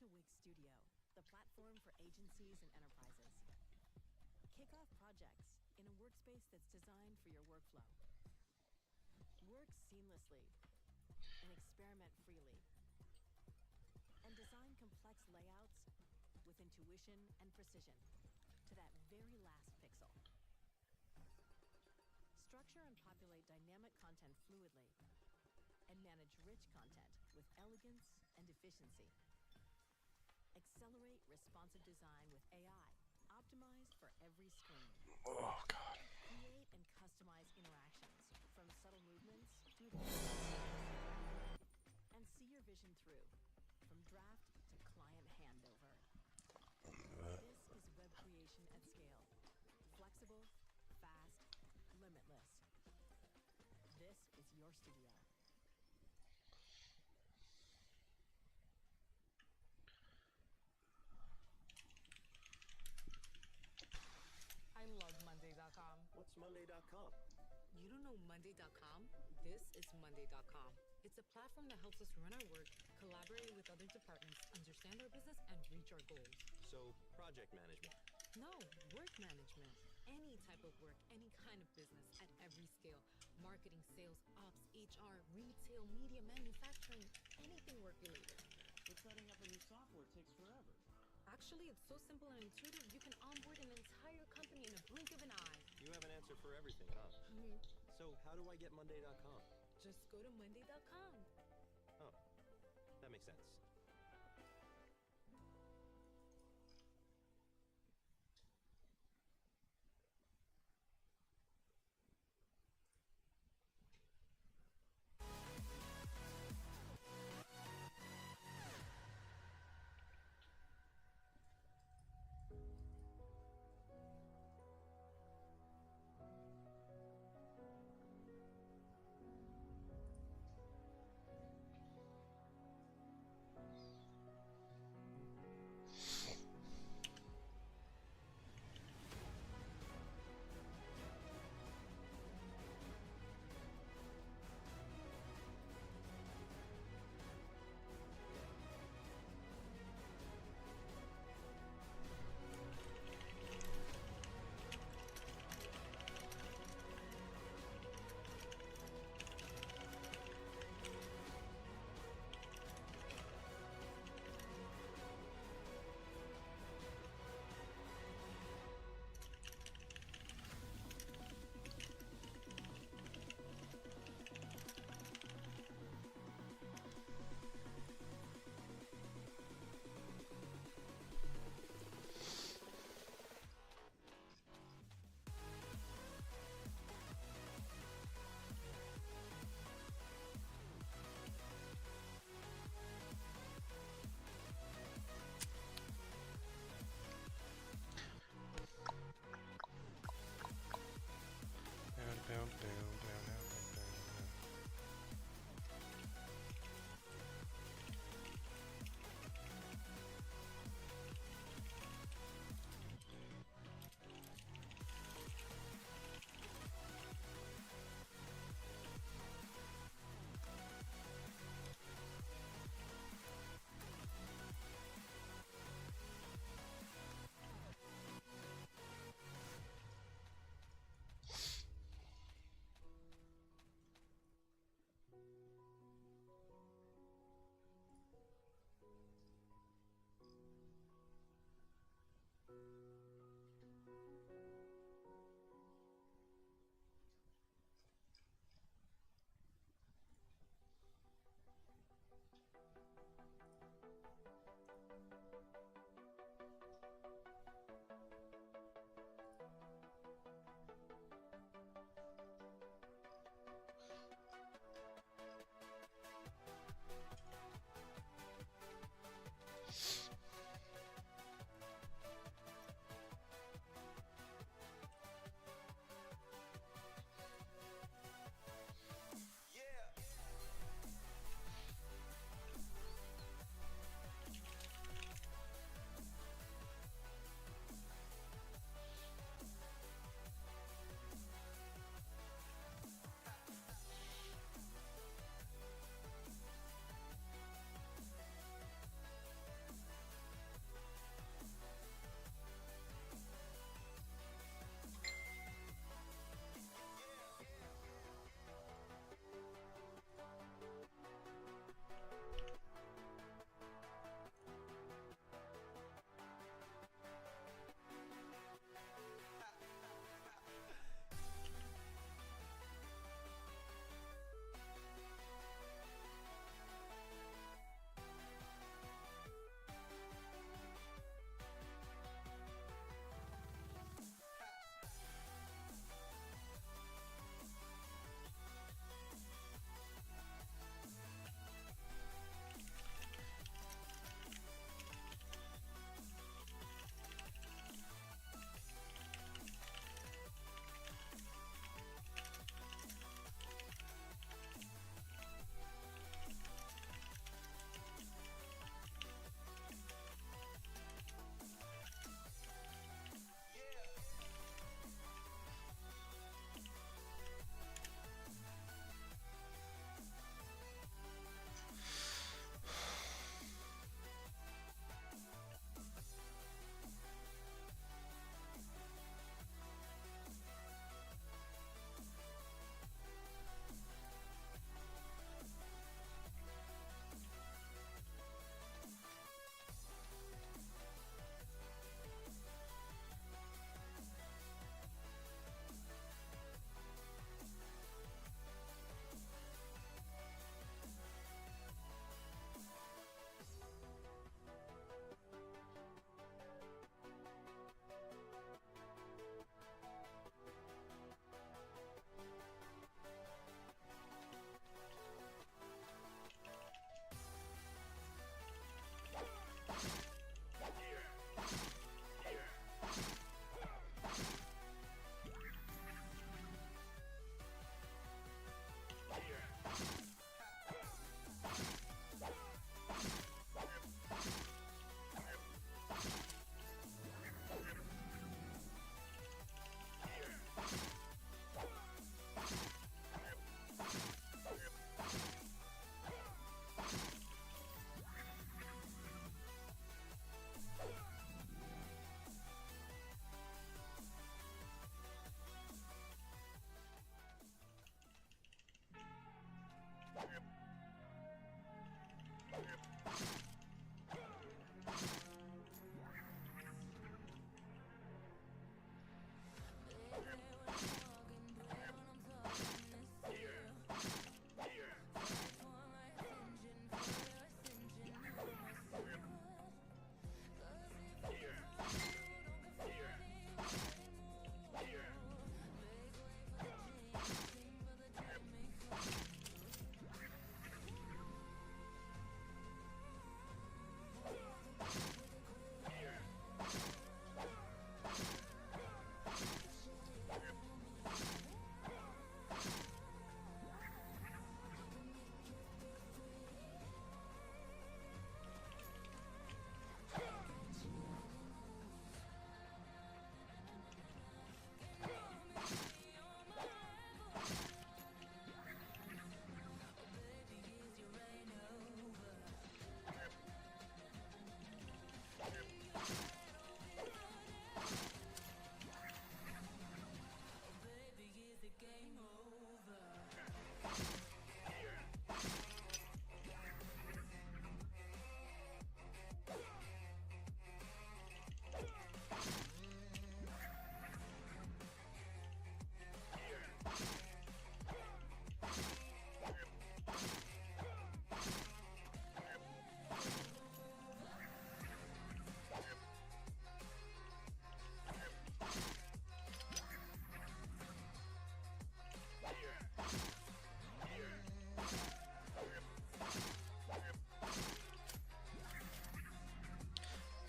to Wix Studio, the platform for agencies and enterprises. Kick off projects in a workspace that's designed for your workflow. Work seamlessly and experiment freely. And design complex layouts with intuition and precision to that very last pixel. Structure and populate dynamic content fluidly and manage rich content with elegance and efficiency. Accelerate responsive design with AI, optimized for every screen. Oh, God. Create and customize interactions from subtle movements through the and see your vision through from draft to client handover. This is web creation at scale. Flexible, fast, limitless. This is your studio. I love Monday.com. What's Monday.com? You don't know Monday.com? This is Monday.com. It's a platform that helps us run our work, collaborate with other departments, understand our business, and reach our goals. So, project management. No, work management. Any type of work, any kind of business at every scale. Marketing, sales, ops, HR, retail, media, manufacturing, anything work related. But setting up a new software takes forever. Actually, it's so simple and intuitive, you can onboard an entire company in a blink of an eye. You have an answer for everything, huh? So, how do I get Monday.com? Just go to Monday.com. Oh, that makes sense.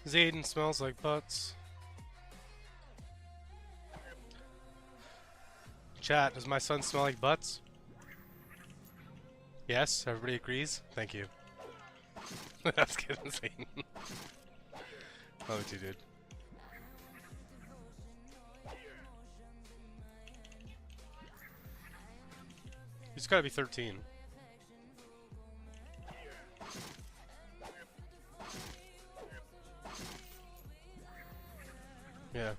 Zayden smells like butts. Chat, does my son smell like butts? Yes, everybody agrees? Thank you. That's good, Zayden. Love it, you dude. He's gotta be 13. Yeah.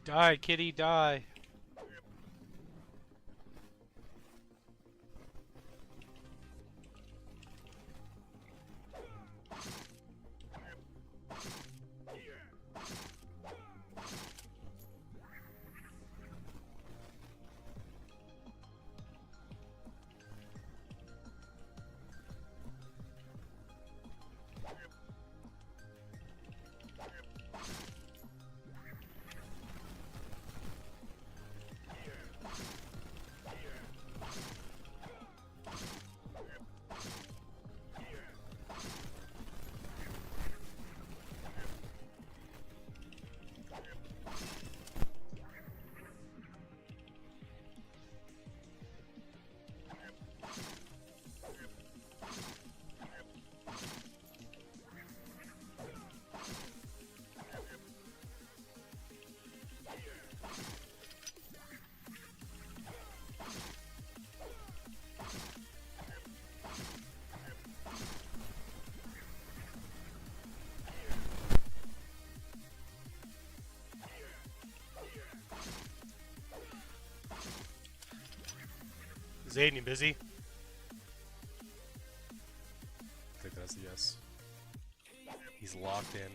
Die, kitty, die. Zayden, you busy? I think that's a yes. He's locked in.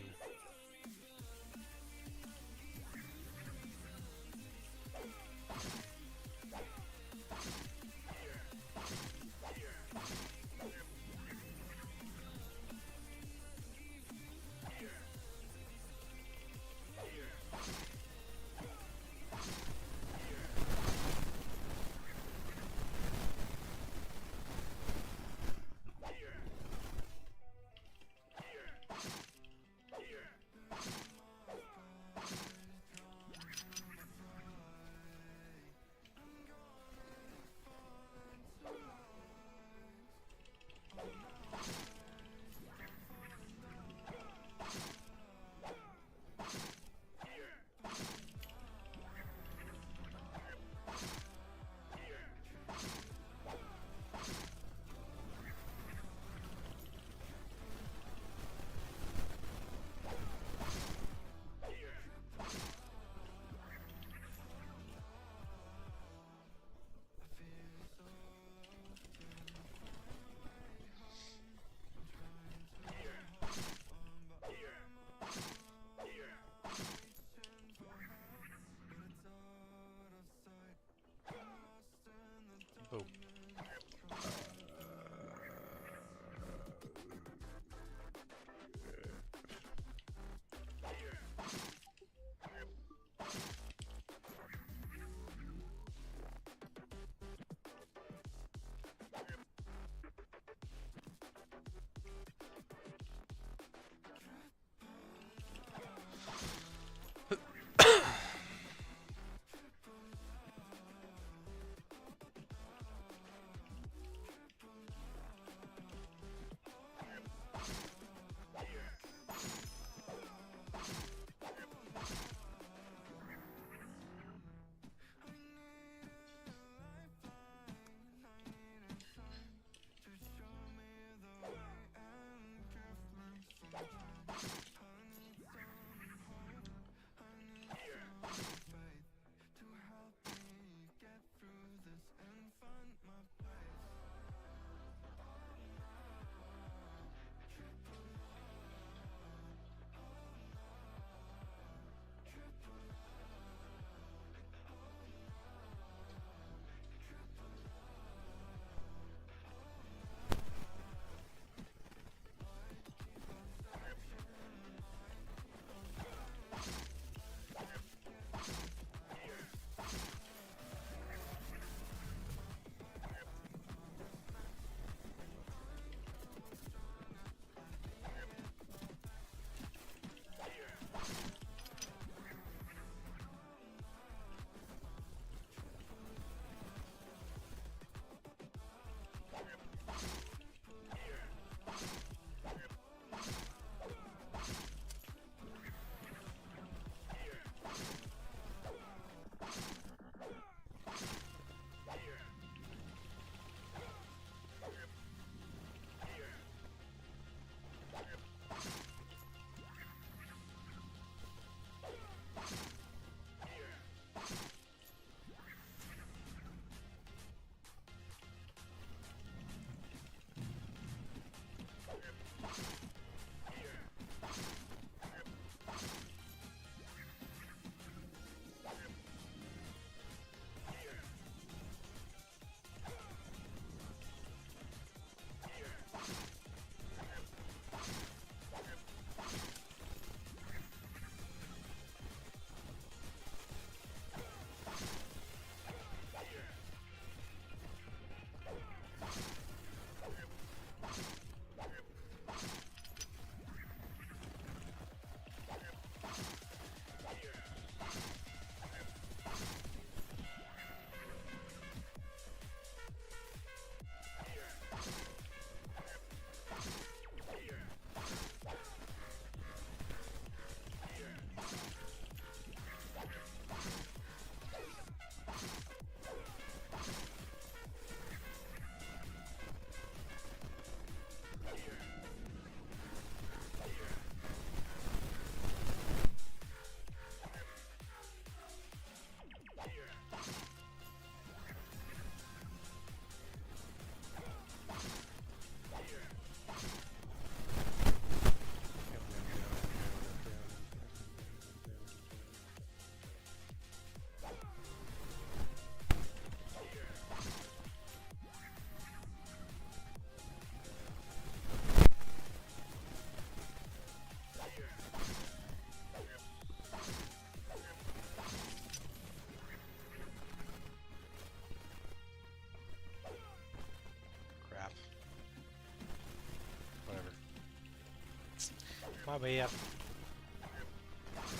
My bad.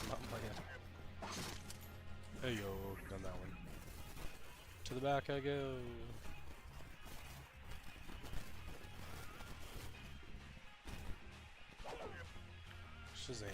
My bad. Hey yo, done that one. To the back I go. Shazam.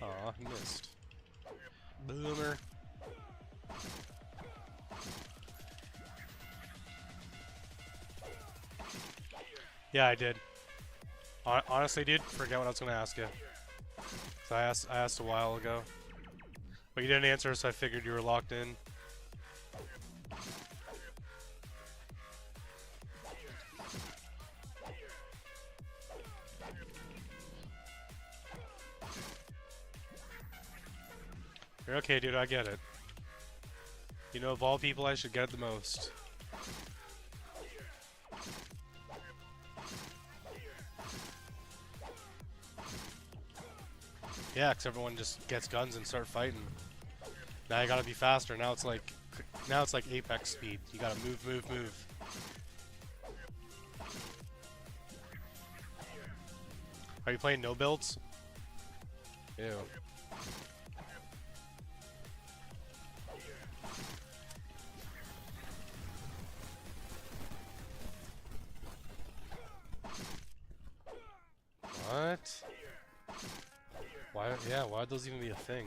Aw, missed. Boomer. Yeah, I did. Honestly, dude, forget what I was gonna ask you. So I asked a while ago, but you didn't answer, so I figured you were locked in. You're okay, dude. I get it. You know, of all people, I should get it the most. Yeah, because everyone just gets guns and start fighting. Now you gotta be faster. Now it's like Apex speed. You gotta move, move, move. Are you playing no builds? Ew. What? Why? Yeah, why'd those even be a thing?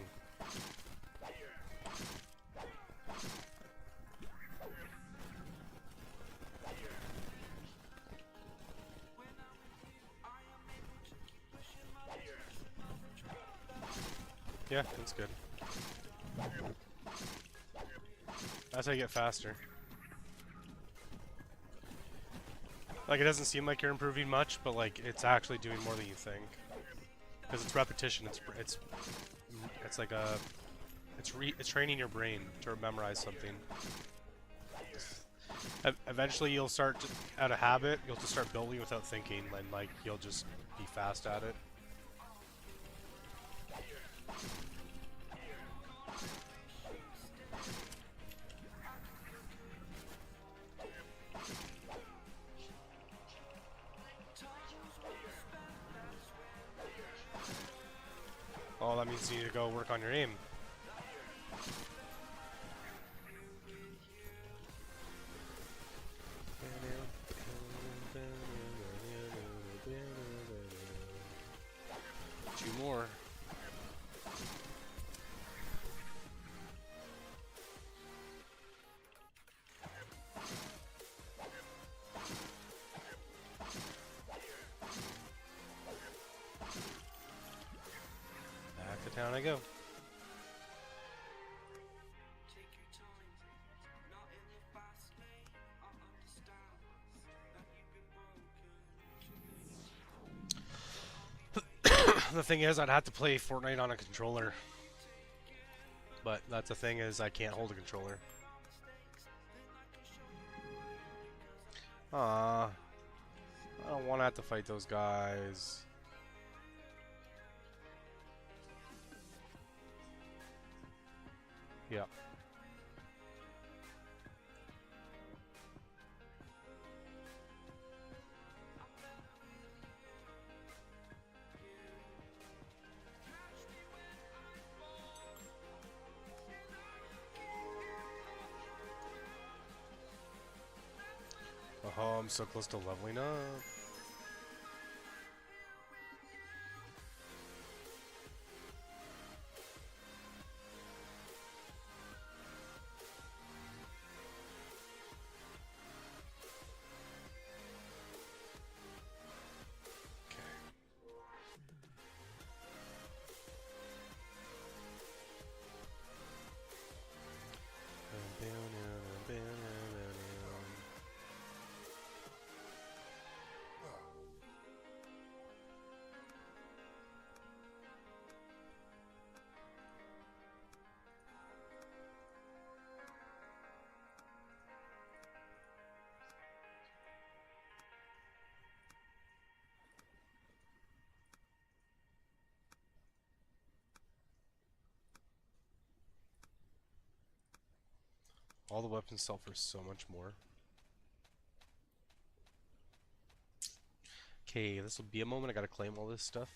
Yeah, that's good. That's how you get faster. Like, it doesn't seem like you're improving much, but like, it's actually doing more than you think. Because it's repetition. It's like a, it's training your brain to memorize something. Eventually, you'll start out of habit. You'll just start building without thinking, and like, you'll just be fast at it. Oh, that means you need to go work on your aim. Two more. Back to town I go. The thing is, I'd have to play Fortnite on a controller. But that's the thing is, I can't hold a controller. I don't want to have to fight those guys. Yeah. Oh, I'm so close to leveling up. All the weapons sell for so much more. Okay, this will be a moment. I gotta claim all this stuff.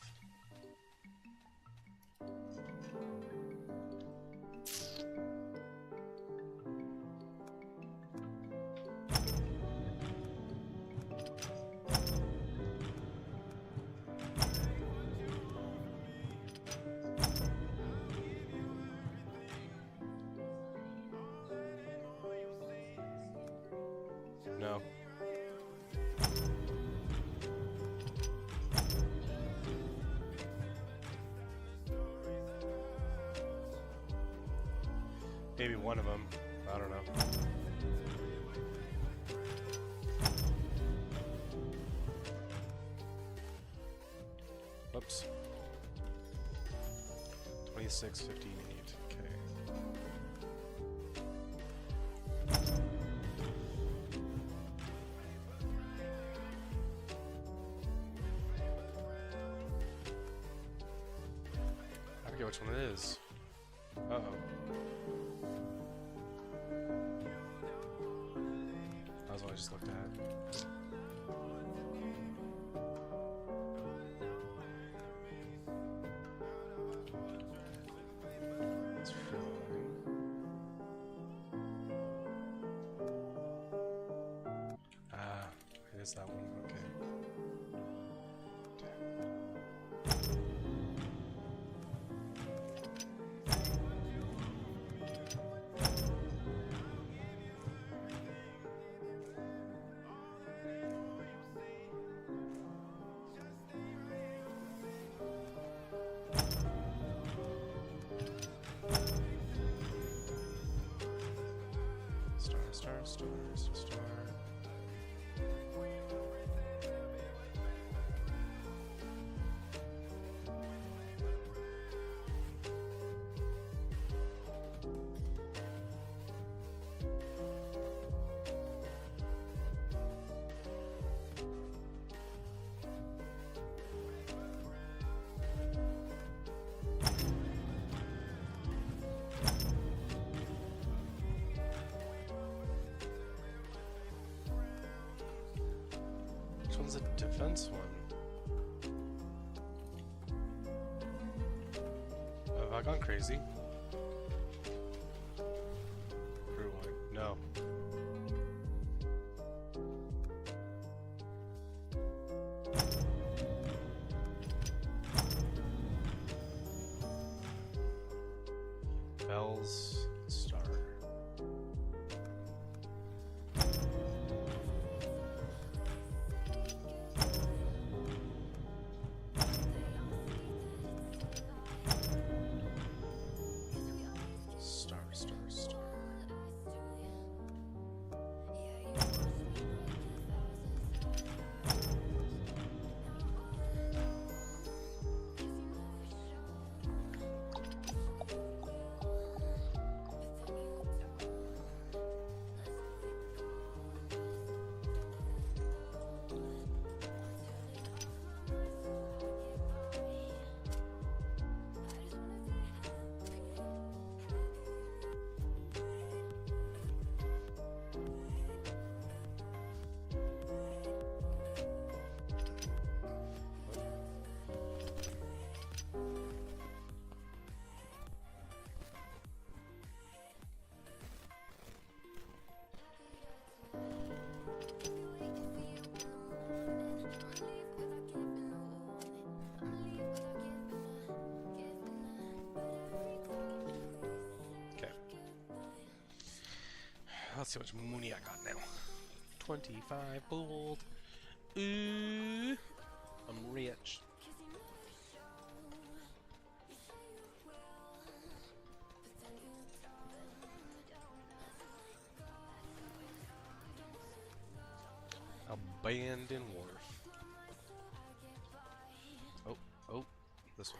No. Maybe one of them. I don't know. Whoops. 26.58. Okay. I forget which one it is. Uh-oh. That was what I just looked at. It's filling. Ah, it is that one. Okay. Star. Which one's a defense one? Have I gone crazy? Rewind. No. Bells. Star. Let's see how much money I got now. 25 gold. Ooh, I'm rich. Abandoned wharf. Oh, this way.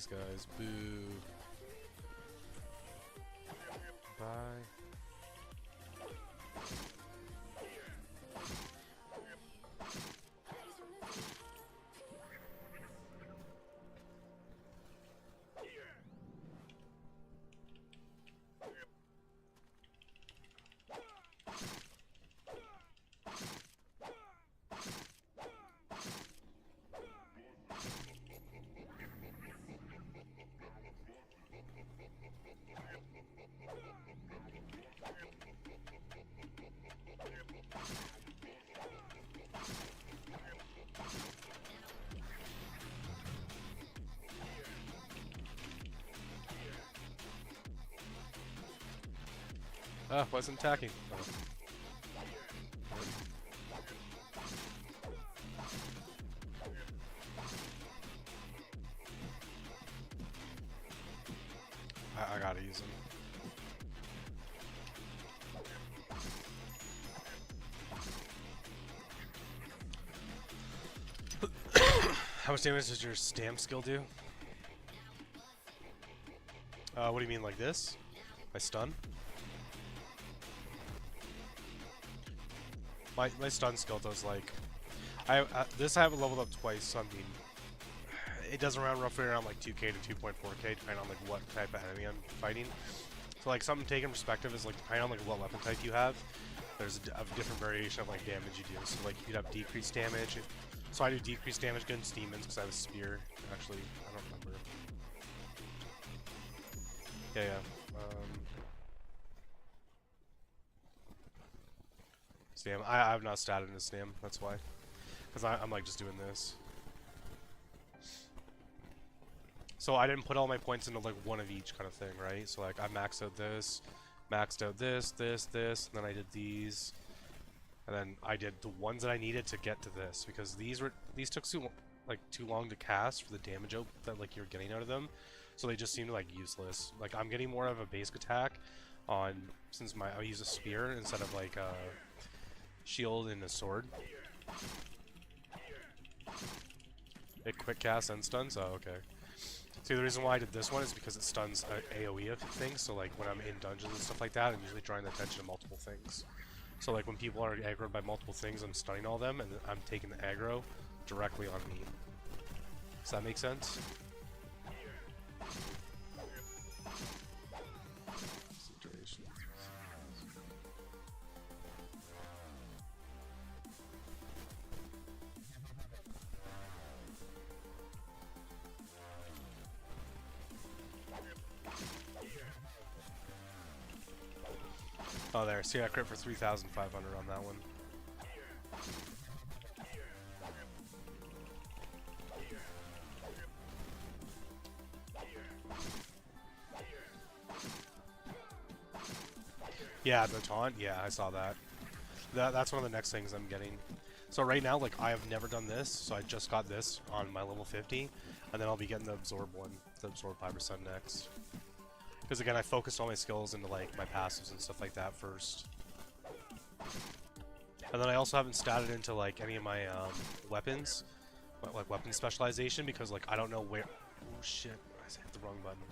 these guys. Boo. Bye. Ah, wasn't attacking. Oh. I gotta use him. How much damage does your stamp skill do? What do you mean, like this? My stun? My stun skill does like... this I haven't leveled up twice, so I mean... It does roughly around like 2k to 2.4k, depending on like what type of enemy I'm fighting. So like something taken perspective is like depending on like what weapon type you have, there's a different variation of like damage you do. So like you'd have decreased damage. So I do decreased damage against demons because I have a spear. Actually, I don't remember. Yeah. Stam. I have not statted into Stam, that's why. Because I'm like just doing this. So I didn't put all my points into like one of each kind of thing, right? So like I maxed out this, and then I did these. And then I did the ones that I needed to get to this because these took too long to cast for the damage out that like you're getting out of them. So they just seemed like useless. Like I'm getting more of a basic attack on since I use a spear instead of like a shield and a sword. It quick cast and stuns. Oh, okay. See, the reason why I did this one is because it stuns AoE of things. So like when I'm in dungeons and stuff like that, I'm usually drawing the attention to multiple things. So like when people are aggroed by multiple things, I'm stunning all them, and I'm taking the aggro directly on me. Does that make sense? Oh, there. See, I crit for 3,500 on that one. Yeah, the taunt. Yeah, I saw that. That's one of the next things I'm getting. So right now, like, I have never done this, so I just got this on my level 50, and then I'll be getting the absorb one, the absorb 5% next. Because again, I focused all my skills into like my passives and stuff like that first. And then I also haven't statted into like any of my weapons, like weapon specialization, because like I don't know where. Oh shit! I hit the wrong button.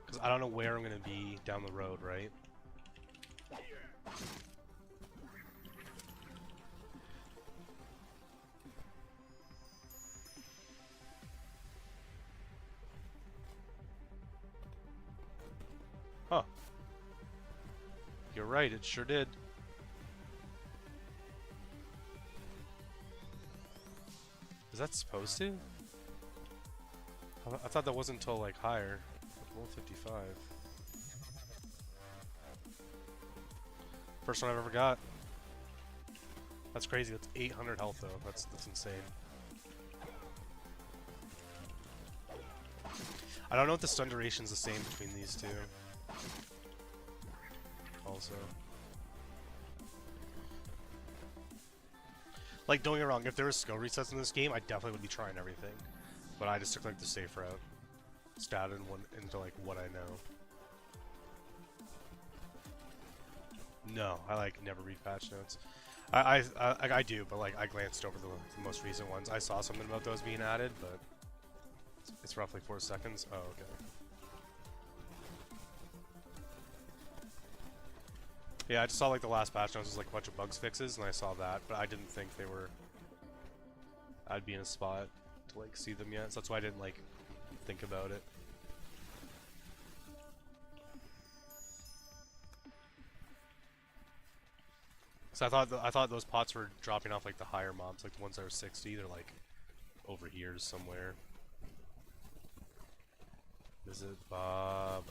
Because I don't know where I'm gonna be down the road, right? Huh. You're right, it sure did. Is that supposed to? I thought that wasn't until like higher. Level 55. First one I've ever got. That's crazy, that's 800 health though. That's insane. I don't know if the stun duration's the same between these two. Also. Like, don't get me wrong, if there was skill resets in this game, I definitely would be trying everything. But I just took like the safe route. Statted into like what I know. No, I like never read patch notes. I do, but like I glanced over the most recent ones. I saw something about those being added, but It's roughly 4 seconds. Oh, okay. Yeah, I just saw like the last patch notes was like a bunch of bugs fixes, and I saw that, but I didn't think they were. I'd be in a spot to like see them yet, so that's why I didn't like think about it. So I thought those pots were dropping off like the higher mobs, like the ones that are 60. They're like over here somewhere. Visit Bob.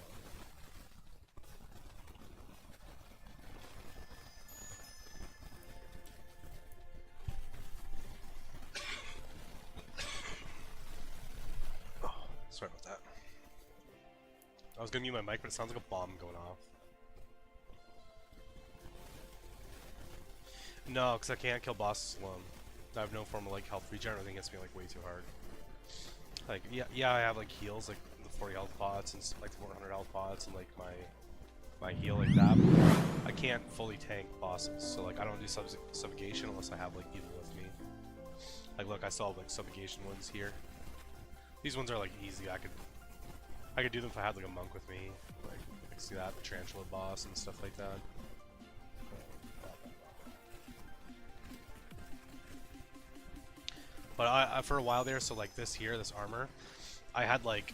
Oh, sorry about that. I was gonna mute my mic, but it sounds like a bomb going off. No, because I can't kill bosses alone. I have no form of like health regen. I think it's gonna be like way too hard. Like yeah, I have like heals, like the 40 health pots and like the 400 health pots, and like my heal like that. But I can't fully tank bosses, so like I don't do subjugation unless I have like evil with me. Like look, I still have like subjugation ones here. These ones are like easy. I could do them if I had like a monk with me. Like see that the tarantula boss and stuff like that. But I for a while there, so like this here, this armor, I had like,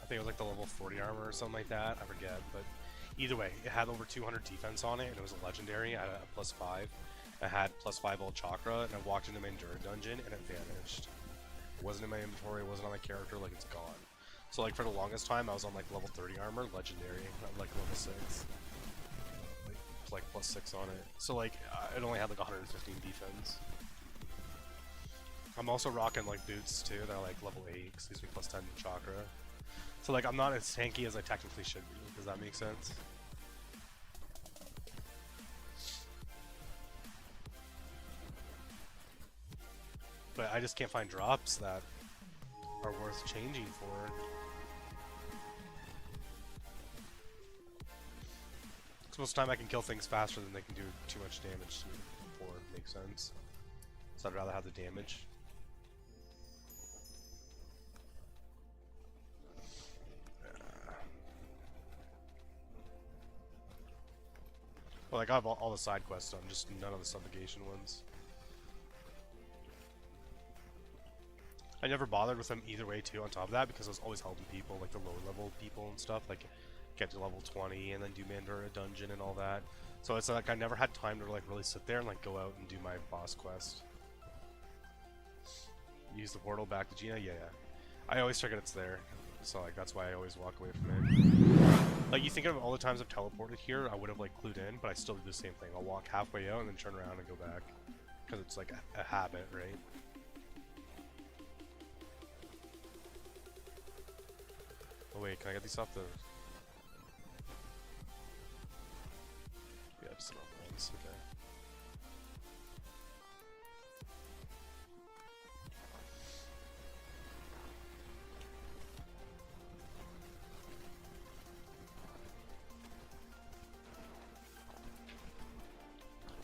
I think it was like the level 40 armor or something like that, I forget, but either way, it had over 200 defense on it, and it was a legendary at a +5. I had +5 all chakra, and I walked into my endurance dungeon, and it vanished. It wasn't in my inventory, it wasn't on my character, like it's gone. So like for the longest time, I was on like level 30 armor, legendary, at like level 6. Like +6 on it. So like, it only had like 115 defense. I'm also rocking like boots too, that are like level 8, because gives me +10 chakra. So like I'm not as tanky as I technically should be, does that make sense? But I just can't find drops that are worth changing for. Because most of the time I can kill things faster than they can do too much damage to me before it makes sense. So I'd rather have the damage. Well, like I have all the side quests done, just none of the subjugation ones. I never bothered with them either way too on top of that, because I was always helping people, like the lower level people and stuff, like get to level 20 and then do Mandura dungeon and all that. So it's like I never had time to like really sit there and like go out and do my boss quest. Use the portal back to Gina? Yeah. I always forget it's there, so like that's why I always walk away from it. Like you think of all the times I've teleported here, I would have like clued in, but I still do the same thing. I'll walk halfway out and then turn around and go back, because it's like a habit, right? Oh wait, can I get these off the... Yeah, just off the ones, okay.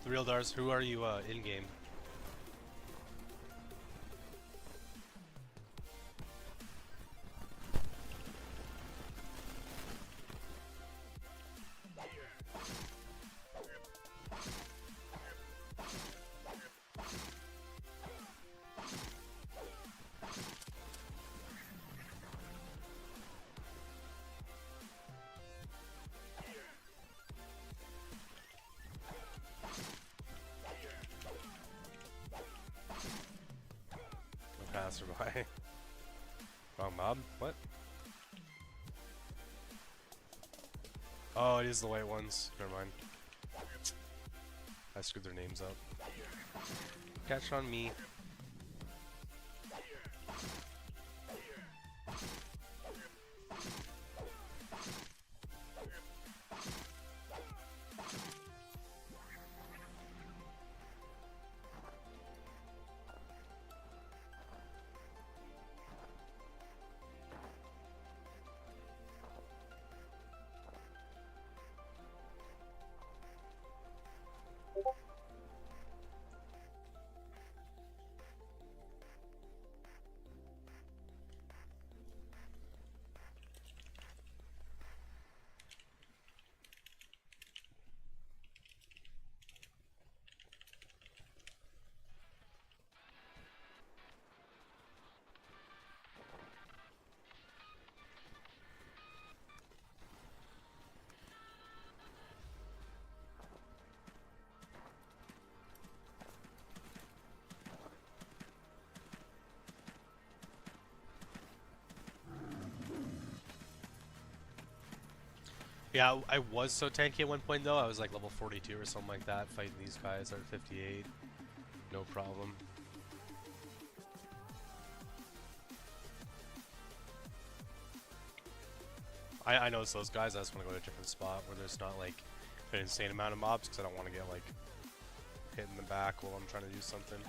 The real Dars, who are you in-game? Passerby. Wrong mob? What? Oh, it is the white ones. Never mind. I screwed their names up. Catch on me. Yeah, I was so tanky at one point though. I was like level 42 or something like that, fighting these guys at 58. No problem. I know it's those guys. I just want to go to a different spot where there's not like an insane amount of mobs because I don't want to get like hit in the back while I'm trying to do something.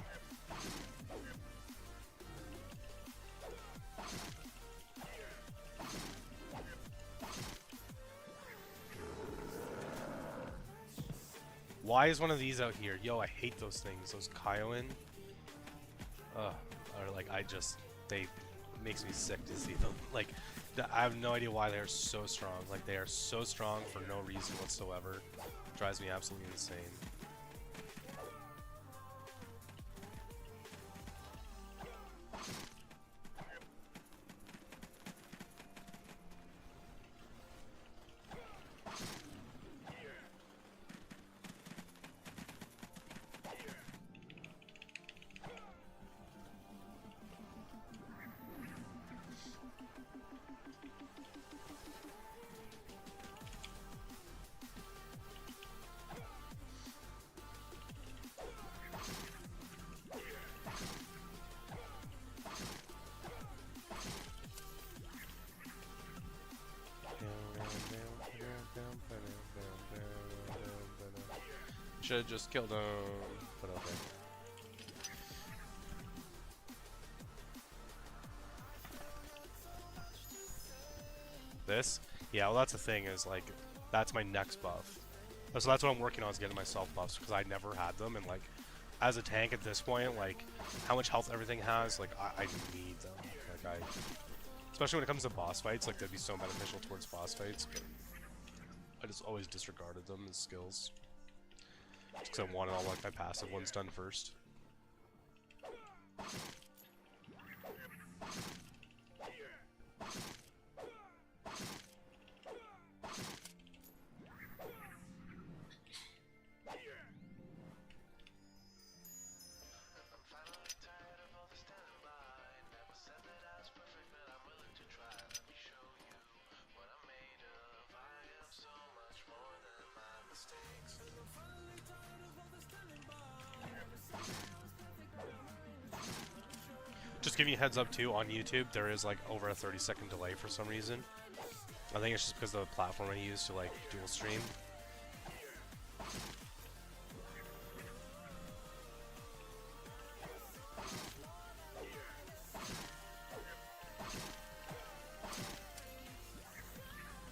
Why is one of these out here? Yo, I hate those things. Those Kiowan. Ugh. Or like they makes me sick to see them. Like, I have no idea why they're so strong. Like, they are so strong for no reason whatsoever. Drives me absolutely insane. Should have just killed him, but okay. This? Yeah, well that's the thing is like, that's my next buff. So that's what I'm working on is getting myself buffs because I never had them and like, as a tank at this point, like, how much health everything has, like, I need them. Like especially when it comes to boss fights, like that'd be so beneficial towards boss fights, but I just always disregarded them as skills. Just because I wanted all like my passive ones done first. Just giving you a heads up too, on YouTube there is like over a 30-second delay for some reason. I think it's just because of the platform I use to like dual stream.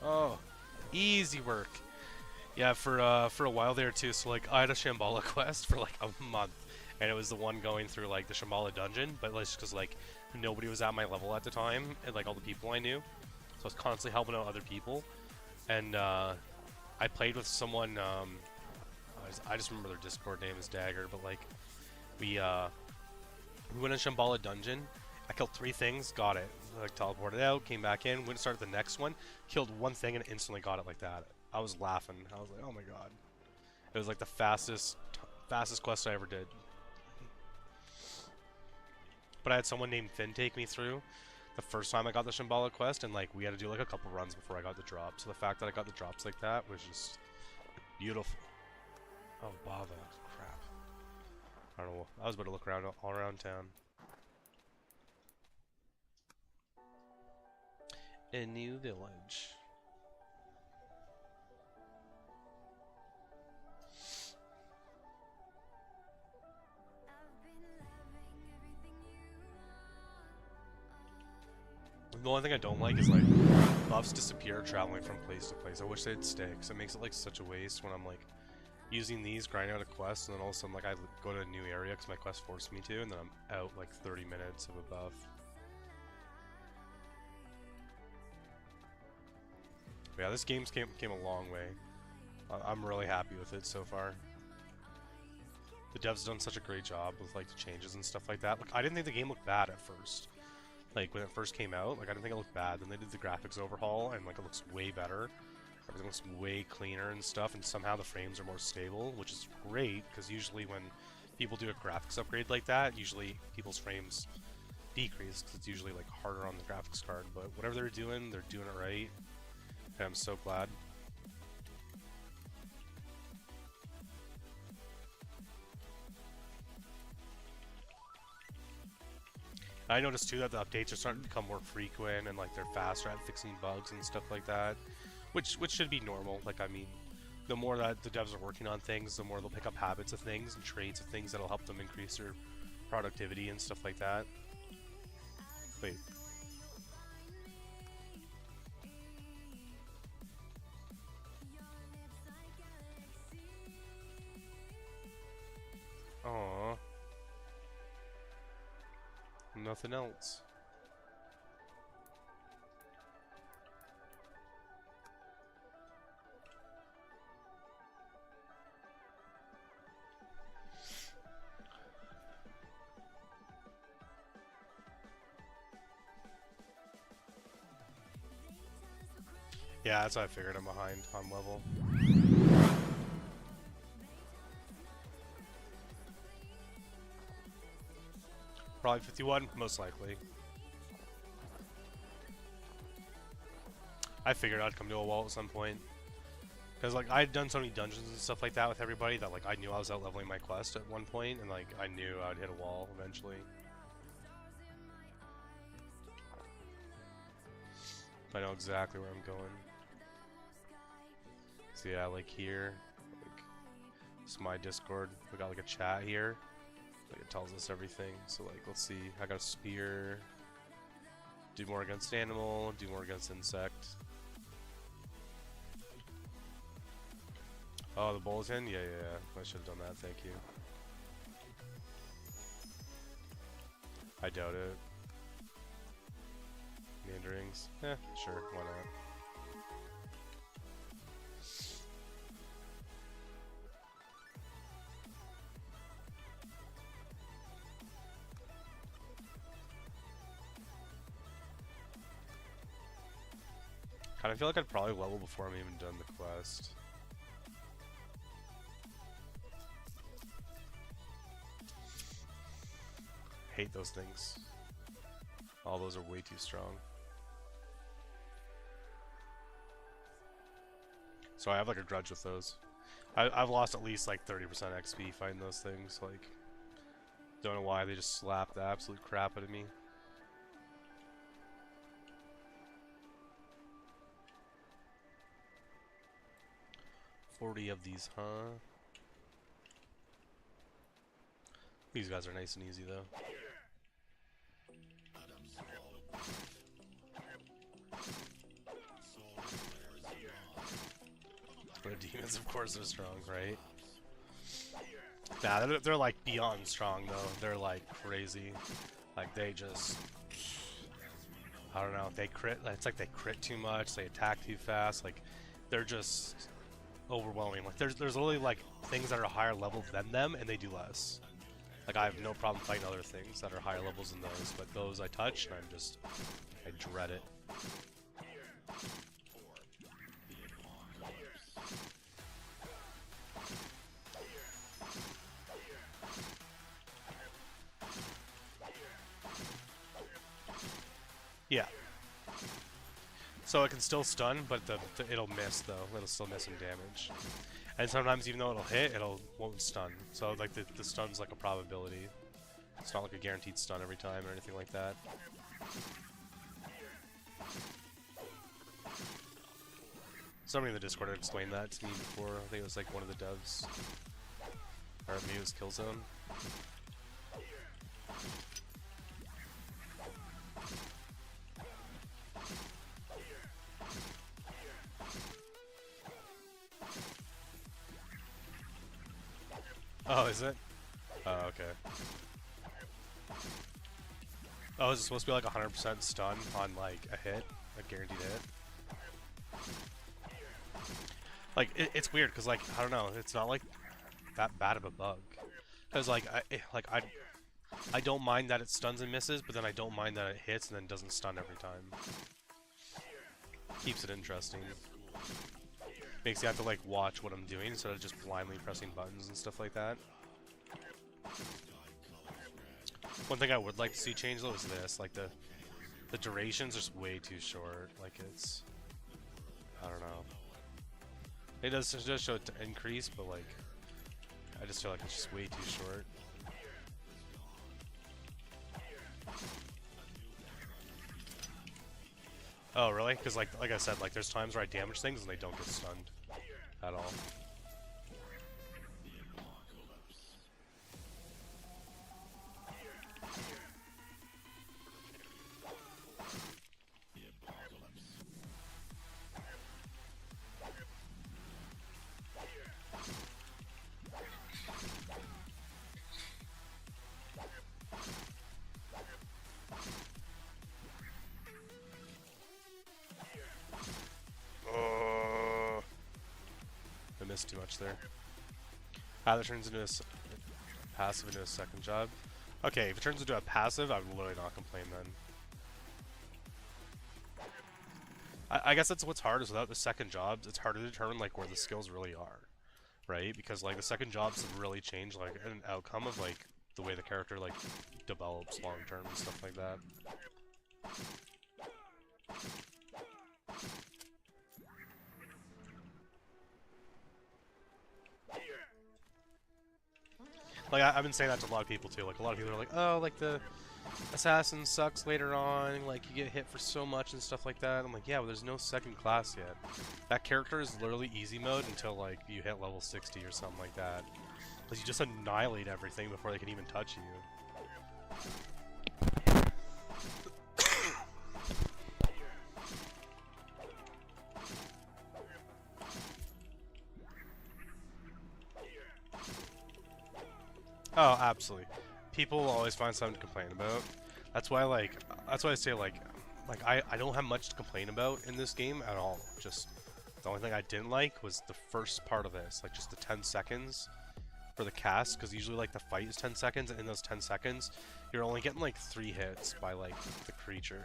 Oh, easy work. Yeah, for a while there too. So like I had a Shambhala quest for like a month. And it was the one going through like the Shambhala dungeon, but just because like nobody was at my level at the time, and like all the people I knew, so I was constantly helping out other people. And I played with someone. I just remember their Discord name is Dagger, but like we went in Shambhala dungeon. I killed 3 things, got it. Like teleported out, came back in, went and started the next one, killed 1 thing, and instantly got it like that. I was laughing. I was like, oh my god! It was like the fastest quest I ever did. But I had someone named Finn take me through the first time I got the Shambhala quest, and like we had to do like a couple runs before I got the drop. So the fact that I got the drops like that was just beautiful. Oh, bother. Crap. I don't know. I was about to look around all around town. A new village. The only thing I don't like is like buffs disappear traveling from place to place. I wish they'd stay because it makes it like such a waste when I'm like using these, grinding out a quest, and then all of a sudden like I go to a new area because my quest forced me to, and then I'm out like 30 minutes of a buff. But yeah, this game came a long way. I'm really happy with it so far. The devs done such a great job with like the changes and stuff like that. Like I didn't think the game looked bad at first. Like when it first came out, like I didn't think it looked bad. Then they did the graphics overhaul and like it looks way better. Everything looks way cleaner and stuff, and somehow the frames are more stable, which is great because usually when people do a graphics upgrade like that, usually people's frames decrease because it's usually like harder on the graphics card. But whatever they're doing it right, and I'm so glad. I noticed too that the updates are starting to become more frequent and like they're faster at fixing bugs and stuff like that, which should be normal. Like I mean, the more that the devs are working on things, the more they'll pick up habits of things and traits of things that'll help them increase their productivity and stuff like that. Wait. Aww. Nothing else. Yeah, that's what I figured. I'm behind on level. Probably 51, most likely. I figured I'd come to a wall at some point. Because like I'd done so many dungeons and stuff like that with everybody that like I knew I was out leveling my quest at one point, and like I knew I'd hit a wall eventually. I know exactly where I'm going. So yeah, like here, like it's my Discord. We got like a chat here. Like it tells us everything. So like let's see, I got a spear. Do more against animal, do more against insect. Oh, the bulletin? Yeah. I should have done that, thank you. I doubt it. Meanderings? Eh, sure, why not? Kinda feel like I'd probably level before I'm even done the quest. Hate those things. All those are way too strong. So I have like a grudge with those. I've lost at least like 30% XP fighting those things. Like, don't know why, they just slap the absolute crap out of me. $40 of these, huh? These guys are nice and easy though. The demons, of course, are strong, right? Nah, they're like beyond strong though. They're like crazy. Like they just, I don't know. They crit. It's like they crit too much. They attack too fast. Like they're just overwhelming. Like there's literally like things that are higher level than them, and they do less. Like I have no problem fighting other things that are higher levels than those, but those I touch and I dread it. Yeah. So it can still stun, but it'll miss though. It'll still miss some damage. And sometimes even though it'll hit, won't stun. So like the stun's like a probability. It's not like a guaranteed stun every time or anything like that. Somebody in the Discord had explained that to me before. I think it was like one of the devs. Or maybe it was Killzone. Oh, is it? Oh, okay. Oh, is it supposed to be like 100% stun on like a hit? A guaranteed hit? Like, it's weird, because like, I don't know, it's not like that bad of a bug. Because like, I don't mind that it stuns and misses, but then I don't mind that it hits and then doesn't stun every time. Keeps it interesting. Makes you have to like watch what I'm doing instead of just blindly pressing buttons and stuff like that. One thing I would like to see change though is this, like the duration's just way too short. Like it's, I don't know. It does show it to increase, but like I just feel like it's just way too short. Oh, really? Because like I said, like there's times where I damage things and they don't get stunned at all. I missed too much there. Either turns into a passive into a second job. Okay, if it turns into a passive, I would literally not complain then. I guess that's what's hard is without the second jobs, it's hard to determine like where the skills really are, right? Because like the second jobs have really changed like an outcome of like the way the character like develops long term and stuff like that. Like I've been saying that to a lot of people too. Like a lot of people are like, oh, like the assassin sucks later on. Like you get hit for so much and stuff like that. I'm like, yeah, well, there's no second class yet. That character is literally easy mode until like you hit level 60 or something like that. Because you just annihilate everything before they can even touch you. Oh, absolutely. People will always find something to complain about. That's why, like, that's why I say, like I don't have much to complain about in this game at all. Just the only thing I didn't like was the first part of this, like just the 10 seconds for the cast, because usually like the fight is 10 seconds, and in those 10 seconds, you're only getting like 3 hits by like the creature.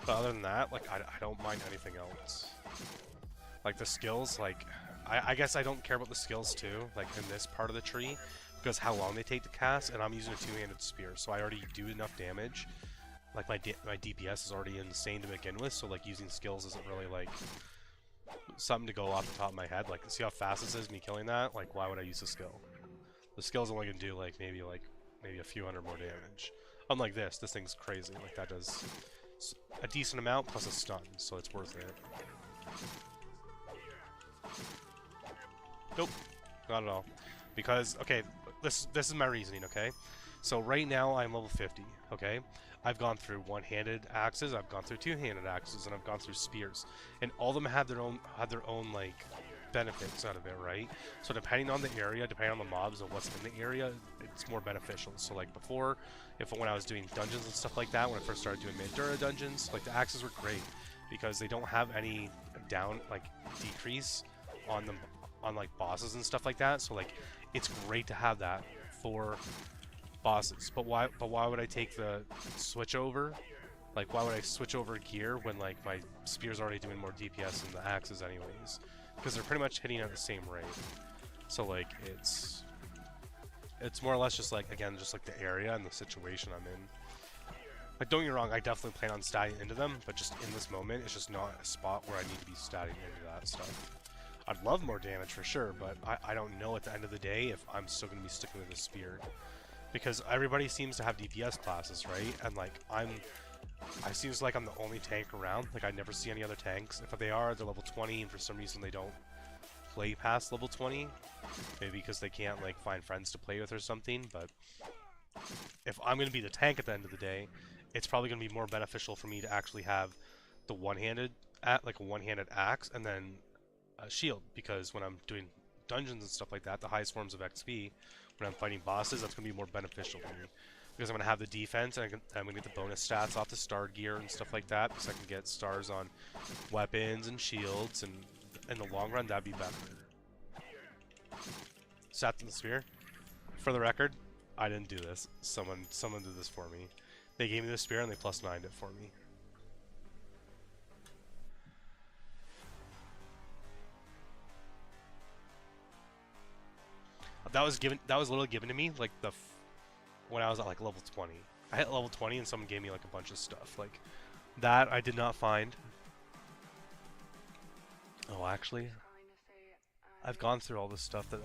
But other than that, like I don't mind anything else. Like the skills, like I guess I don't care about the skills too, like in this part of the tree. Because how long they take to cast, and I'm using a two-handed spear, so I already do enough damage. Like my DPS is already insane to begin with, so like using skills isn't really like something to go off the top of my head. Like see how fast this is me killing that? Like why would I use a skill? The skill's only gonna do like maybe a few hundred more damage. Unlike this thing's crazy. Like that does a decent amount plus a stun, so it's worth it. Nope, not at all. Because okay. This is my reasoning, okay? So right now I'm level 50, okay? I've gone through one-handed axes, I've gone through two-handed axes, and I've gone through spears, and all of them have their own like benefits out of it, right? So depending on the area, depending on the mobs and what's in the area, it's more beneficial. So like before, when I was doing dungeons and stuff like that, when I first started doing mid-dura dungeons, like the axes were great because they don't have any decrease on them on like bosses and stuff like that. So like it's great to have that for bosses, but why would I take the switch over? Like why would I switch over gear when like my spear's already doing more DPS than the axes anyways? Because they're pretty much hitting at the same rate. So like it's more or less just like, again, just like the area and the situation I'm in. Like don't get me wrong, I definitely plan on statting into them, but just in this moment it's just not a spot where I need to be statting into that stuff. I'd love more damage for sure, but I don't know at the end of the day if I'm still going to be sticking with the spear. Because everybody seems to have DPS classes, right? And like, I seems like I'm the only tank around. Like I never see any other tanks. If they are, they're level 20, and for some reason they don't play past level 20. Maybe because they can't like find friends to play with or something, but if I'm going to be the tank at the end of the day, it's probably going to be more beneficial for me to actually have the one-handed, like a one-handed axe, and then shield, because when I'm doing dungeons and stuff like that, the highest forms of XP, when I'm fighting bosses, that's going to be more beneficial for me. Because I'm going to have the defense, and I'm going to get the bonus stats off the star gear and stuff like that, because I can get stars on weapons and shields, and in the long run, that'd be better. Stats in the spear. For the record, I didn't do this. Someone did this for me. They gave me the spear and they +9'd it for me. That was literally given to me like when I was at like level 20. I hit level 20 and someone gave me like a bunch of stuff. Like that I did not find. Oh, actually, I've gone through all this stuff that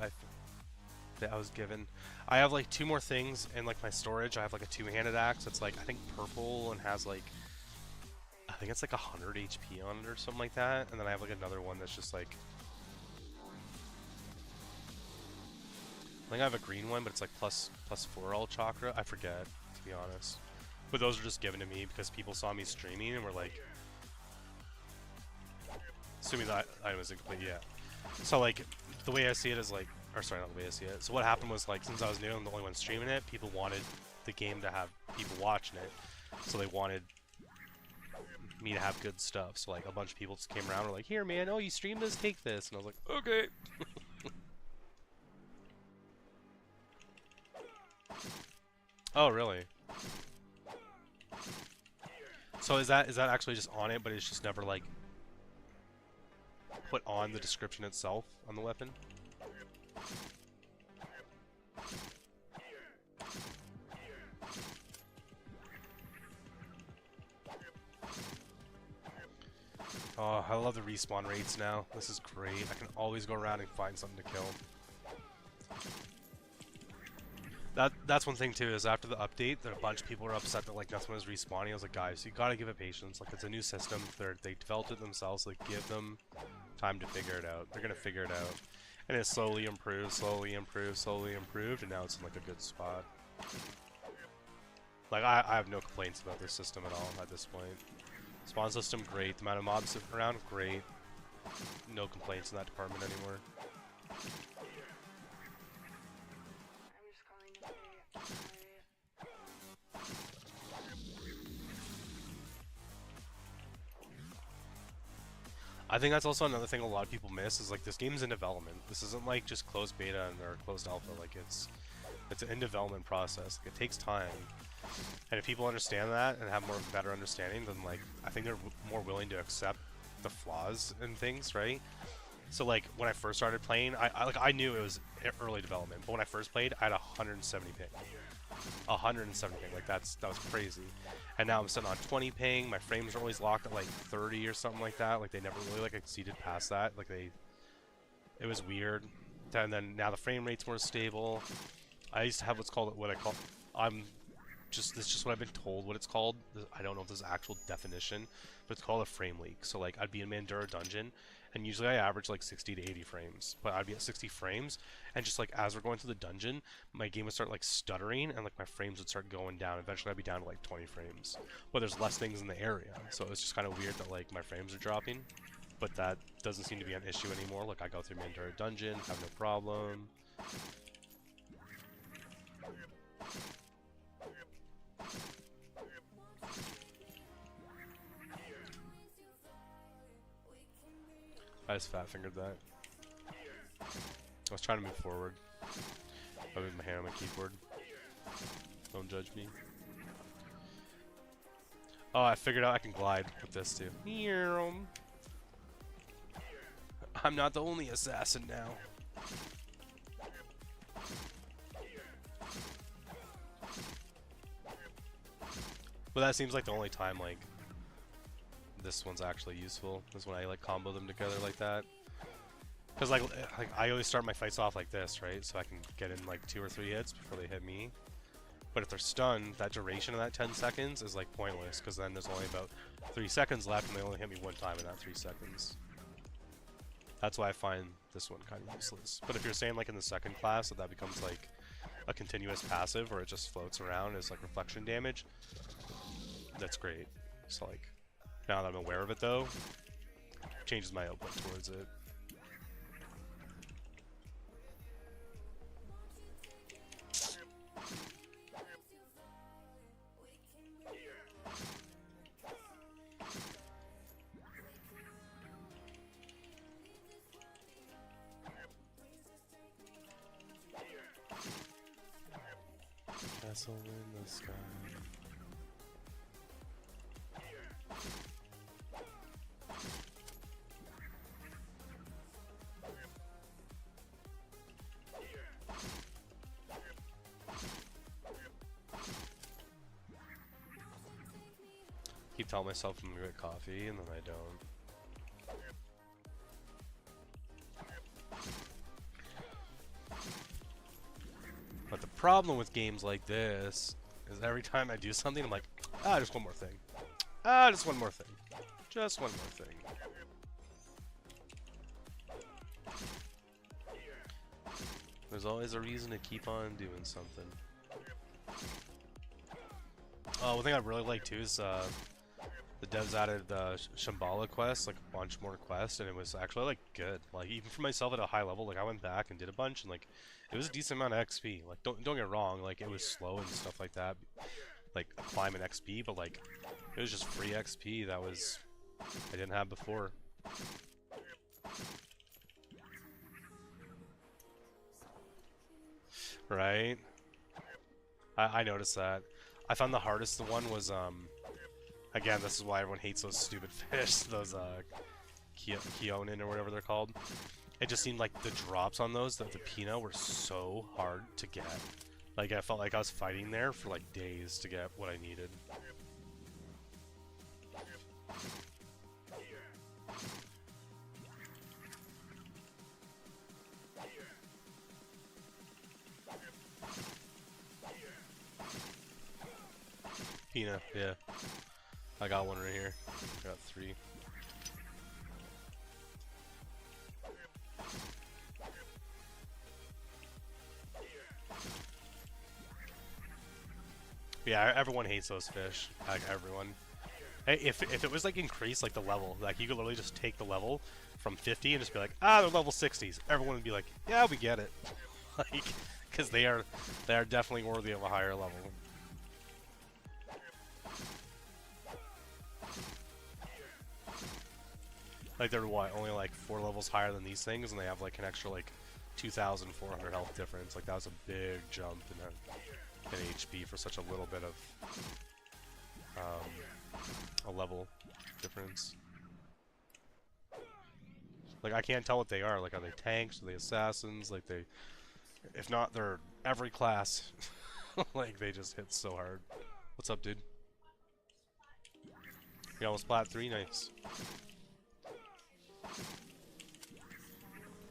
I was given. I have like 2 more things in like my storage. I have like a two-handed axe that's like I think purple and has like think it's like 100 HP on it or something like that, and then I have like another one that's just like, I think I have a green one, but it's like plus 4 all chakra. I forget, to be honest. But those are just given to me because people saw me streaming and were like, assuming that item was incomplete, yeah. So like, the way I see it is like, or sorry, not the way I see it. So what happened was like, since I was new and the only one streaming it, people wanted the game to have people watching it. So they wanted me to have good stuff. So like a bunch of people just came around and were like, here man, oh you stream this, take this. And I was like, okay. Oh really? So is that actually just on it, but it's just never like put on the description itself on the weapon? Oh, I love the respawn rates now. This is great. I can always go around and find something to kill. That's one thing too, is after the update, that a bunch of people were upset that like nothing was respawning. I was like, guys, you gotta give it patience. Like, it's a new system. They developed it themselves. Like, give them time to figure it out. They're gonna figure it out. And it slowly improved, slowly improved, slowly improved, and now it's in like a good spot. Like, I have no complaints about this system at all at this point. Spawn system, great. The amount of mobs around, great. No complaints in that department anymore. I think that's also another thing a lot of people miss, is like, this game's in development. This isn't like just closed beta or closed alpha. Like, it's an in development process. Like, it takes time. And if people understand that and have more of a better understanding, then like, I think they're more willing to accept the flaws in things, right? So like, when I first started playing, I knew it was early development, but when I first played, I had 170 ping. 170 ping, like that was crazy. And now I'm sitting on 20 ping. My frames are always locked at like 30 or something like that. Like, they never really like exceeded past that. Like, it was weird. And then now the frame rate's more stable. I used to have what I call, this is just what I've been told what it's called. I don't know if there's an actual definition, but it's called a frame leak. So like, I'd be in Mandura dungeon, and usually I average like 60 to 80 frames, but I'd be at 60 frames, and just like as we're going through the dungeon, my game would start like stuttering, and like my frames would start going down. Eventually I'd be down to like 20 frames, but there's less things in the area, so it's just kind of weird that like my frames are dropping. But that doesn't seem to be an issue anymore. Like, I go through Mandura dungeon, have no problem. I just fat fingered that. I was trying to move forward. I moved my hand on my keyboard. Don't judge me. Oh, I figured out I can glide with this too. I'm not the only assassin now. But that seems like the only time like this one's actually useful, is when I like combo them together like that. Because like I always start my fights off like this, right? So I can get in like 2 or 3 hits before they hit me. But if they're stunned, that duration of that 10 seconds is like pointless, because then there's only about 3 seconds left and they only hit me one time in that 3 seconds. That's why I find this one kind of useless. But if you're saying like in the second class that becomes like a continuous passive, or it just floats around as like reflection damage, that's great. So like, now that I'm aware of it though, changes my output towards it. Castle in the sky. Keep telling myself I'm gonna get coffee, and then I don't. But the problem with games like this is every time I do something, I'm like, ah, just one more thing. Ah, just one more thing. Just one more thing. There's always a reason to keep on doing something. Oh, one thing I really like too is the devs added the Shambhala quest, like a bunch more quests, and it was actually like good. Like even for myself at a high level, like I went back and did a bunch, and like it was a decent amount of XP. Like don't get wrong, like it was slow and stuff like that, like a climb in XP, but like it was just free XP that was I didn't have before. Right? I noticed that. I found the hardest one was again, this is why everyone hates those stupid fish, those Keonin or whatever they're called. It just seemed like the drops on those, the Pina, were so hard to get. Like I felt like I was fighting there for like days to get what I needed. Pina, yeah. I got one right here. I got 3. Yeah, everyone hates those fish. Like everyone. Hey, if it was like increased like the level, like you could literally just take the level from 50 and just be like, ah, they're level 60s. Everyone would be like, yeah, we get it. Like, because they are definitely worthy of a higher level. Like they're what, only like 4 levels higher than these things, and they have like an extra like 2,400 health difference. Like that was a big jump in HP for such a little bit of a level difference. Like I can't tell what they are. Like are they tanks? Are they assassins? Like they, if not, they're every class. Like they just hit so hard. What's up, dude? You almost plat 3, nice.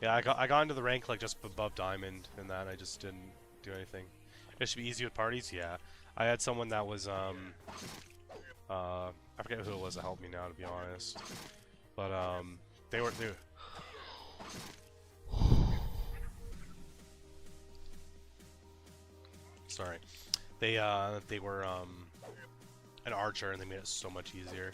Yeah, I got into the rank like just above diamond, and that I just didn't do anything. It should be easy with parties, yeah. I had someone that was I forget who it was that helped me now, to be honest. But they were sorry. They were an archer, and they made it so much easier.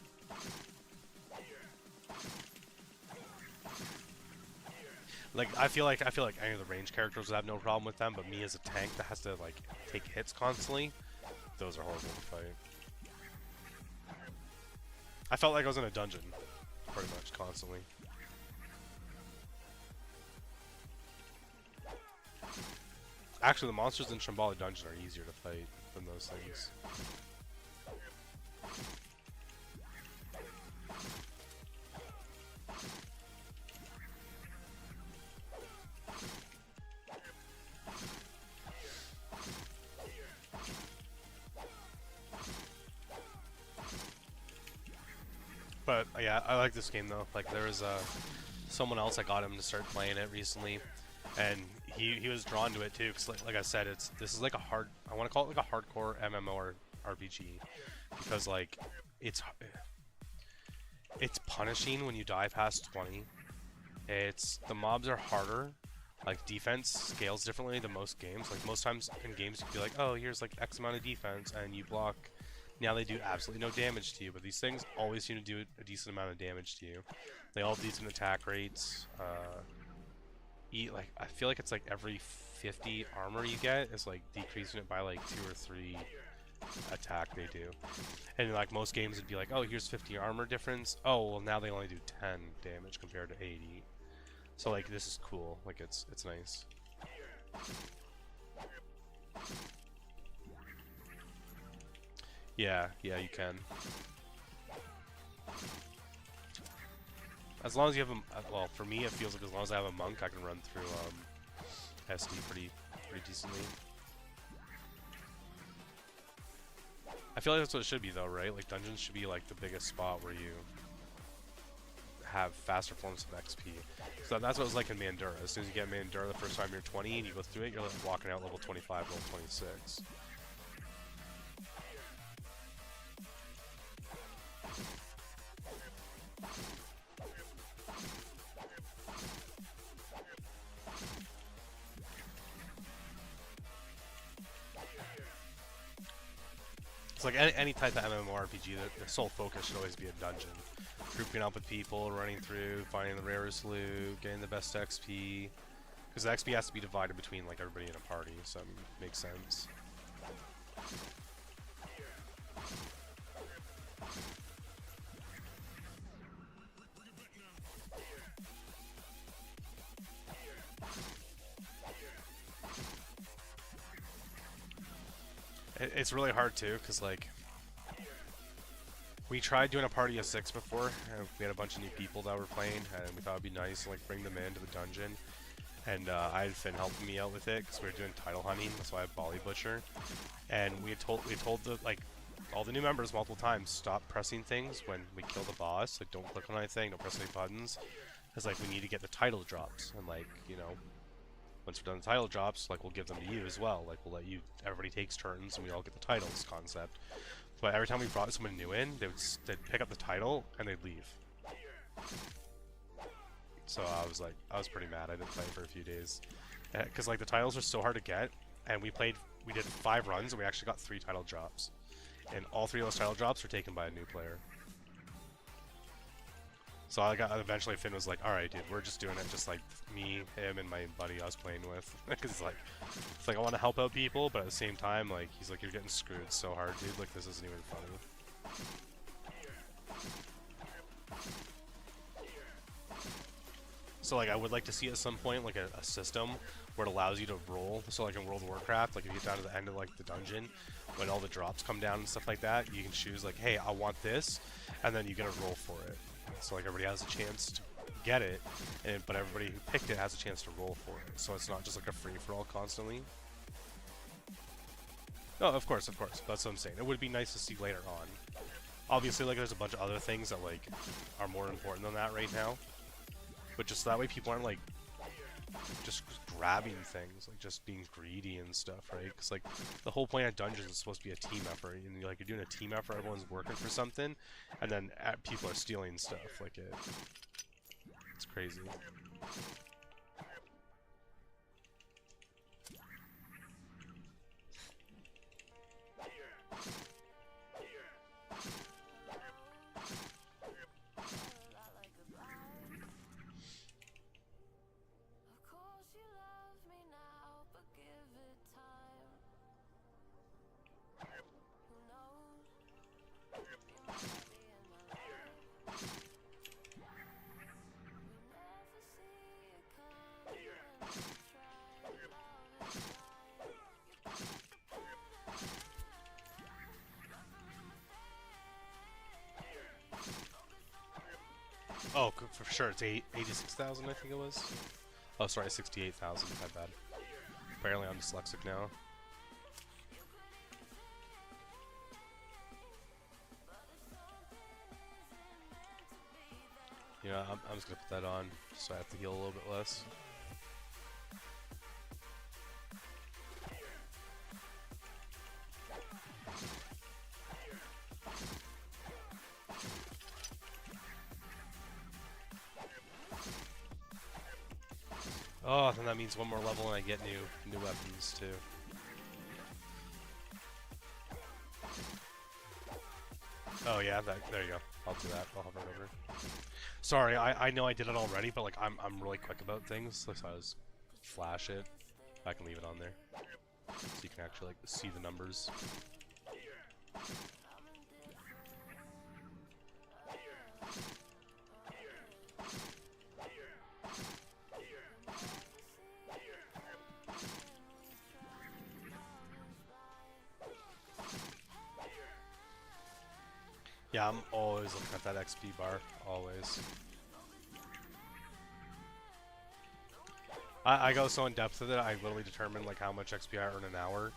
Like I feel like any of the range characters would have no problem with them, but me as a tank that has to like take hits constantly, those are horrible to fight. I felt like I was in a dungeon, pretty much constantly. Actually, the monsters in Shambhala Dungeon are easier to fight than those things. But yeah, I like this game though. Like there was someone else I got him to start playing it recently, and he was drawn to it too. Cause like I said, this is like a hard. I want to call it like a hardcore MMO or RPG, because like it's punishing when you die past 20. The mobs are harder. Like defense scales differently than most games. Like most times in games you'd be like, oh, here's like X amount of defense, and you block. Now they do absolutely no damage to you, but these things always seem to do a decent amount of damage to you. They all have decent attack rates. Like I feel like it's like every 50 armor you get is like decreasing it by like 2 or 3 attack they do. And like most games it'd be like, oh, here's 50 armor difference. Oh, well now they only do 10 damage compared to 80. So like this is cool. Like it's nice. Yeah, you can. As long as you have a, well, for me it feels like as long as I have a monk, I can run through SD pretty decently. I feel like that's what it should be though, right? Like dungeons should be like the biggest spot where you have faster forms of XP. So that's what it was like in Mandura. As soon as you get Mandura the first time you're 20 and you go through it, you're like walking out level 25, level 26. like any type of MMORPG, the sole focus should always be a dungeon. Grouping up with people, running through, finding the rarest loot, getting the best XP. Because the XP has to be divided between like everybody in a party, so it makes sense. It's really hard too, because like we tried doing a party of 6 before, and we had a bunch of new people that were playing, and we thought it'd be nice to like bring them into the dungeon. And I had Finn helping me out with it because we were doing title hunting. That's why I have Bolly Butcher, and we told the like all the new members multiple times, stop pressing things when we kill the boss. Like, don't click on anything, don't press any buttons, because like we need to get the title drops, and like, you know, once we're done the title drops, like we'll give them to you as well. Like we'll let you, everybody takes turns and we all get the titles concept. But every time we brought someone new in, they'd pick up the title and they'd leave. So I was pretty mad. I didn't play for a few days because like the titles are so hard to get, and we did 5 runs and we actually got 3 title drops, and all 3 of those title drops were taken by a new player. So eventually Finn was like, alright dude, we're just doing it just like me, him, and my buddy I was playing with. Because it's like I want to help out people, but at the same time, like, he's like, you're getting screwed so hard, dude, like this isn't even funny. So like I would like to see at some point like a system where it allows you to roll. So like in World of Warcraft, like if you get down to the end of like the dungeon, when all the drops come down and stuff like that, you can choose like, hey, I want this, and then you get a roll for it. So like everybody has a chance to get it, but everybody who picked it has a chance to roll for it. So it's not just like a free-for-all constantly. No, of course, that's what I'm saying. It would be nice to see later on. Obviously, like there's a bunch of other things that like are more important than that right now. But just that way people aren't like just grabbing things, like just being greedy and stuff, right? Because like the whole point of dungeons is supposed to be a team effort, and like you're doing a team effort, everyone's working for something, and then people are stealing stuff. Like it's crazy. Oh, for sure. It's 86,000, I think it was. Oh, sorry, 68,000. My bad. Apparently, I'm dyslexic now. You know, I'm just gonna put that on, so I have to heal a little bit less. Oh, then that means one more level and I get new weapons too. Oh yeah, there you go. I'll do that. I'll hover it over. Sorry, I know I did it already, but like I'm really quick about things, so I just flash it. I can leave it on there, so you can actually like see the numbers. Yeah, I'm always looking at that XP bar, always. I go so in depth with it, I literally determine like how much XP I earn an hour.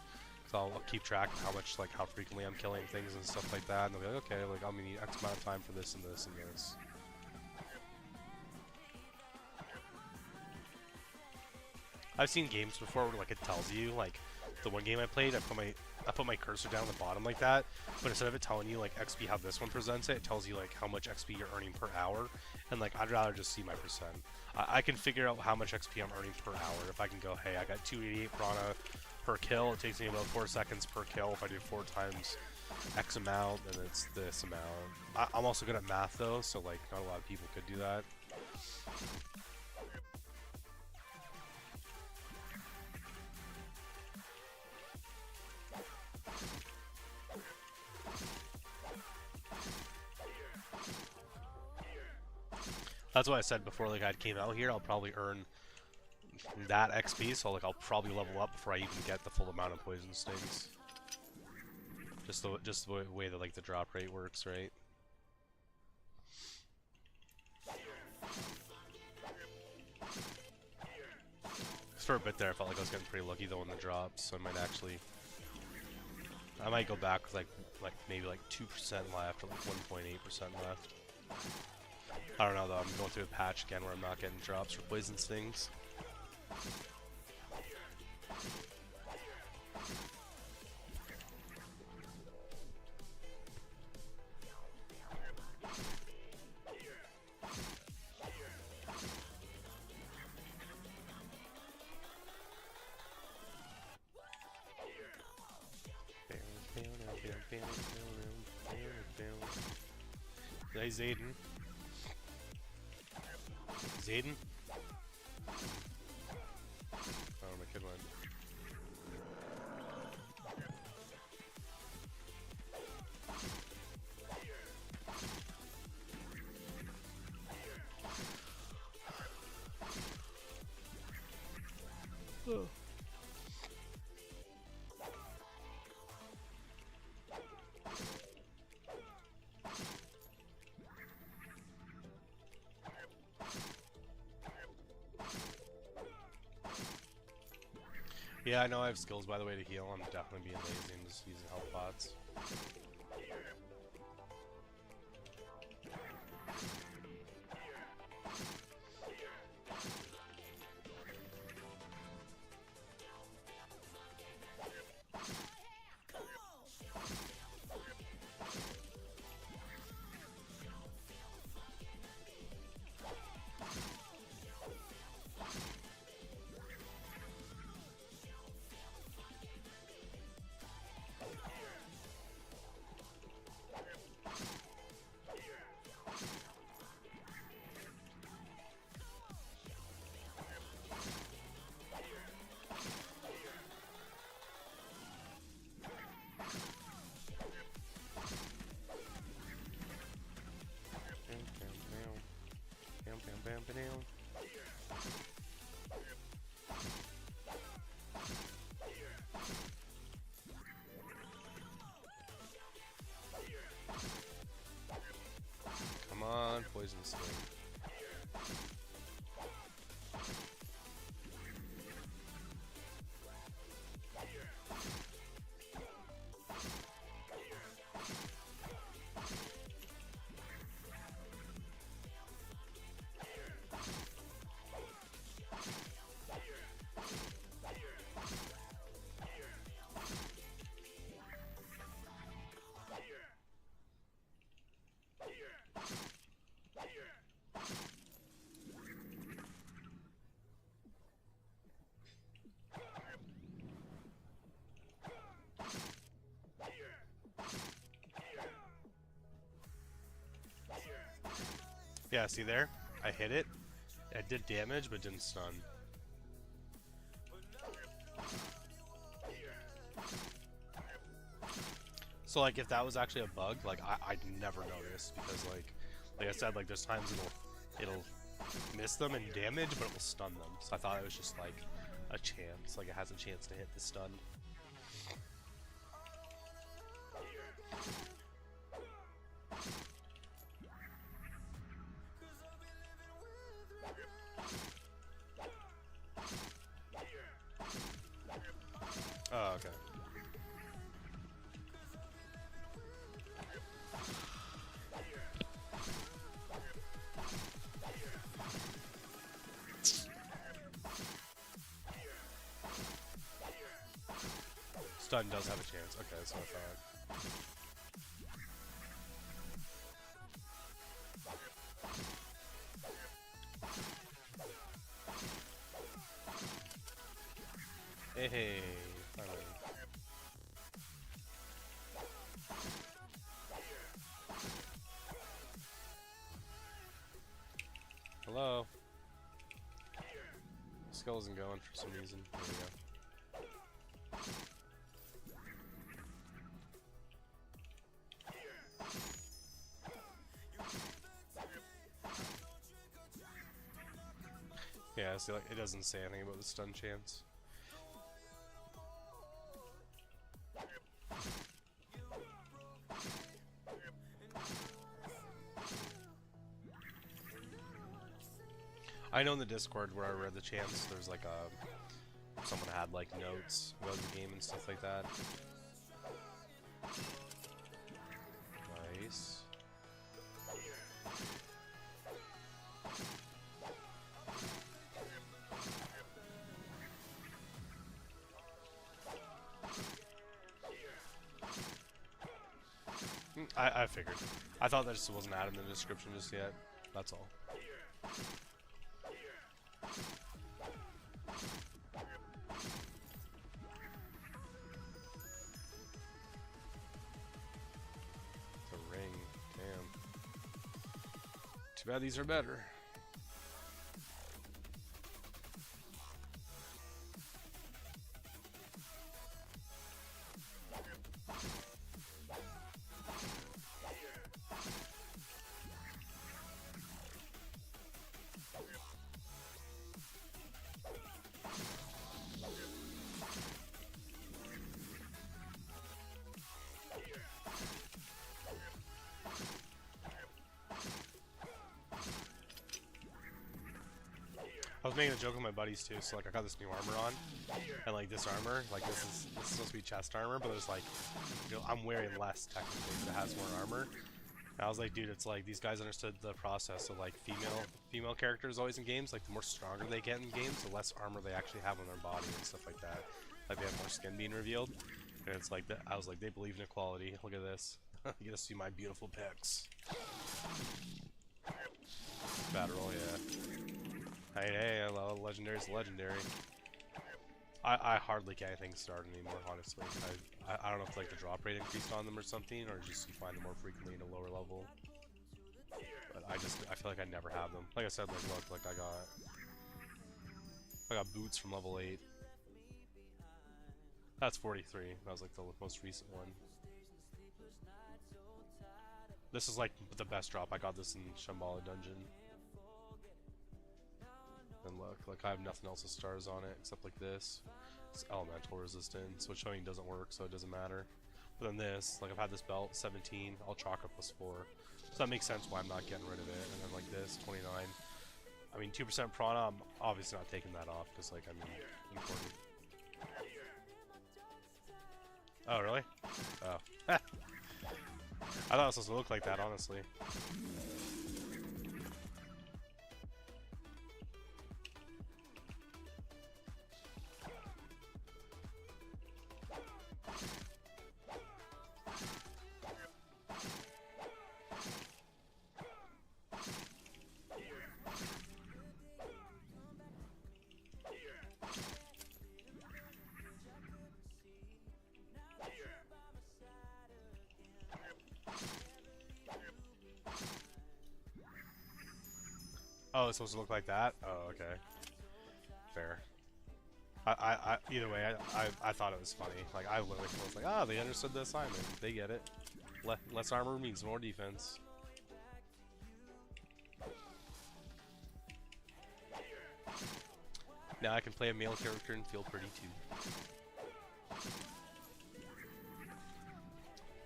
So I'll keep track of how much, like how frequently I'm killing things and stuff like that, and I'll be like, okay, like I'm gonna need X amount of time for this and this and this. I've seen games before where like it tells you, like the one game I played, I put my cursor down the bottom like that, but instead of it telling you like XP how this one presents it, it tells you like how much XP you're earning per hour, and like I'd rather just see my percent. I can figure out how much XP I'm earning per hour if I can go, hey, I got 288 prana per kill, it takes me about 4 seconds per kill if I do 4 times X amount, and it's this amount. I'm also good at math though, so like not a lot of people could do that. That's why I said before, like I came out here, I'll probably earn that XP, so like I'll probably level up before I even get the full amount of poison stings. Just the way that like the drop rate works, right? For a bit there, I felt like I was getting pretty lucky though in the drops, so I might go back with like maybe like 2% left or like 1.8% left. I don't know though. I'm going through a patch again where I'm not getting drops for poison stings. Hey, Zayden. Zayden? Oh, my kid went. Oh. Yeah, I know I have skills, by the way, to heal. I'm definitely being lazy and just using health pots. Come on, poison sting. Yeah, see there? I hit it. It did damage, but didn't stun. So like, if that was actually a bug, like I'd never notice because like I said, like there's times it'll miss them and damage, but it will stun them. So I thought it was just like a chance, like it has a chance to hit the stun. Oh, okay. Stun does have a chance. Okay, that's what I thought. Hey, finally. Hello? Skill isn't going for some reason. There we go. Yeah, see, like, it doesn't say anything about the stun chance. I know in the Discord where I read the chants, there's like someone had like notes about the game and stuff like that. Nice. I figured. I thought that just wasn't added in the description just yet. That's all. The ring. Damn. Too bad these are better. I was making a joke with my buddies too, so like I got this new armor on, and like this armor, like this is supposed to be chest armor, but it's like, you know, I'm wearing less technically, but it has more armor. And I was like, dude, it's like these guys understood the process of like female characters always in games, like the more stronger they get in games, the less armor they actually have on their body and stuff like that. Like they have more skin being revealed, and it's like I was like, they believe in equality. Look at this. You get to see my beautiful pecs. Battle roll, yeah. Hey, legendary's legendary. I hardly get anything started anymore, honestly. I don't know if like the drop rate increased on them or something, or just you find them more frequently in a lower level. But I feel like I never have them. Like I said, like look, like I got boots from level 8. That's 43. That was like the most recent one. This is like the best drop. I got this in Shambhala Dungeon. And look, like I have nothing else with stars on it except like this. It's elemental resistance, which I mean doesn't work, so it doesn't matter. But then this, like I've had this belt, 17, all chakra plus 4. So that makes sense why I'm not getting rid of it. And then like this, 29. I mean 2% prana, I'm obviously not taking that off, because like, I mean, important. Oh, really? Oh. I thought it was supposed to look like that, honestly. Oh, it's supposed to look like that? Oh, okay. Fair. Either way, I thought it was funny. Like, I literally was like, ah, they understood the assignment. They get it. Less armor means more defense. Now I can play a male character and feel pretty too.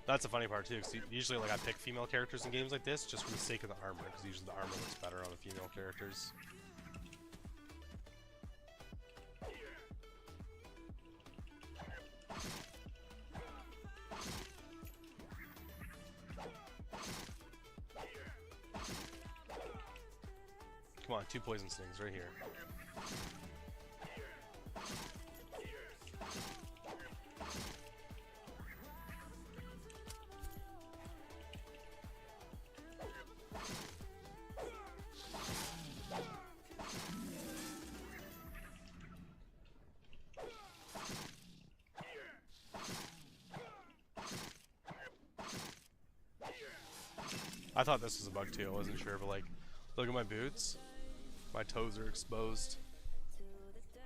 That's the funny part too, because usually like I pick female characters in games like this just for the sake of the armor, because usually the armor looks better on the female characters. Come on, 2 poison stings right here. I thought this was a bug too, I wasn't sure, but like, look at my boots. My toes are exposed.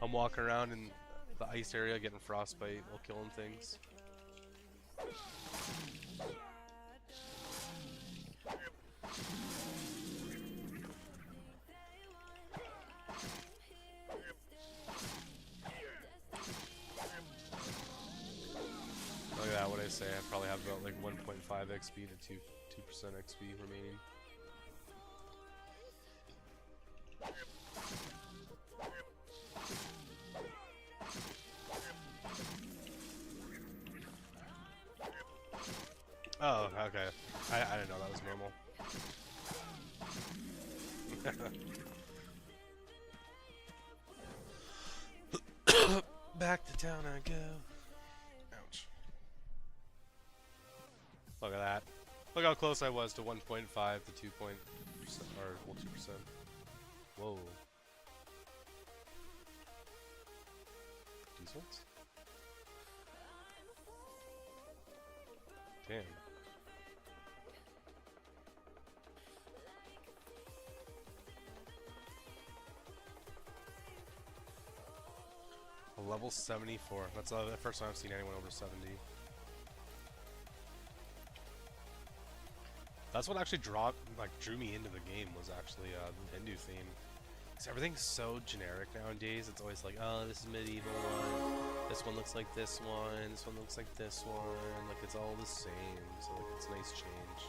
I'm walking around in the ice area getting frostbite while killing things. Look at that, what I say, I probably have about like 1.5 XP to 2% XP remaining. Oh, okay. I didn't know that was normal. Back to town I go. Ouch. Look at that. Look how close I was to 1.5 to 2%, or well, 2%. Whoa. Decent. Damn. A level 74. That's the first time I've seen anyone over 70. That's what actually drew me into the game, was actually the Hindu theme. Because everything's so generic nowadays. It's always like, oh, this is medieval one. This one looks like this one. This one looks like this one. Like, it's all the same. So, like, it's a nice change.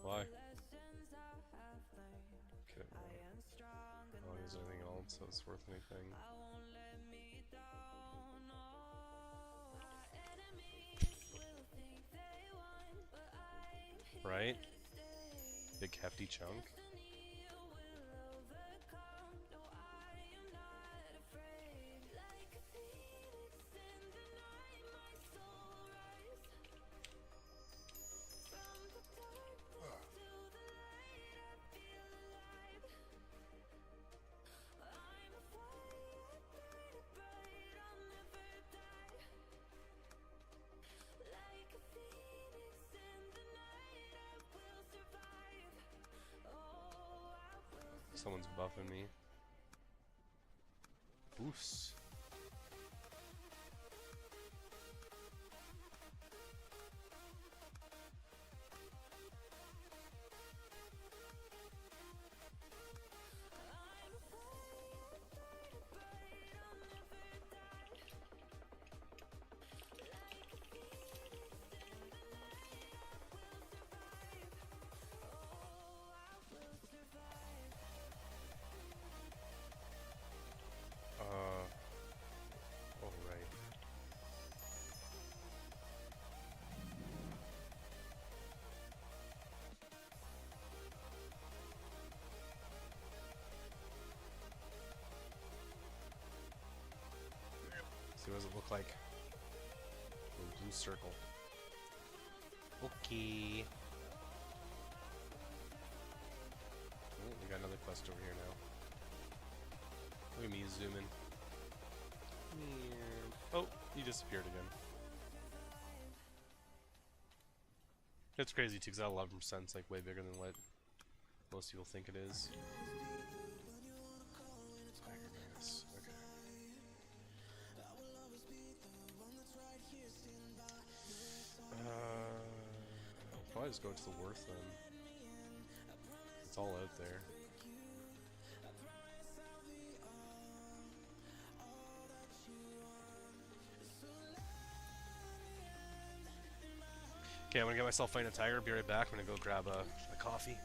Why? Okay. I don't use anything else so it's worth anything. Right? Big hefty chunk. Someone's buffing me. Oofs. Alright. See, what does it look like? A blue circle. Okay. Oh, we got another quest over here now. Look at me zooming. Oh, he disappeared again. It's crazy too, because that 11% like way bigger than what most people think it is. Okay. I'll probably just go to the Worth then. It's all out there. Okay, I'm gonna get myself fighting a tiger, be right back. I'm gonna go grab a coffee.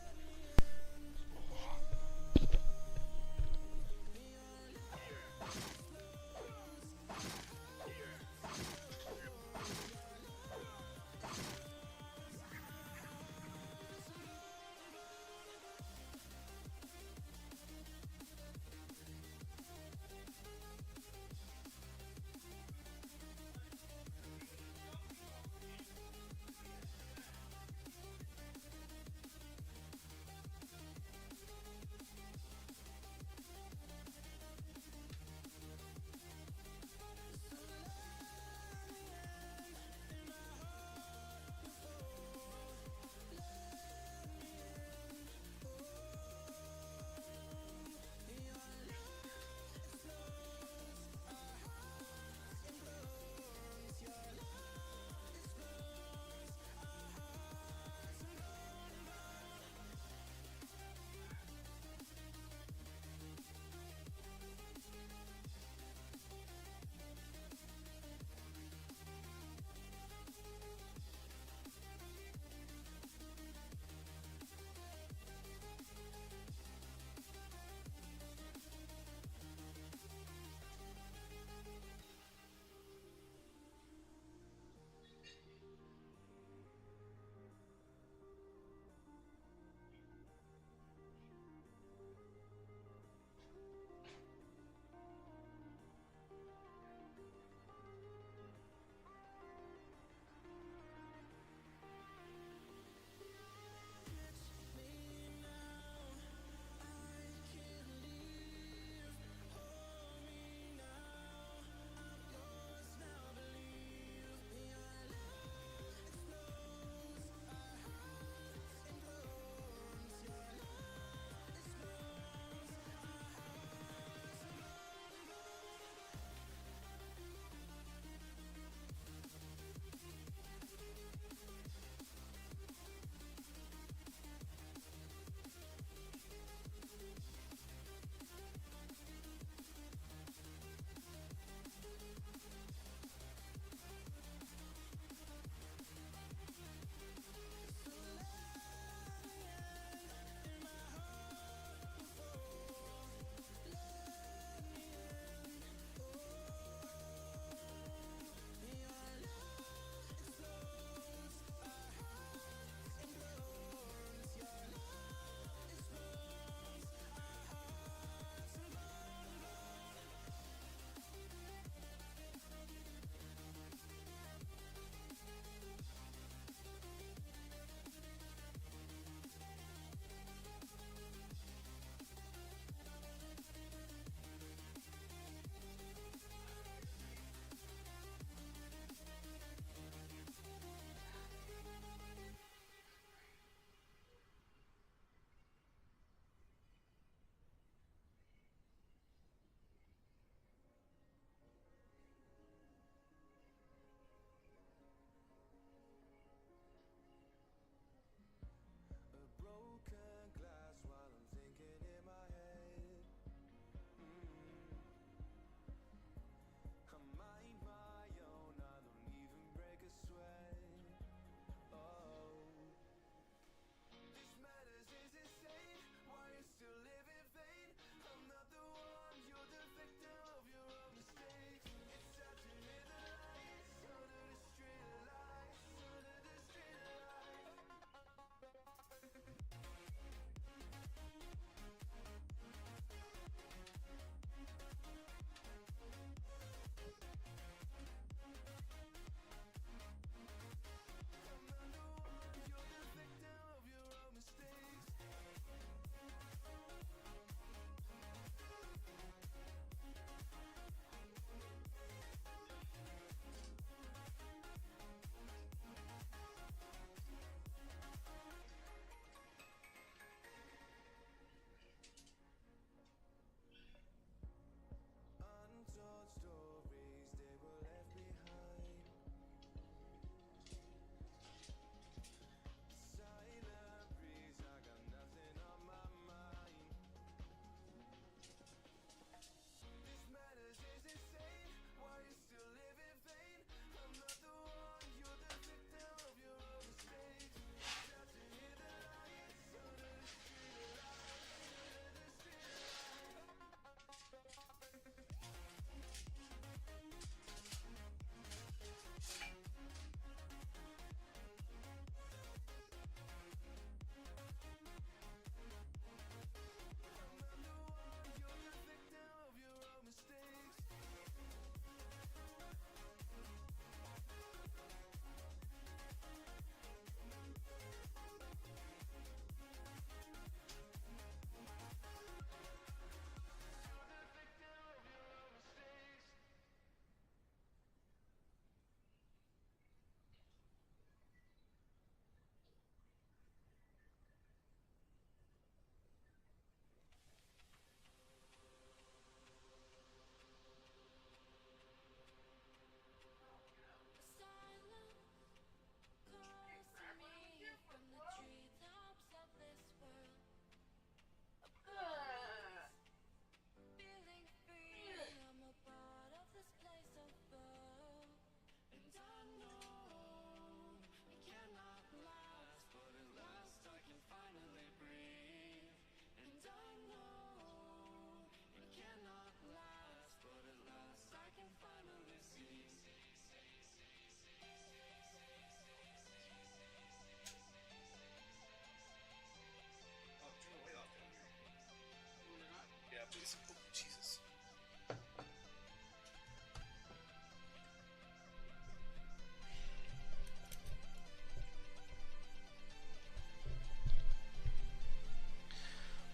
please. Oh, Jesus.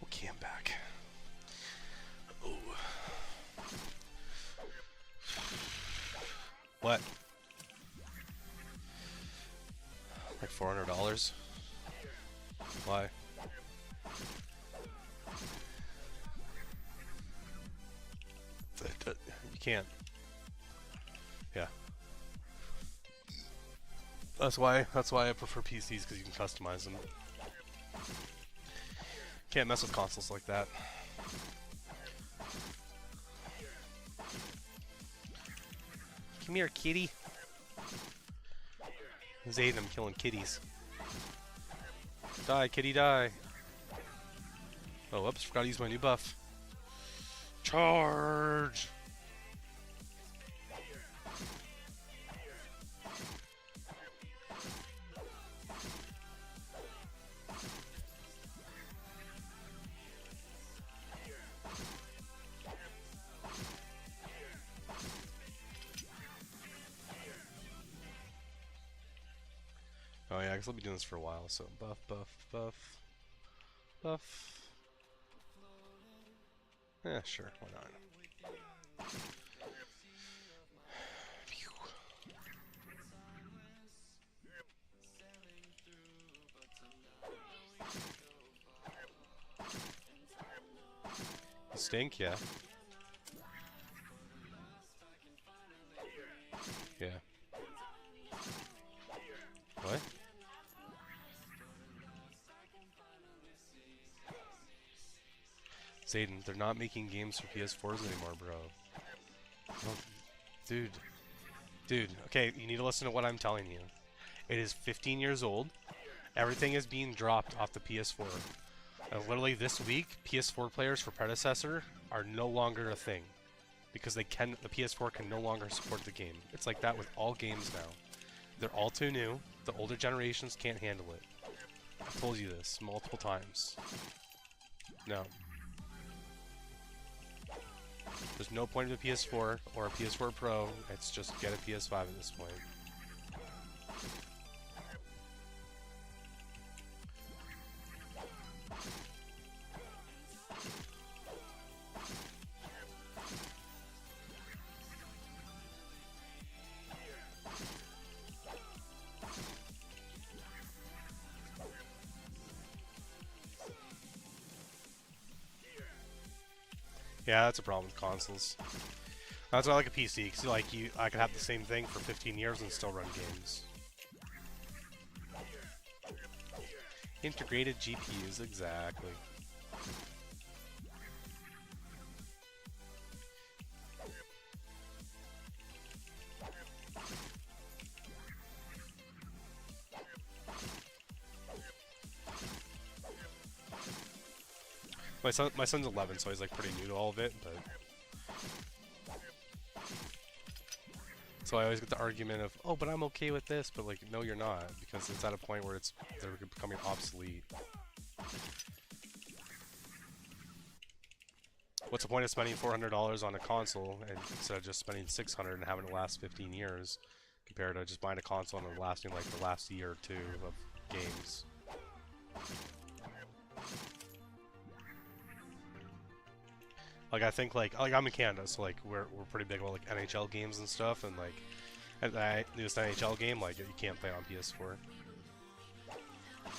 Okay, I'm back. Oh. What? Like $400? Why? You can't. Yeah. That's why I prefer PCs, because you can customize them. Can't mess with consoles like that. Come here, kitty. Zayn, I'm killing kitties. Die, kitty, die. Oh, whoops, forgot to use my new buff. Charge! Oh yeah, because I'll be doing this for a while, so buff, buff, buff, buff. Yeah, sure, why not? Phew. You stink, yeah. Yeah. What? Zayden, they're not making games for PS4s anymore, bro. Oh, dude. Dude, okay, you need to listen to what I'm telling you. It is 15 years old. Everything is being dropped off the PS4. Literally this week, PS4 players for predecessor are no longer a thing. Because the PS4 can no longer support the game. It's like that with all games now. They're all too new. The older generations can't handle it. I've told you this multiple times. No. There's no point of a PS4 or a PS4 Pro. It's just get a PS5 at this point. Yeah, that's a problem with consoles. That's why I like a PC, because I could have the same thing for 15 years and still run games. Integrated GPUs, exactly. My son's 11, so he's like pretty new to all of it, but so I always get the argument of, oh, but I'm okay with this, but like, no, you're not, because it's at a point where they're becoming obsolete. What's the point of spending $400 on a console instead of just spending $600 and having it last 15 years, compared to just buying a console and it lasting like the last year or two of games? Like I think like I'm in Canada, so like we're pretty big about like NHL games and stuff, and like the newest NHL game, like you can't play on PS4,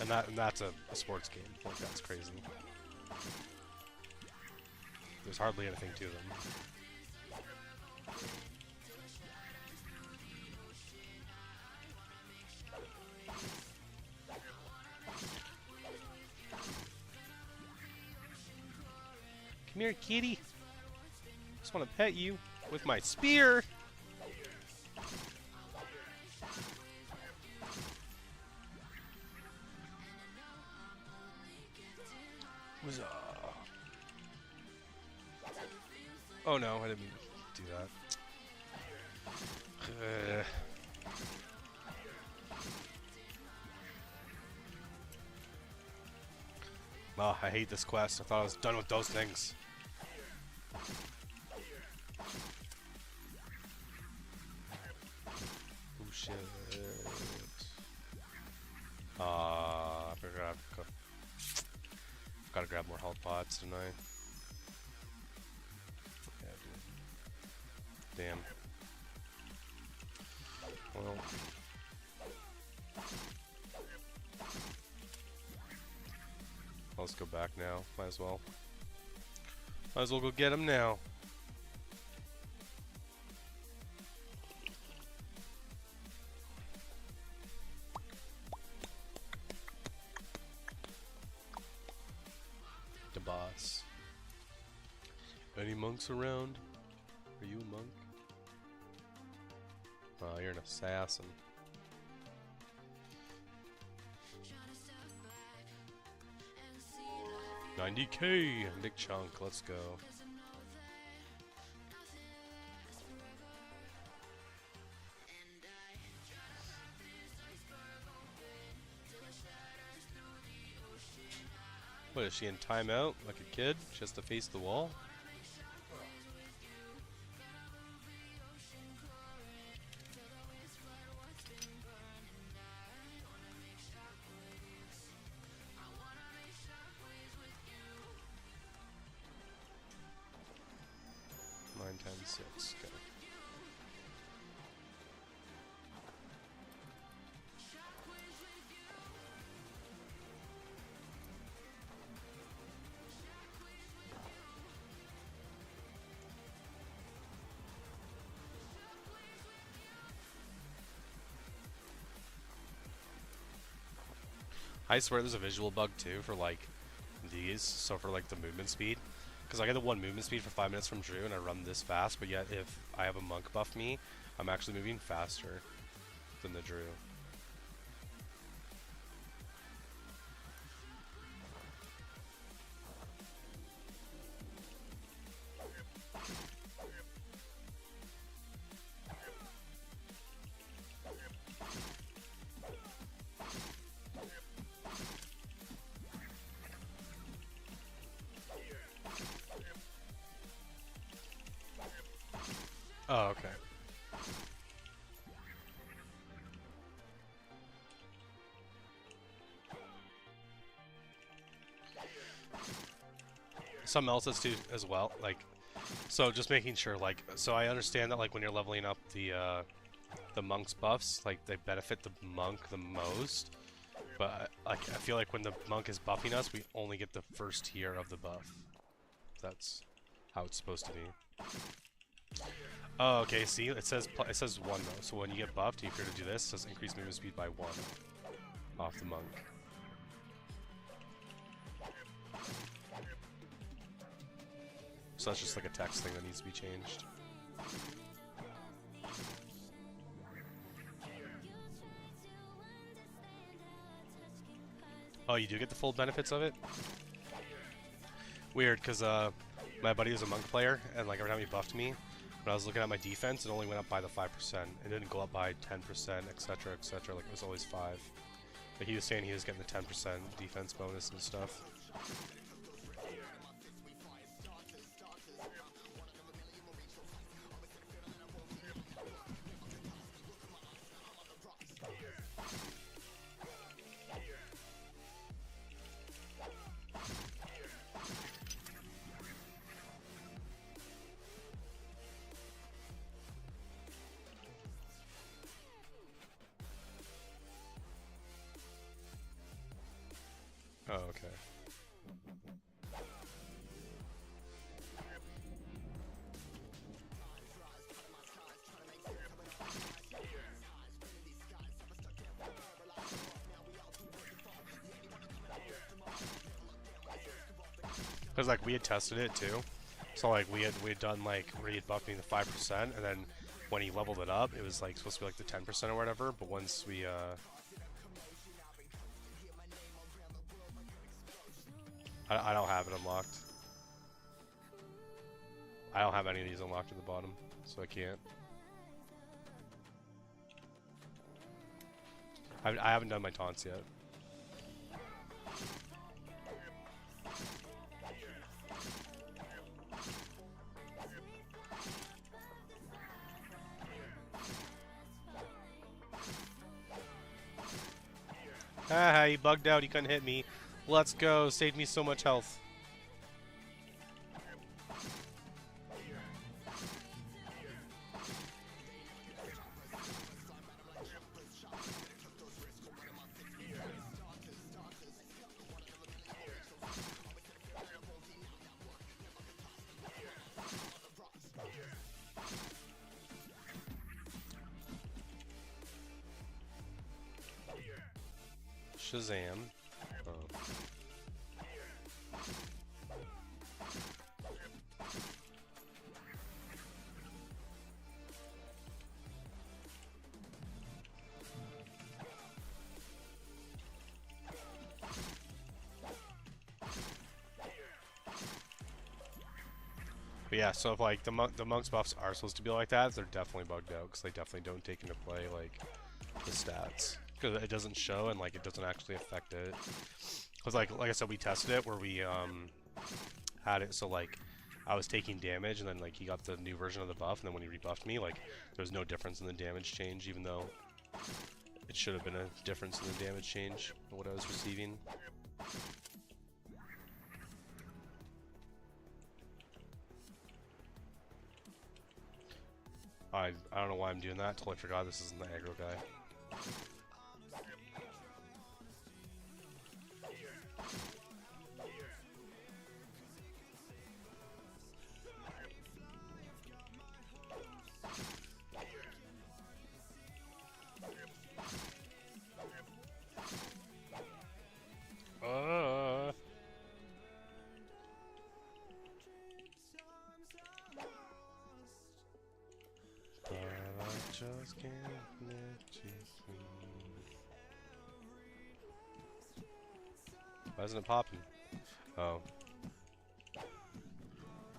and that's a sports game. Like that's crazy. There's hardly anything to them. Come here, kitty. Just want to pet you with my spear. Huzzah. Oh no, I didn't mean to do that. Oh, I hate this quest. I thought I was done with those things. shit. I forgot. Gotta grab more health pots tonight. Yeah, dude. Damn. Well. Let's go back now. Might as well. Might as well go get him now. The boss. Any monks around? Are you a monk? Oh, you're an assassin. 90k, Nick Chunk, let's go. What is she in timeout like a kid? She has to face the wall? Six. Okay. I swear there's a visual bug too for like these, so for like the movement speed. Because I get the 1 movement speed for 5 minutes from Drew and I run this fast, but yet if I have a monk buff me, I'm actually moving faster than the Drew. Oh, okay. Something else that's too as well, like, so just making sure, like, so I understand that like when you're leveling up the monk's buffs, like they benefit the monk the most, but like I feel like when the monk is buffing us, we only get the first tier of the buff. That's how it's supposed to be. Oh, okay. See, it says 1 though. So when you get buffed, if you're to do this, it says increase movement speed by 1 off the monk. So that's just like a text thing that needs to be changed. Oh, you do get the full benefits of it? Weird, because my buddy was a monk player, and like every time he buffed me, when I was looking at my defense, it only went up by the 5%. It didn't go up by 10%, etc., etc. Like it was always 5. But he was saying he was getting the 10% defense bonus and stuff. Oh, okay. Because like we had tested it too, so like we had done like where he had buffed me the 5%, and then when he leveled it up, it was like supposed to be like the 10% or whatever. But once we I don't have it unlocked. I don't have any of these unlocked at the bottom, so I can't. I haven't done my taunts yet. Haha, he bugged out. He couldn't hit me. Let's go. Saved me so much health. Shazam. Oh. But yeah, so if like the monks buffs are supposed to be like that, they're definitely bugged out because they definitely don't take into play like the stats because it doesn't show and like it doesn't actually affect it. Because like I said, we tested it where we had it so like I was taking damage and then like he got the new version of the buff and then when he rebuffed me, like there was no difference in the damage change, even though it should have been a difference in the damage change of what I was receiving. I don't know why I'm doing that. Totally forgot this isn't the aggro guy. Just can't let you free. Why isn't it popping? Oh.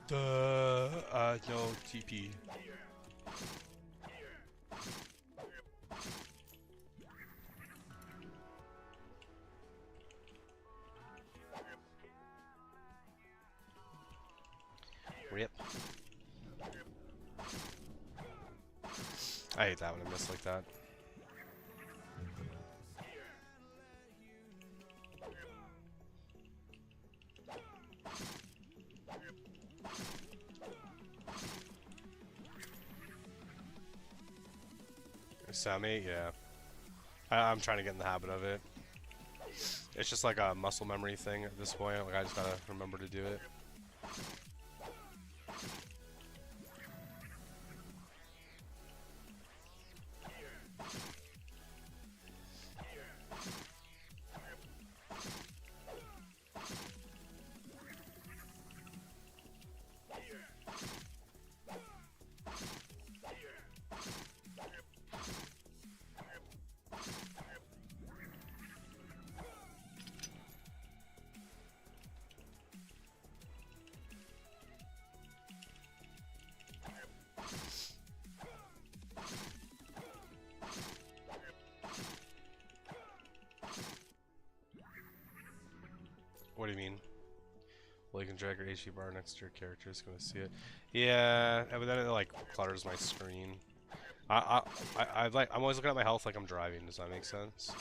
Duh. No TP. Rip. I hate that when I miss like that. Sammy, yeah. I'm trying to get in the habit of it. It's just like a muscle memory thing at this point. Like I just gotta remember to do it. What do you mean? Well, you can drag your HP bar next to your character, it's gonna see it. Yeah, but then it like clutters my screen. I'm always looking at my health like I'm driving. Does that make sense?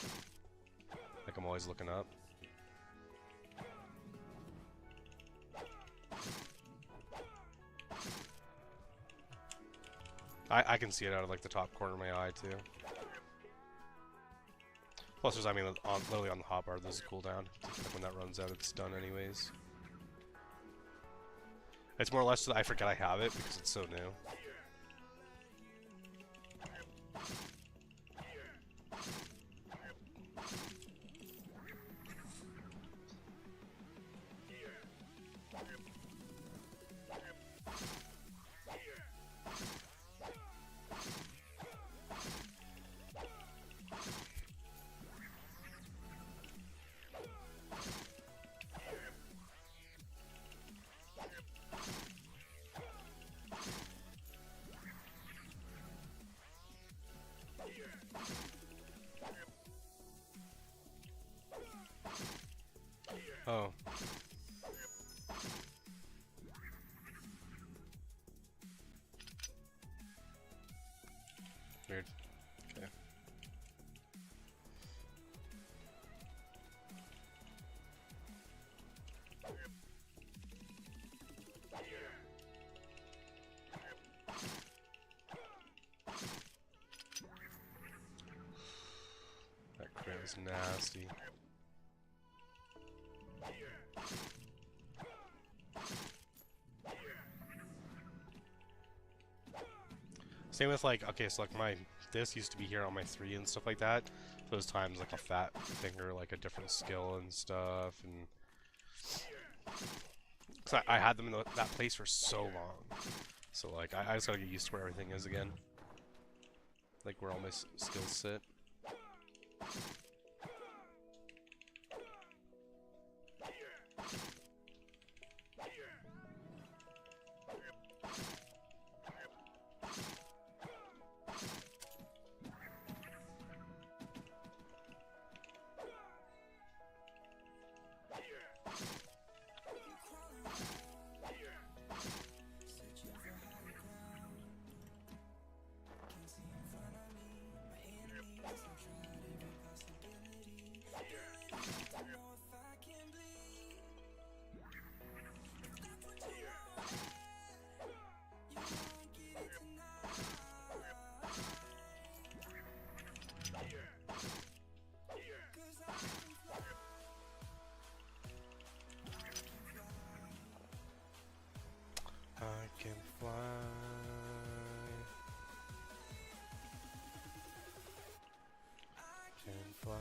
Like I'm always looking up. I can see it out of like the top corner of my eye too. Plus, there's literally on the hotbar, there's a cooldown. Like when that runs out, it's done anyways. It's more or less that I forget I have it because it's so new. Oh. Weird. Okay. was nasty. Same with like, okay, so like this used to be here on my 3 and stuff like that. Those times like a fat finger, like a different skill and stuff, and cause I had them in that place for so long. So like I just gotta get used to where everything is again. Like where all my skills sit. I can fly. Can fly.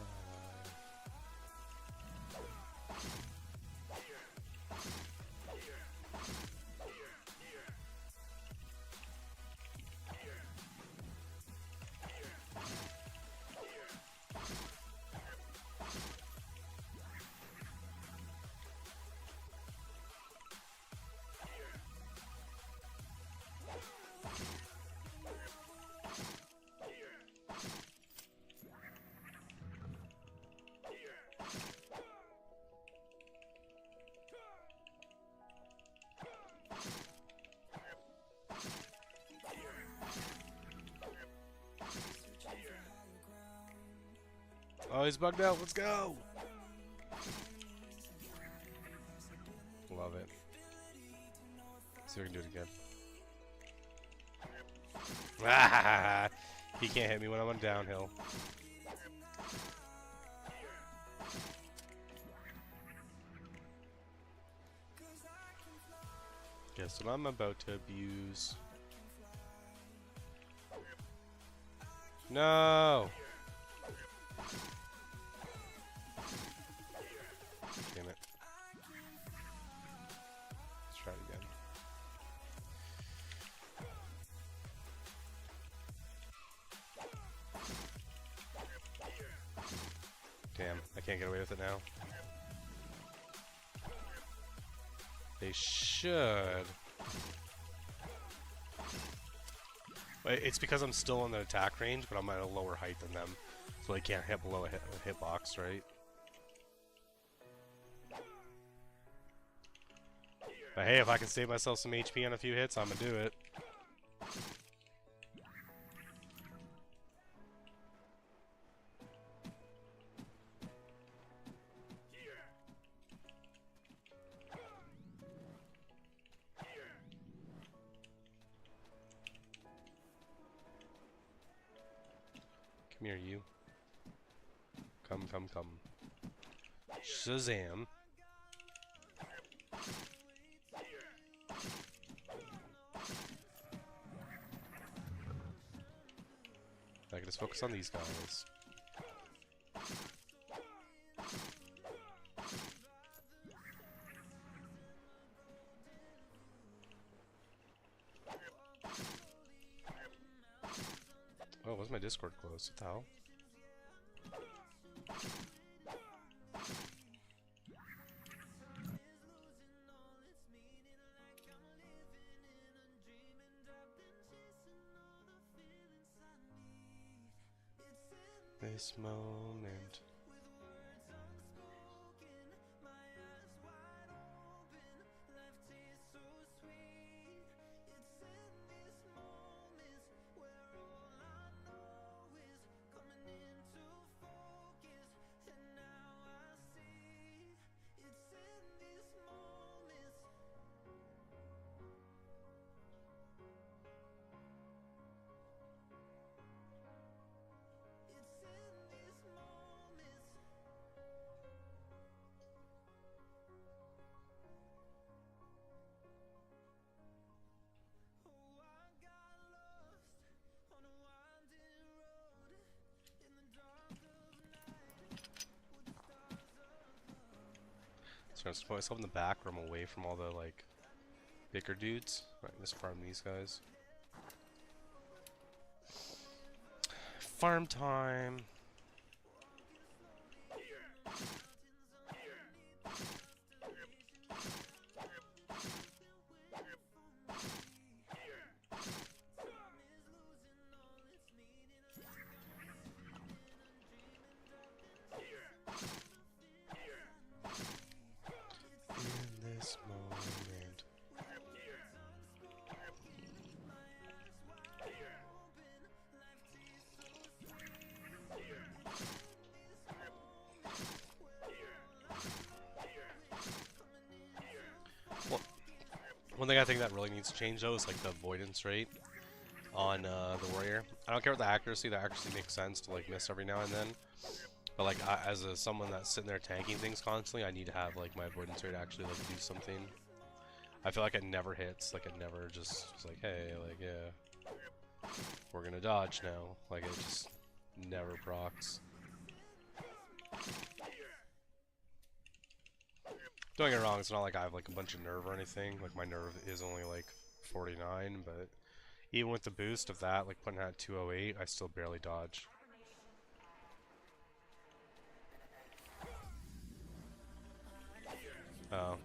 Oh, he's bugged out. Let's go. Love it. See if we can do it again. Ah, he can't hit me when I'm on downhill. Guess what I'm about to abuse. No! Damn it. Let's try it again. Damn, I can't get away with it now. They should. But it's because I'm still in the attack range, but I'm at a lower height than them. So they can't hit below a hitbox, right? But hey, if I can save myself some HP on a few hits, I'm gonna do it. Come here, you. Come, come, come. Shazam. I can just focus on these guys. Oh, why's my Discord closed? What the hell? This moment. I'm just put myself in the back where I'm away from all the like bigger dudes. Right, just farm these guys. Farm time. In this moment. Well, one thing I think that really needs to change though is like the avoidance rate on the warrior. I don't care about the accuracy makes sense to like miss every now and then. But like someone that's sitting there tanking things constantly, I need to have like my avoidance rate actually like do something. I feel like it never hits, like it never just is like, hey, like yeah, we're gonna dodge now. Like it just never procs. Don't get me wrong, it's not like I have like a bunch of nerve or anything. Like my nerve is only like 49, but even with the boost of that, like putting it at 208, I still barely dodge. Oh.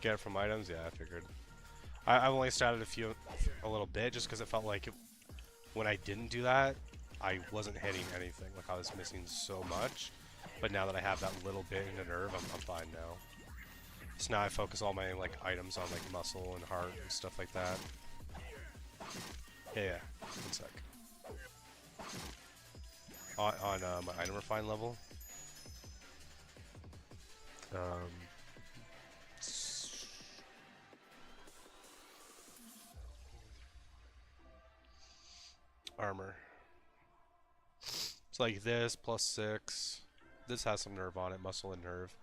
Get it from items? Yeah, I figured. I've only started a little bit just because it felt like when I didn't do that, I wasn't hitting anything. Like I was missing so much. But now that I have that little bit in the nerve, I'm fine now. So now I focus all my like items on like muscle and heart and stuff like that. Yeah, 1 sec. On my item refine level. Armor. It's like this, +6. This has some nerve on it, muscle and nerve.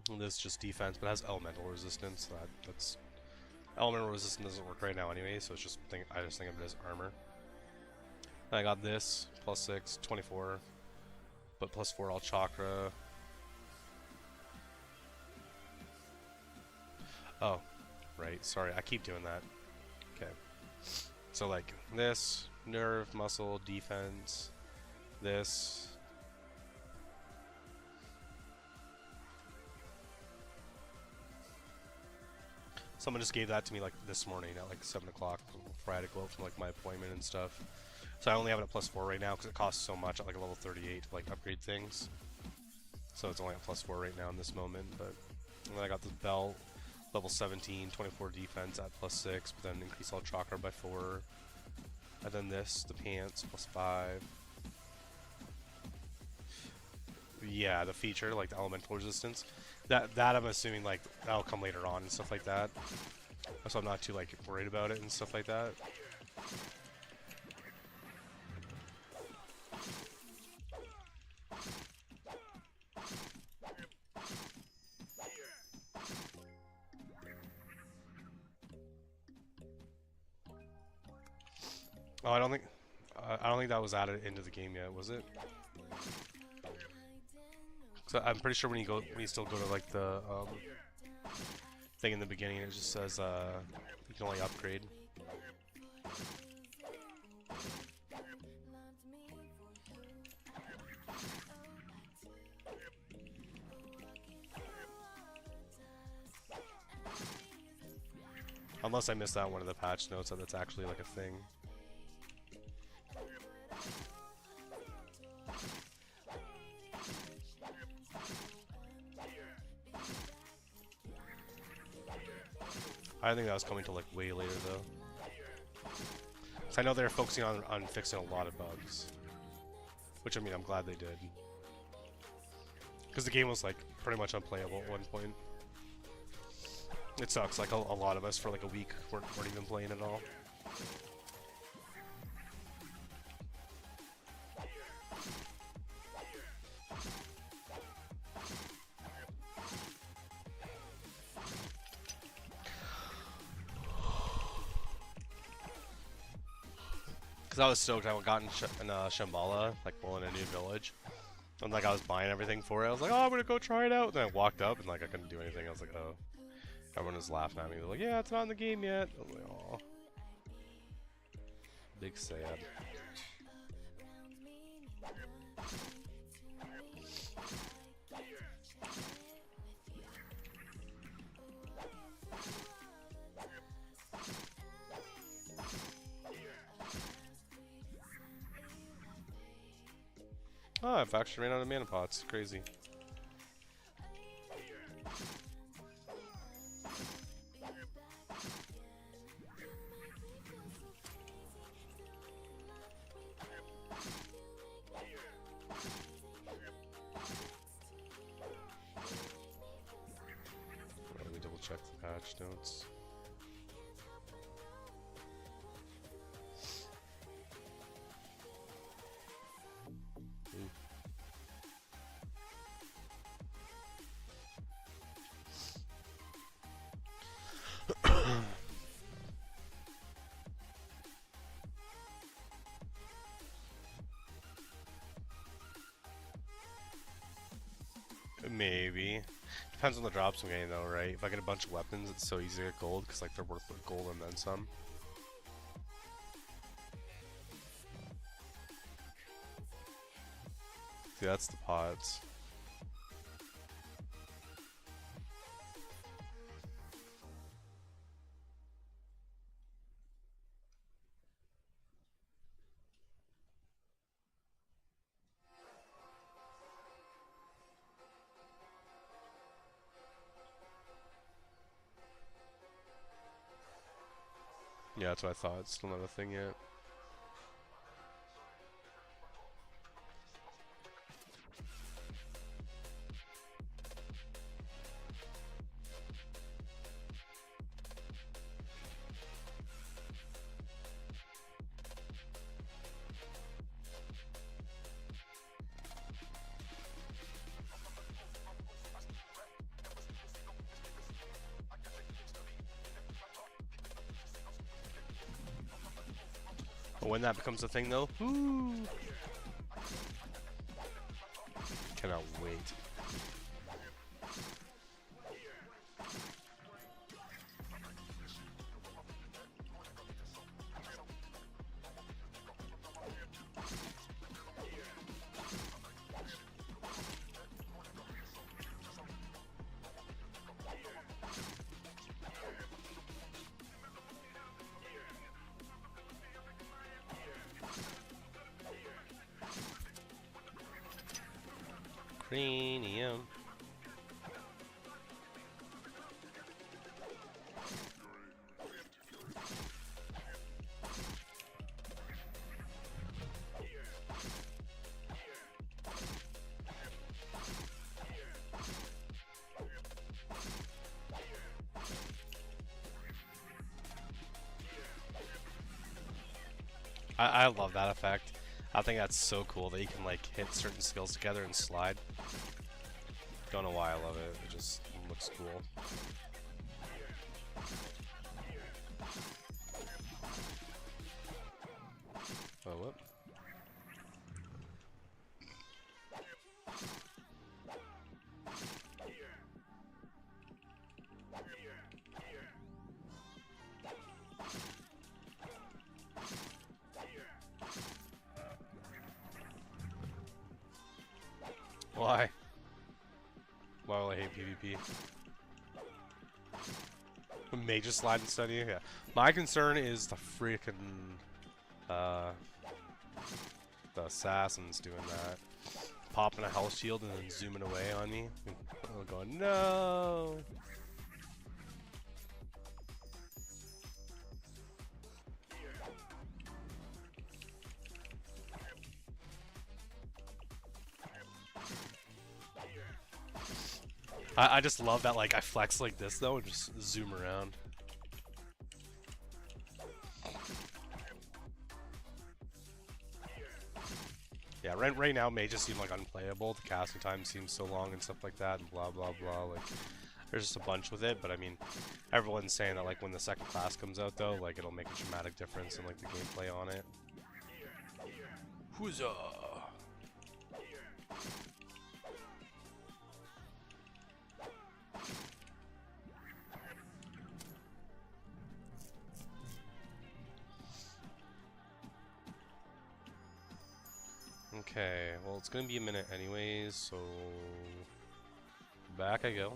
And this just defense, but has elemental resistance. That's elemental resistance doesn't work right now anyway, so it's just I just think of it as armor. I got this, +6, 24, but +4 all chakra. Oh, right, sorry, I keep doing that. Okay. So like this, nerve, muscle, defense, this. Someone just gave that to me like this morning at like 7 o'clock before I had to go out from like my appointment and stuff. So I only have it at +4 right now because it costs so much at like a level 38 to like upgrade things. So it's only at +4 right now in this moment. But and then I got this belt, level 17, 24 defense at +6, but then increase all chakra by 4. And then this, the pants, +5. Yeah, the feature, like the elemental resistance. That I'm assuming like that'll come later on and stuff like that. So I'm not too like worried about it and stuff like that. Oh, I don't think that was added into the game yet, was it? So I'm pretty sure when you still go to like the thing in the beginning, it just says you can only upgrade. Unless I missed that one of the patch notes that that's actually like a thing. I think that was coming to like way later though. So I know they're focusing on fixing a lot of bugs. Which I mean I'm glad they did. Because the game was like pretty much unplayable at one point. It sucks, like a lot of us for like a week weren't even playing at all. Cause I was stoked. I got in Shambhala, like, well, in a new village, and like I was buying everything for it. I was like, oh, I'm gonna go try it out. And then I walked up and like I couldn't do anything. I was like, oh. Everyone was laughing at me. They're like, yeah, it's not in the game yet. I was like, oh. Big sad. Oh, I've actually ran out of mana pots. Crazy. Let me double check the patch notes. Maybe. Depends on the drops I'm getting though, right? If I get a bunch of weapons, it's so easy to get gold, because like they're worth gold and then some. See, that's the pots. Yeah, that's what I thought. It's still not a thing yet. But when that becomes a thing though, woo! Cannot wait. Cranium. I love that effect. I think that's so cool that you can like hit certain skills together and slide. Don't know why I love it. It just looks cool. Oh, what? Why? Why will I hate PvP? May just slide and study? Yeah. My concern is the freaking the assassins doing that. Popping a health shield and then zooming away on me. I'm going, no! I just love that, like, I flex like this, though, and just zoom around. Yeah, right now may just seem, like, unplayable. The casting time seems so long and stuff like that, and blah, blah, blah. Like, there's just a bunch with it, but, I mean, everyone's saying that, like, when the second class comes out, though, like, it'll make a dramatic difference in, like, the gameplay on it. Huzzah! Okay, well it's gonna be a minute anyways, so back I go.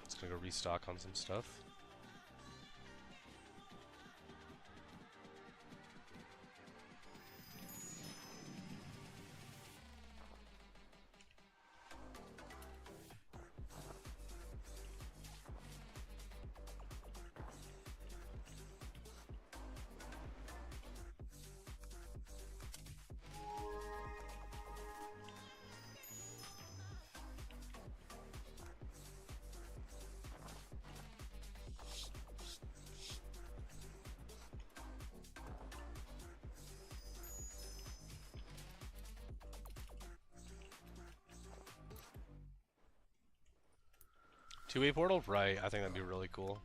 Just gonna go restock on some stuff. Two-way portal? Right, I think that'd be really cool.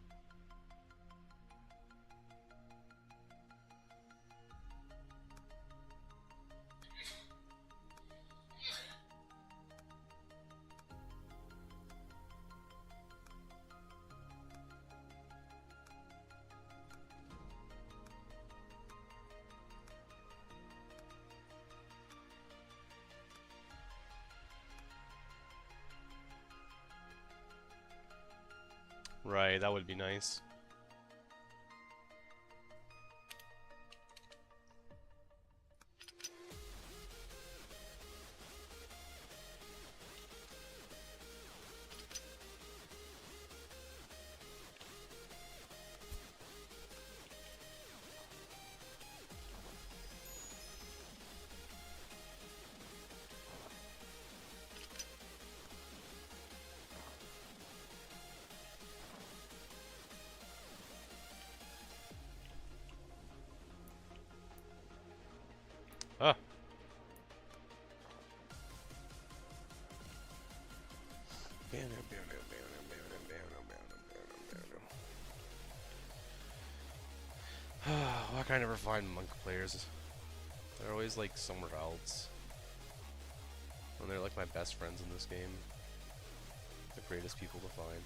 Right, that would be nice. Ah. Why can I never find monk players? They're always like somewhere else. And they're like my best friends in this game. The greatest people to find.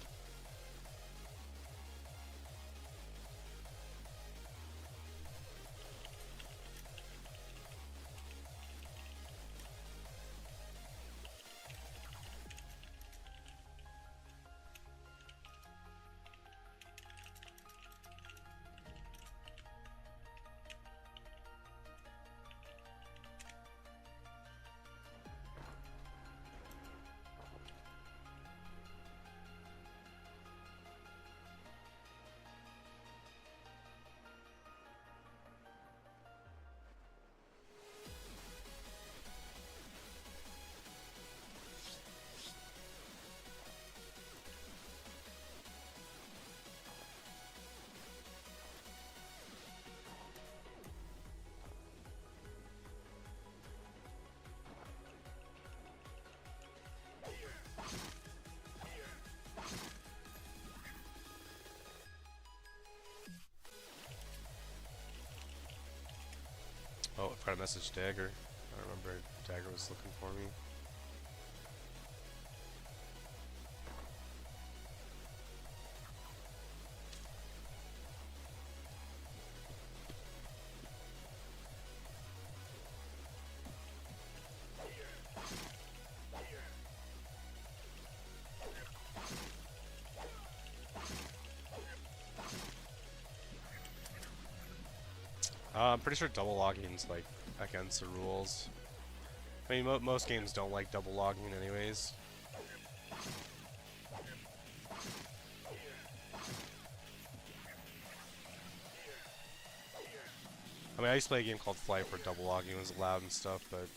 Oh, I forgot to message Dagger. I remember Dagger was looking for me. I'm pretty sure double logging's like against the rules. I mean, most games don't like double logging anyways. I mean, I used to play a game called Flight where double logging was allowed and stuff, but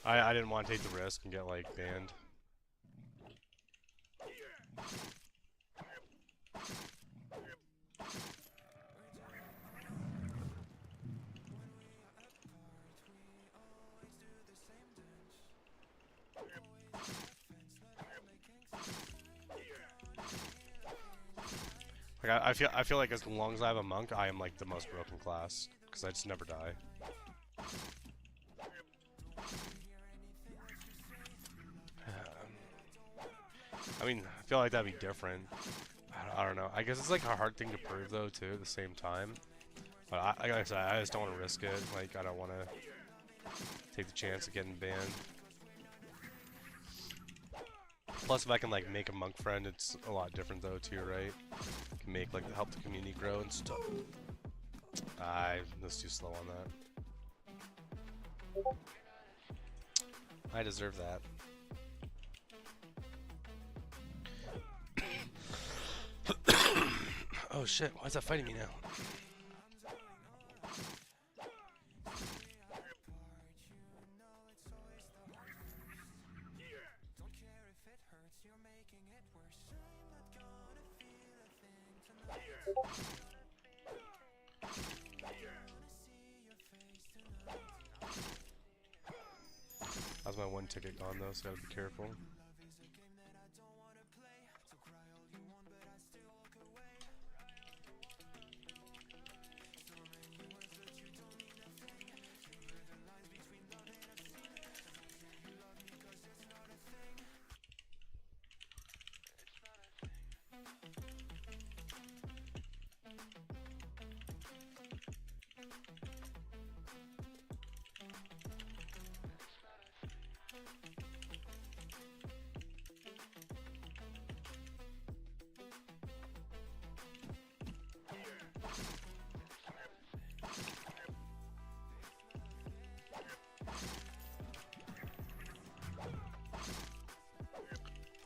I didn't want to take the risk and get like banned. Like I feel like as long as I have a monk, I am like the most broken class because I just never die. I mean, I feel like that'd be different. I don't know. I guess it's like a hard thing to prove though too at the same time. But like I said, I just don't want to risk it. Like I don't want to take the chance of getting banned. Plus, if I can like make a monk friend, it's a lot different though too, right? Can make like help the community grow and stuff. I was too slow on that. I deserve that. Oh shit! Why is that fighting me now? How's my one ticket gone though? So gotta be careful.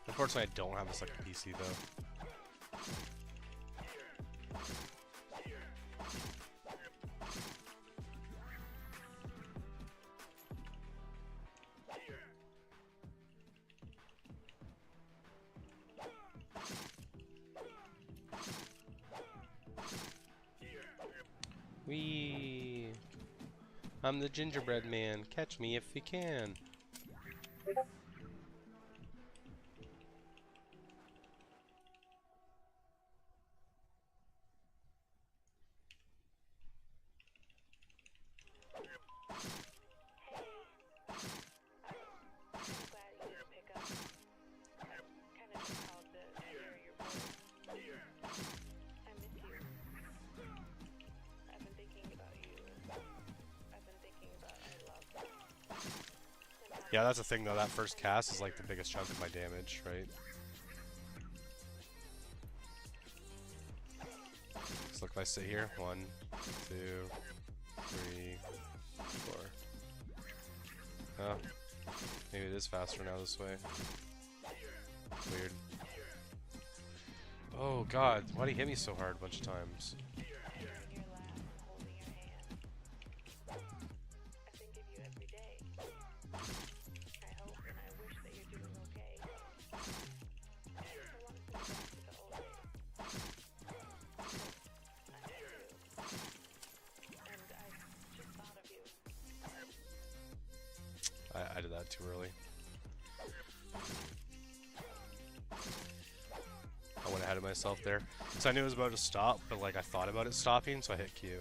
Unfortunately, I don't have a second PC though. Wee! I'm the gingerbread man. Catch me if you can. Yeah, that's the thing though, that first cast is like the biggest chunk of my damage, right? So look, if I sit here, 1, 2, 3, 4. Oh, maybe it is faster now this way. Weird. Oh god, why'd he hit me so hard a bunch of times? I did that too early. I went ahead of myself there. So I knew it was about to stop, but like I thought about it stopping, so I hit Q.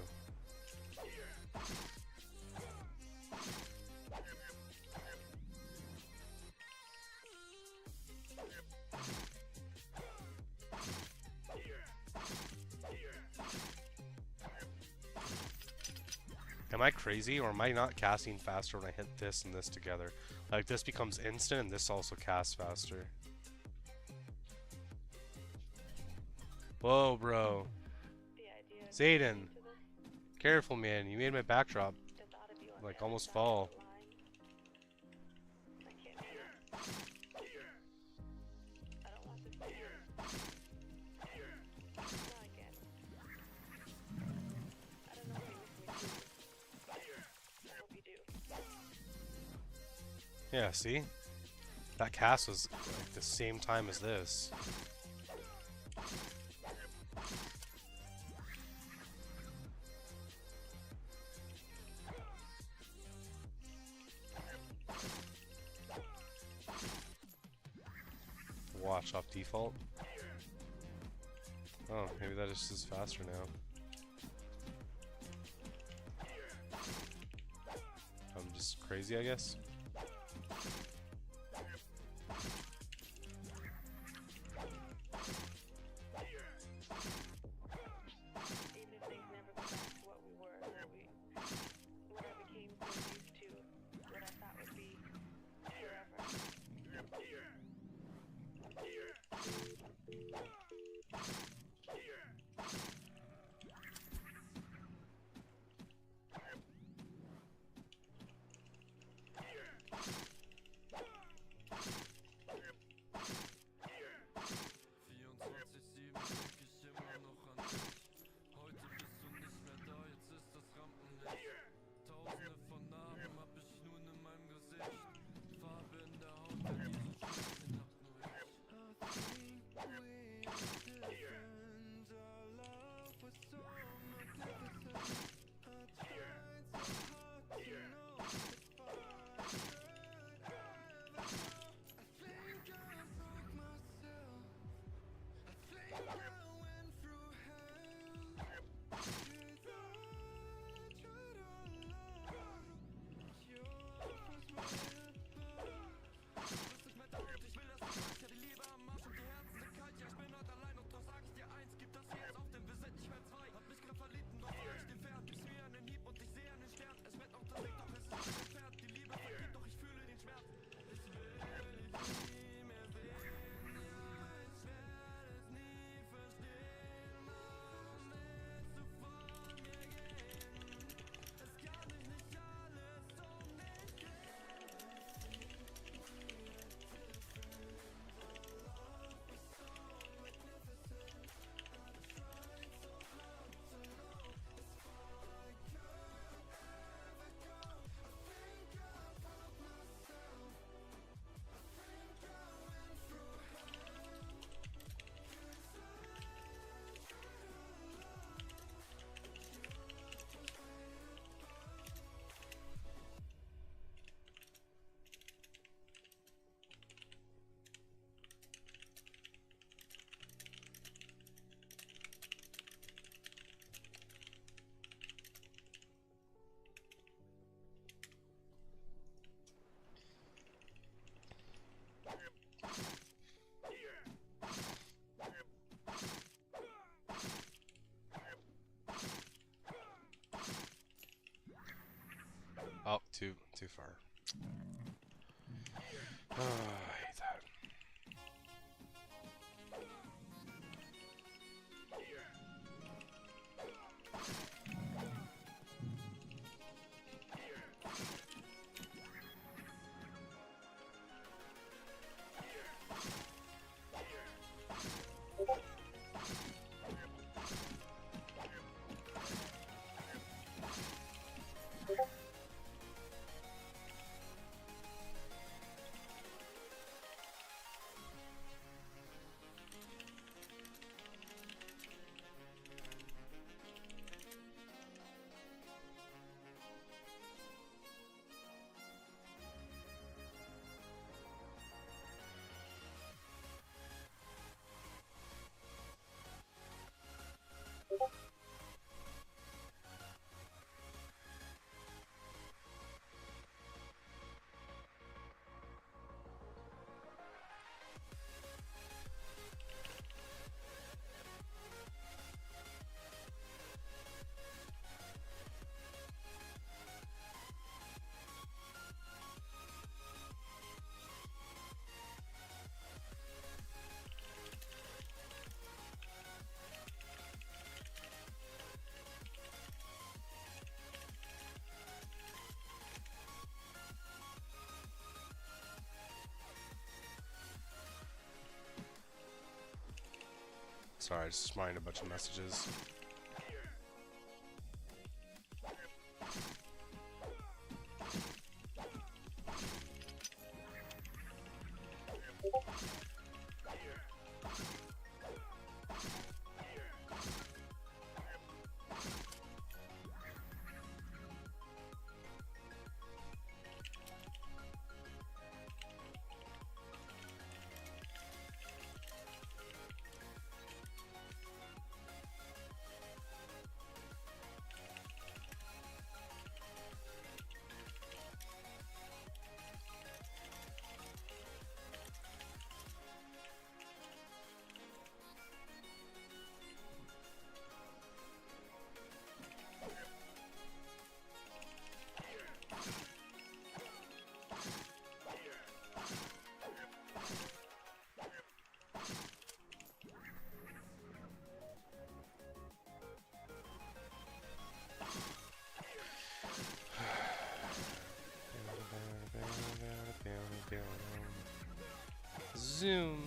Am I crazy, or am I not casting faster when I hit this and this together? Like, this becomes instant, and this also casts faster. Whoa, bro. Zayden. Careful, man. You made my backdrop, like, almost fall. Yeah, see? That cast was like the same time as this. Watch off default. Oh, maybe that just is faster now. I'm just crazy, I guess. Even if things never go back to what we were, what I became so used to, what I thought would be forever. Oh, too far. Oh, I hate that. Sorry, I just mined a bunch of messages. Zoom.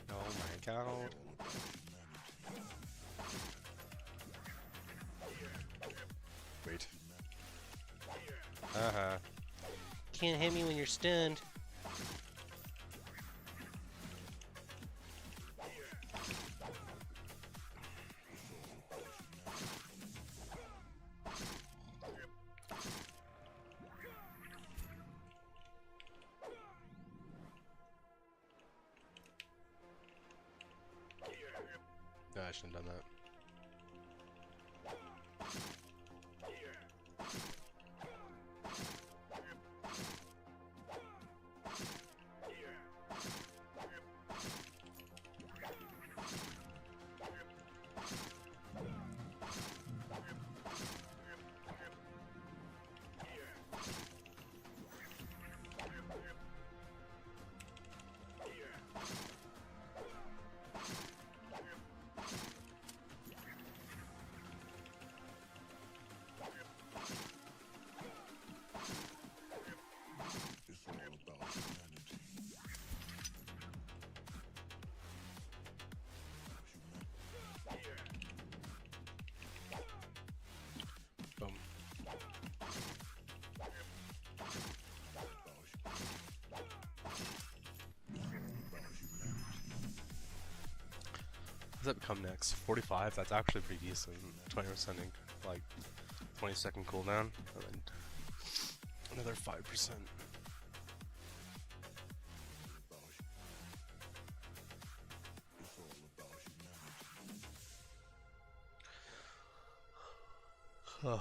Oh my god. Wait. Uh-huh. Can't hit me when you're stunned. No, I shouldn't have done that. Boom. What does that become next? 45? That's actually pretty decent. 20% like 20-second cooldown, and then another 5%. Huh.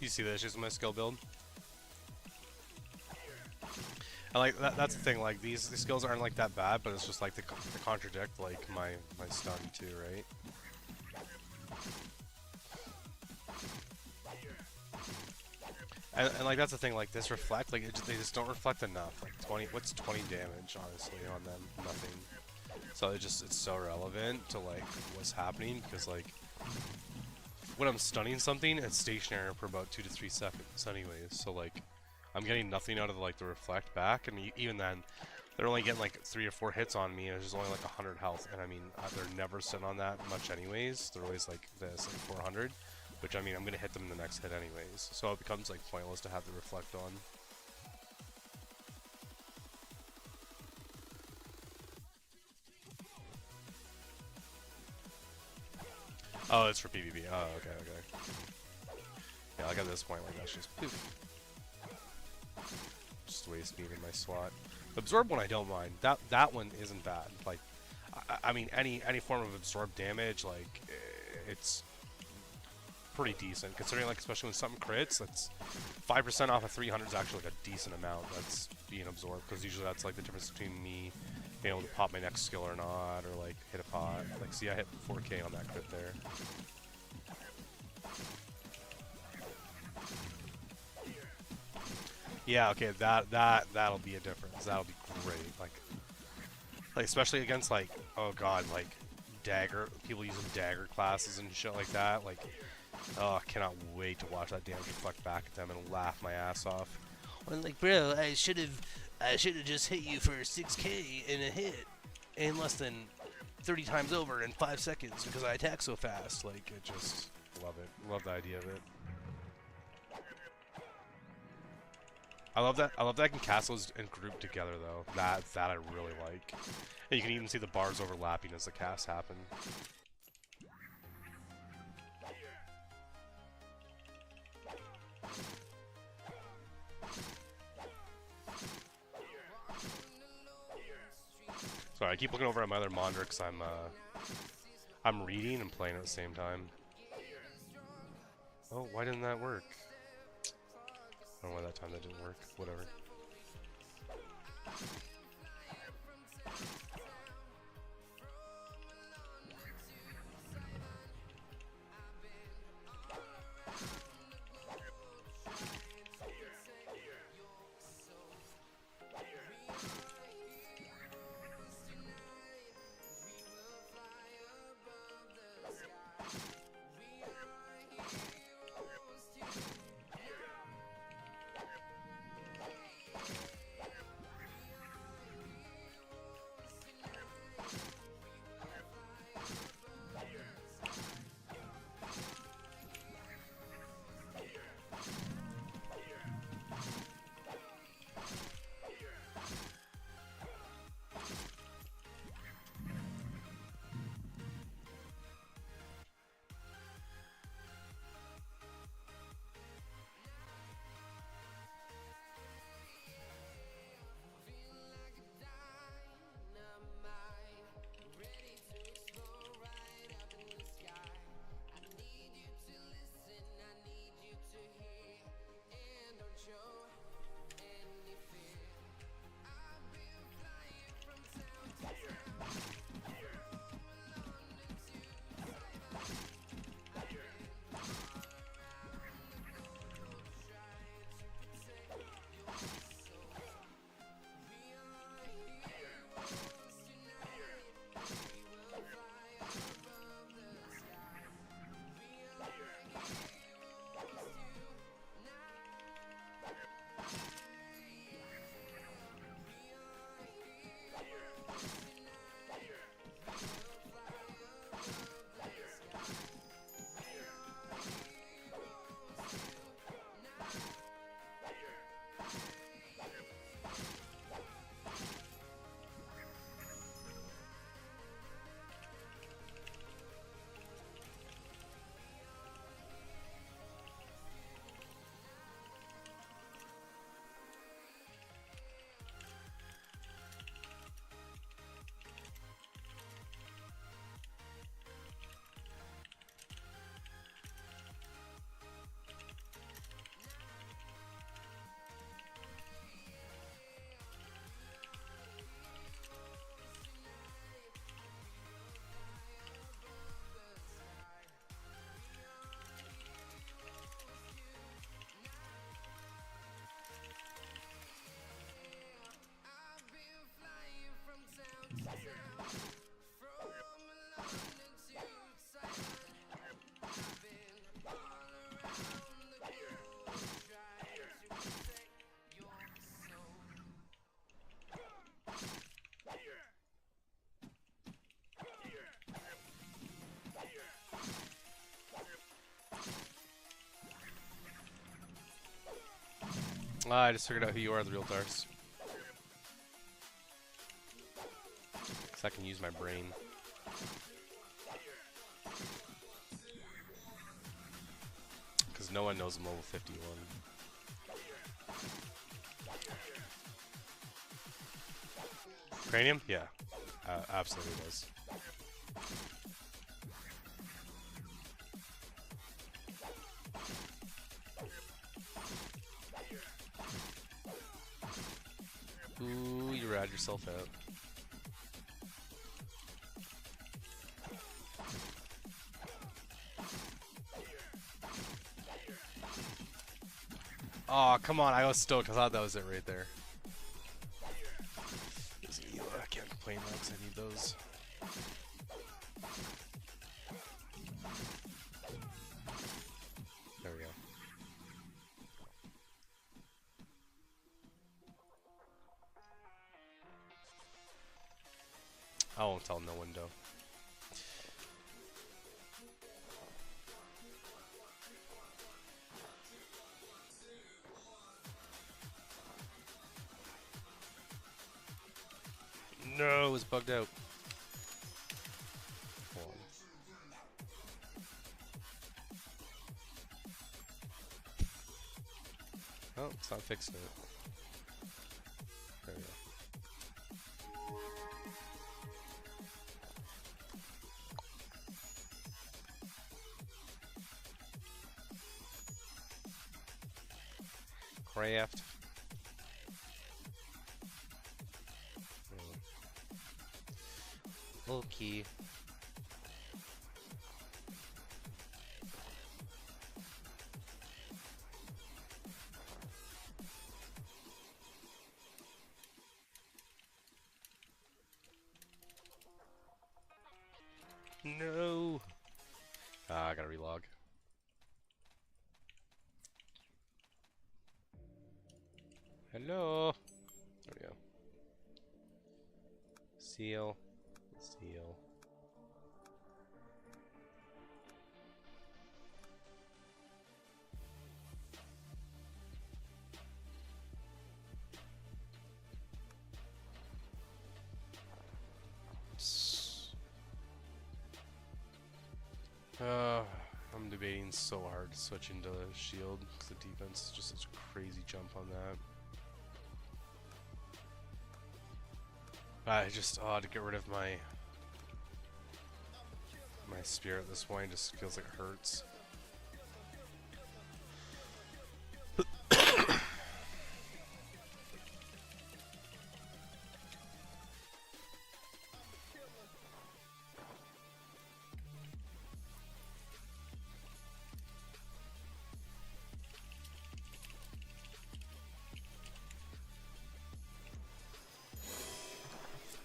You see the issues with my skill build? And like that's the thing. Like these skills aren't like that bad, but it's just like they contradict like my stun too, right? And like that's the thing. Like this reflect, like they just don't reflect enough. Like 20, what's 20 damage honestly on them? Nothing. So it's so relevant to like what's happening because like when I'm stunning something, it's stationary for about 2 to 3 seconds anyways. So like I'm getting nothing out of like the reflect back, and even then, they're only getting like 3 or 4 hits on me, and it's just only like 100 health. And I mean, they're never sitting on that much anyways. They're always like this, like 400, which I mean, I'm gonna hit them in the next hit anyways. So it becomes like pointless to have the reflect on. Oh, it's for PvP. Oh, okay. Yeah, like at this point, like that's just poof. Just waste me in my SWAT. The absorb one I don't mind. That one isn't bad. Like, I mean, any form of absorb damage, like, it's pretty decent. Considering, like, especially when something crits, that's 5% off of 300 is actually like a decent amount that's being absorbed. Because usually that's like the difference between me being able to pop my next skill or not, or like hit a pot. Like, see, I hit 4K on that crit there. Yeah, okay, that'll be a difference. That'll be great. Like especially against like, oh god, like dagger people using dagger classes and shit like that. Like, oh, I cannot wait to watch that damage reflect back at them and laugh my ass off. Well, like, bro, I should have just hit you for 6K in a hit in less than 30 times over in 5 seconds because I attack so fast. Like, it just love it. Love the idea of it. I love that I can cast those and group together though. That I really like. And you can even see the bars overlapping as the casts happen. Sorry, I keep looking over at my other monitor because I'm reading and playing at the same time. Oh, why didn't that work? I don't know why that time that didn't work. Whatever. I just figured out who you are, the real Darce. So I can use my brain. Because no one knows I'm level 51. Cranium? Yeah. Absolutely does. Ooh, you rad yourself out. Oh, come on, I was stoked. I thought that was it right there. I can't complain though, because I need those. There we go. I won't tell no window. No, it was bugged out. Hold on. Oh, it's not fixing it. There we go. Craft. Okay. No. I gotta relog. Hello. There we go. Seal. Seal. I'm debating so hard to switch into shield because the defense is just such a crazy jump on that. I just to get rid of my spear at this point just feels like it hurts.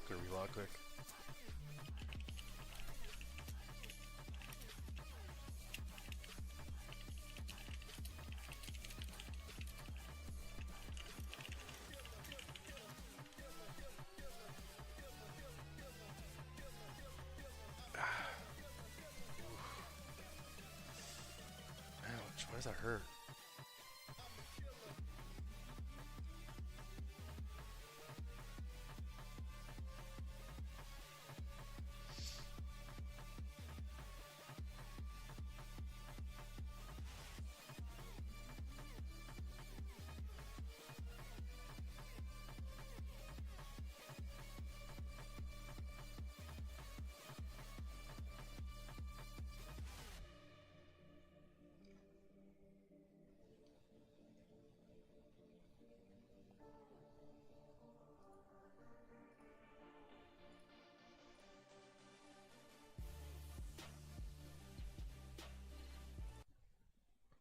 Gonna reload quick. Ouch, why does that hurt?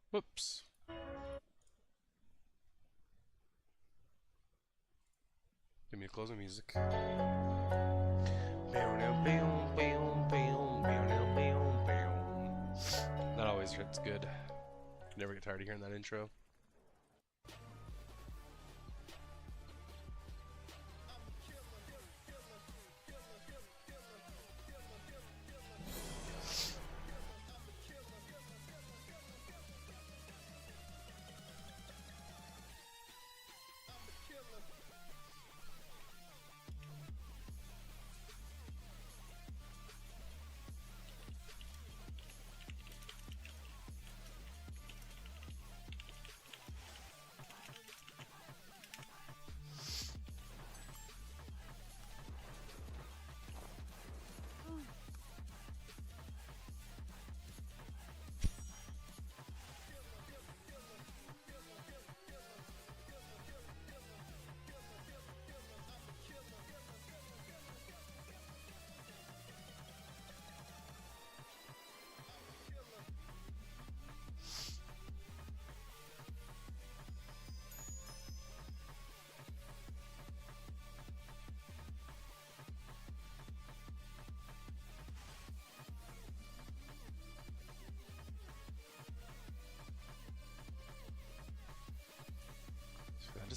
Whoops. Give me to close the music. That always hits good. Never get tired of hearing that intro.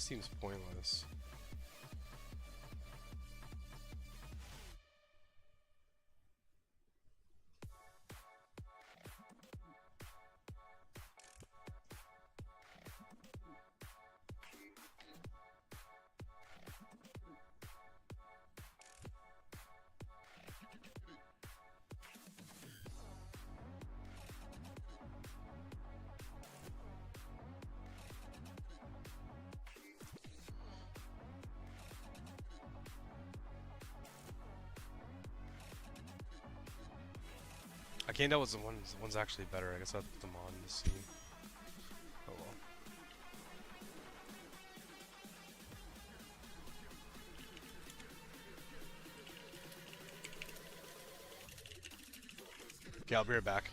just seems pointless. I can't tell which one's actually better. I guess I'll put them on to see. Oh well. Okay, I'll be right back.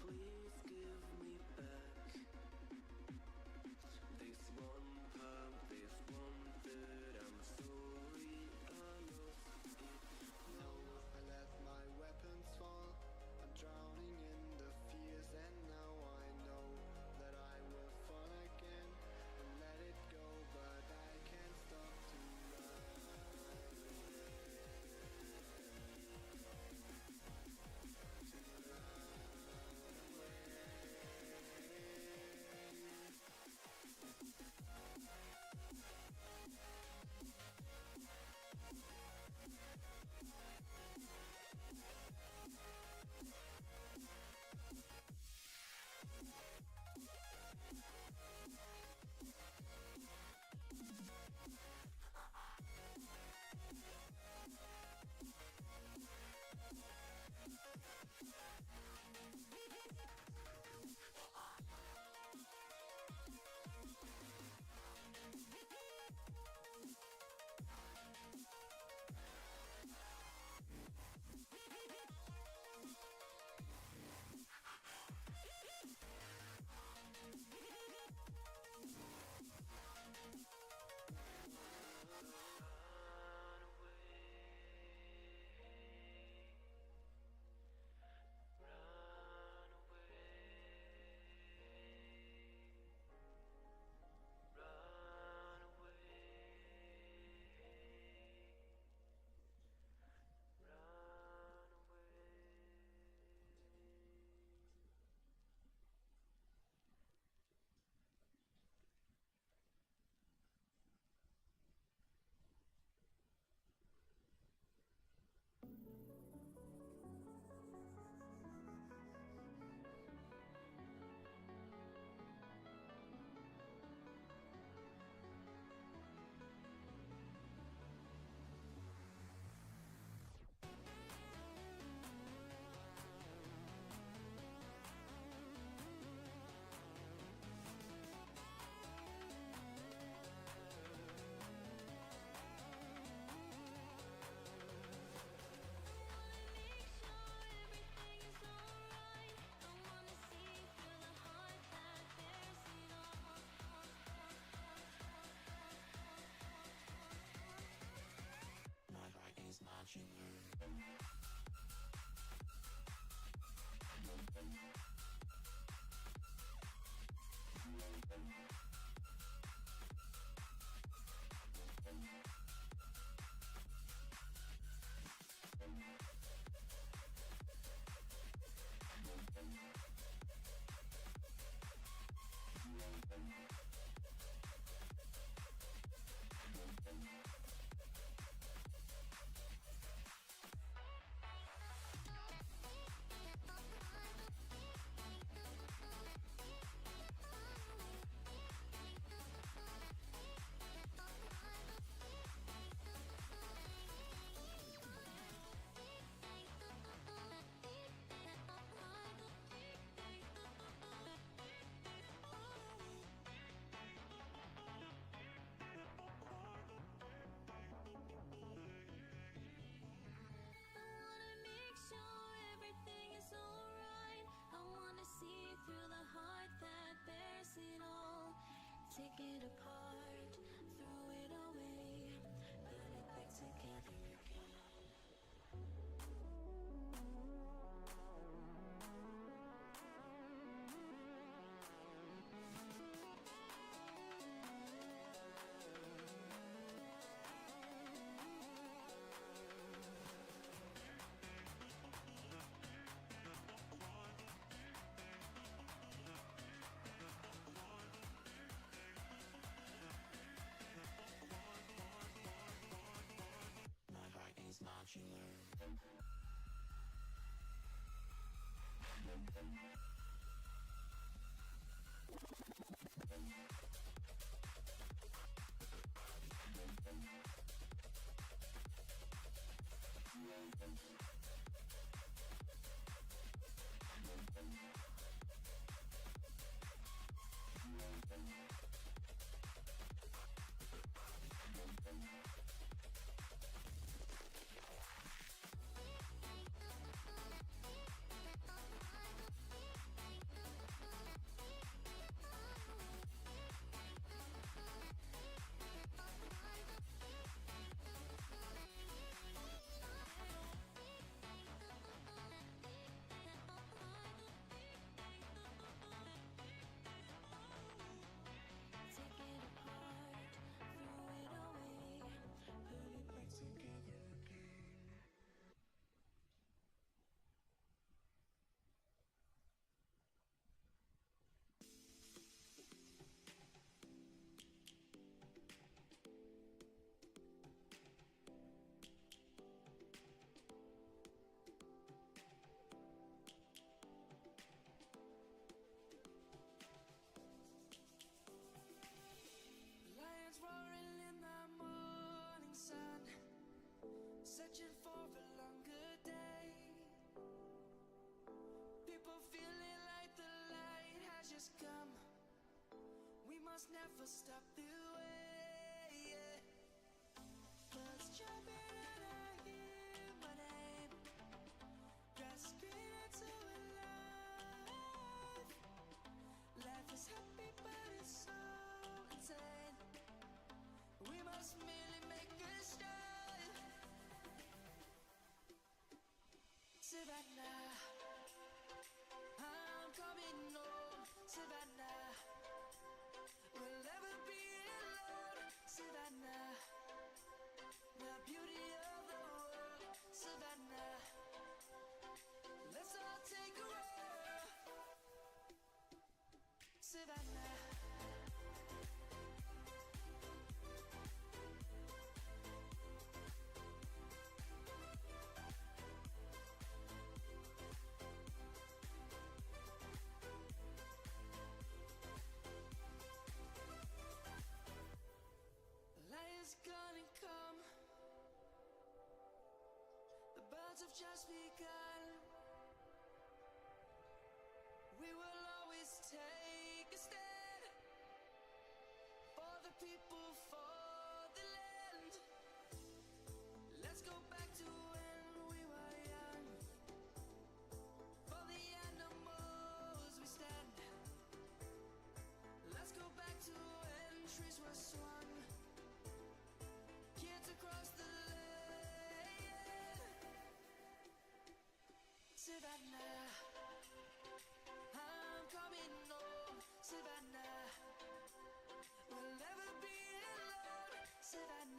Please give me back Take it apart, throw it away, put it back together again. My heart is modular. Take it apart, throw it away, put it back together again. Lions roaring in the morning sun, searching for a longer day. People feeling like the light has just come. We must never stop the way. Yeah. Birds jumping and I hear my name, grasping into a life. Life is happy but it's so insane. We must merely make a start. Savannah, I'm coming home. Savannah, we'll never be alone. Savannah, the beauty of the world. Savannah, let's all take a roll. Savannah. The lion's gonna come. The birds have just begun. We will always take a stand for the people, for the land. Let's go back to when we were young. For the animals we stand. Let's go back to when trees were swung. Kids across the land. Savannah, I'm coming home. Savannah, we'll never be alone. Savannah.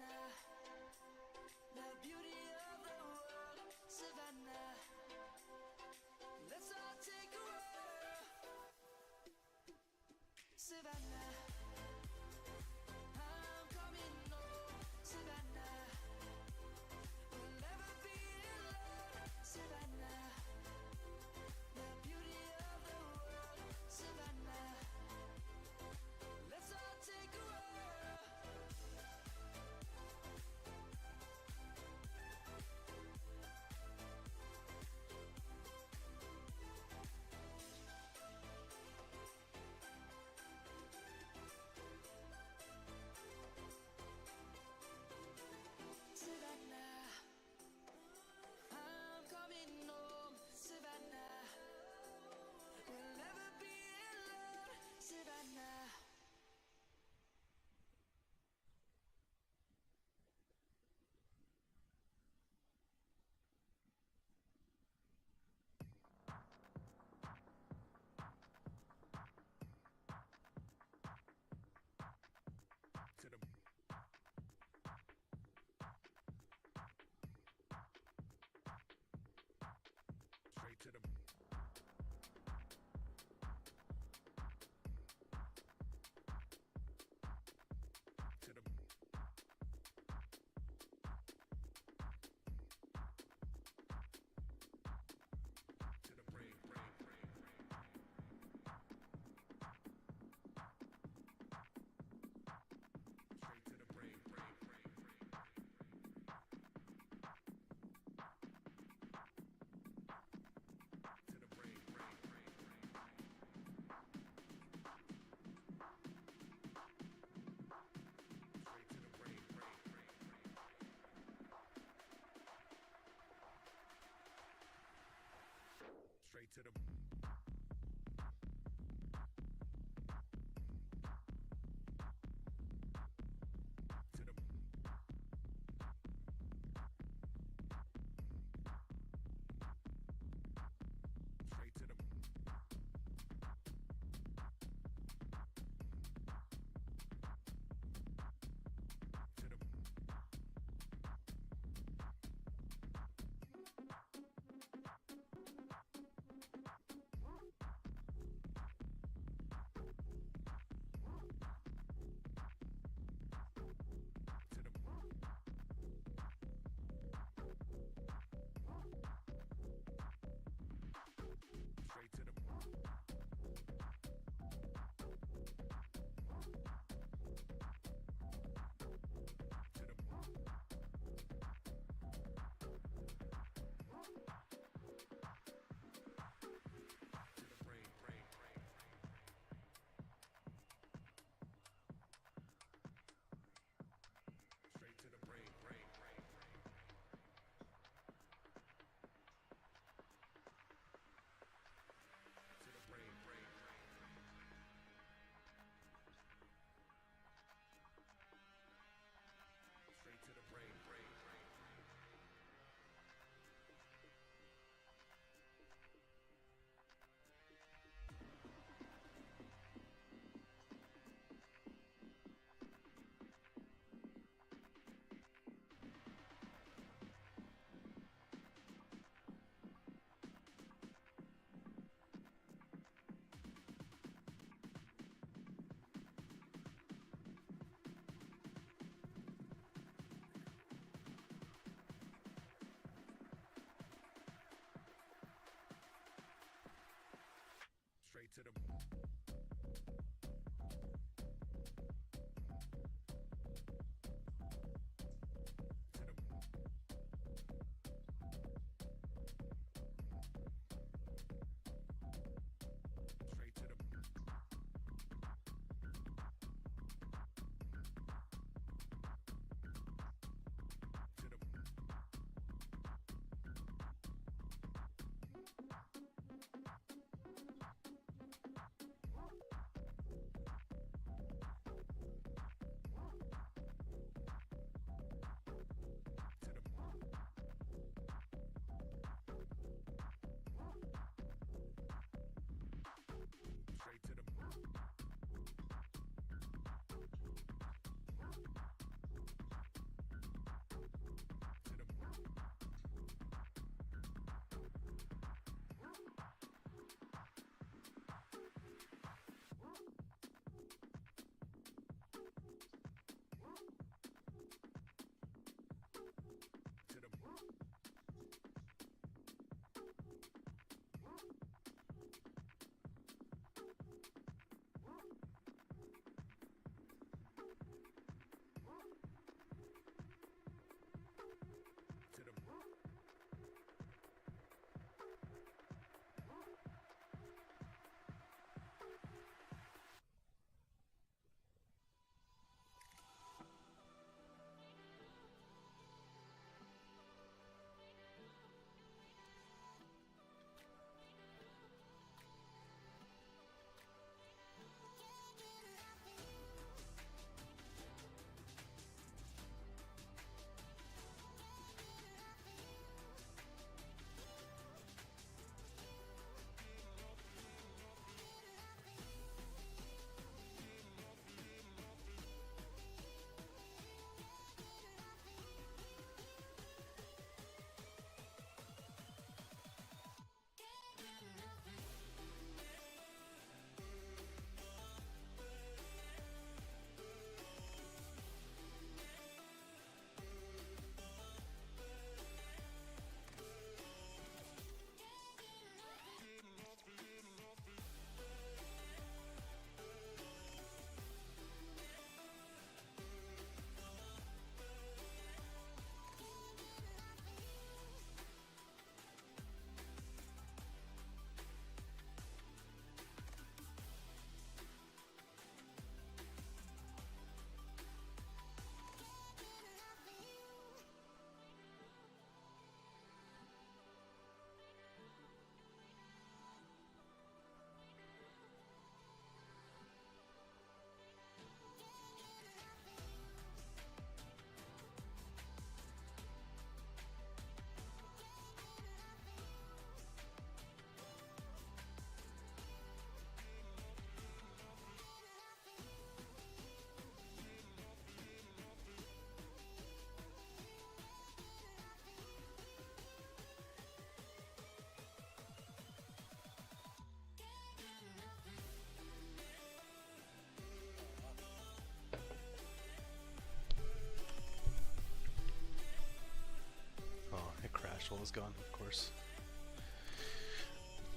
well as gone, of course.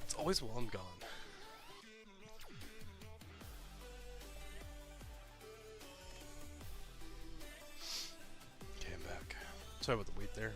It's always well and gone. Okay, I'm back. Sorry about the wait there.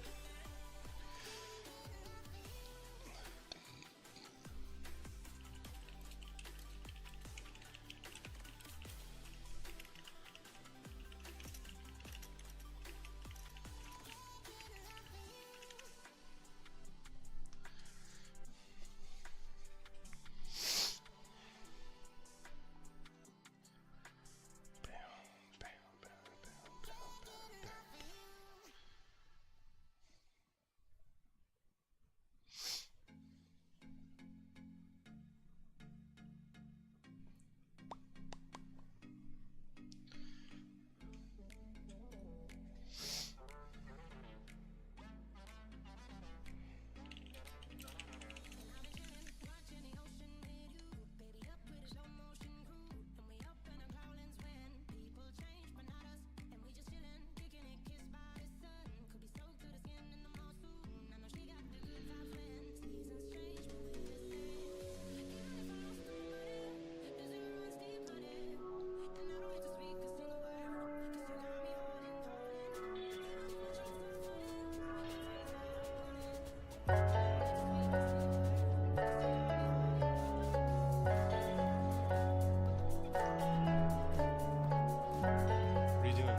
What are you doing?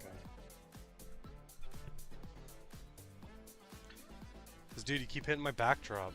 Okay. Cause dude, you keep hitting my backdrop.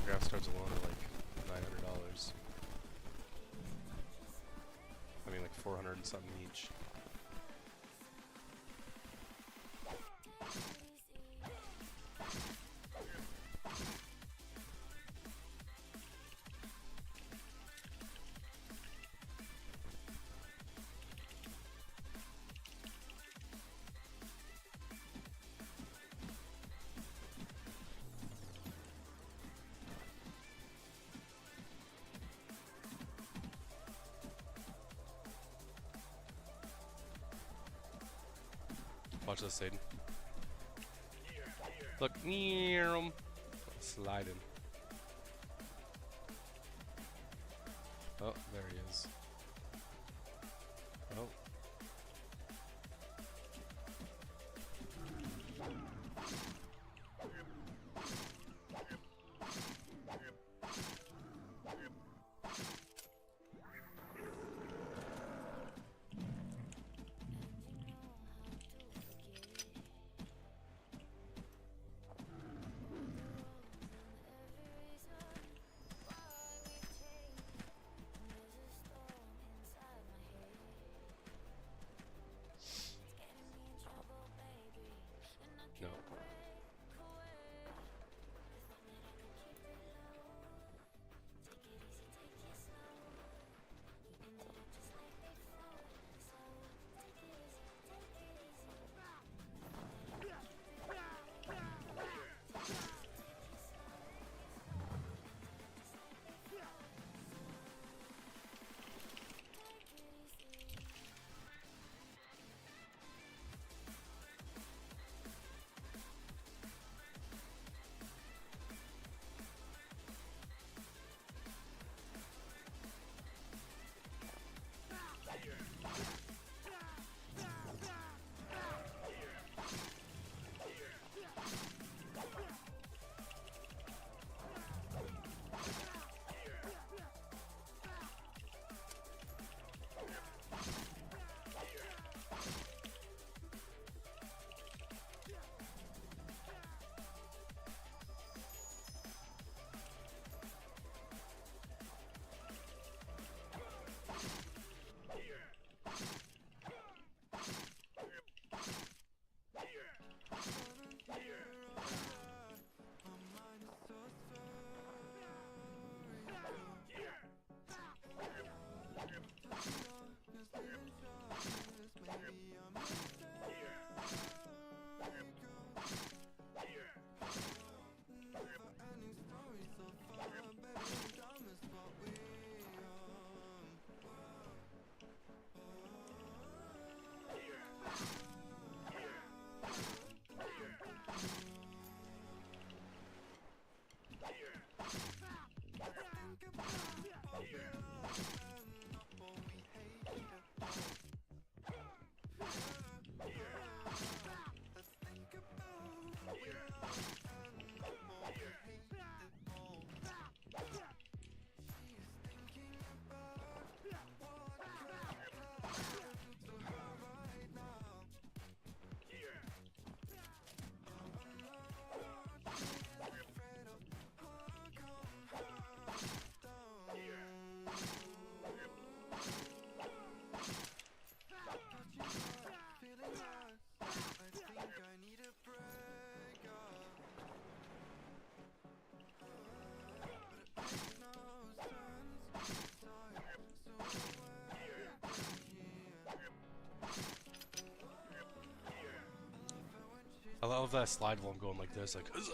Graph starts alone at like $900. I mean like 400 and something each. Watch this, Aiden. Look, sliding. Oh, there he is. Oh. No. I love that slide while I'm going like this, like, huzzah!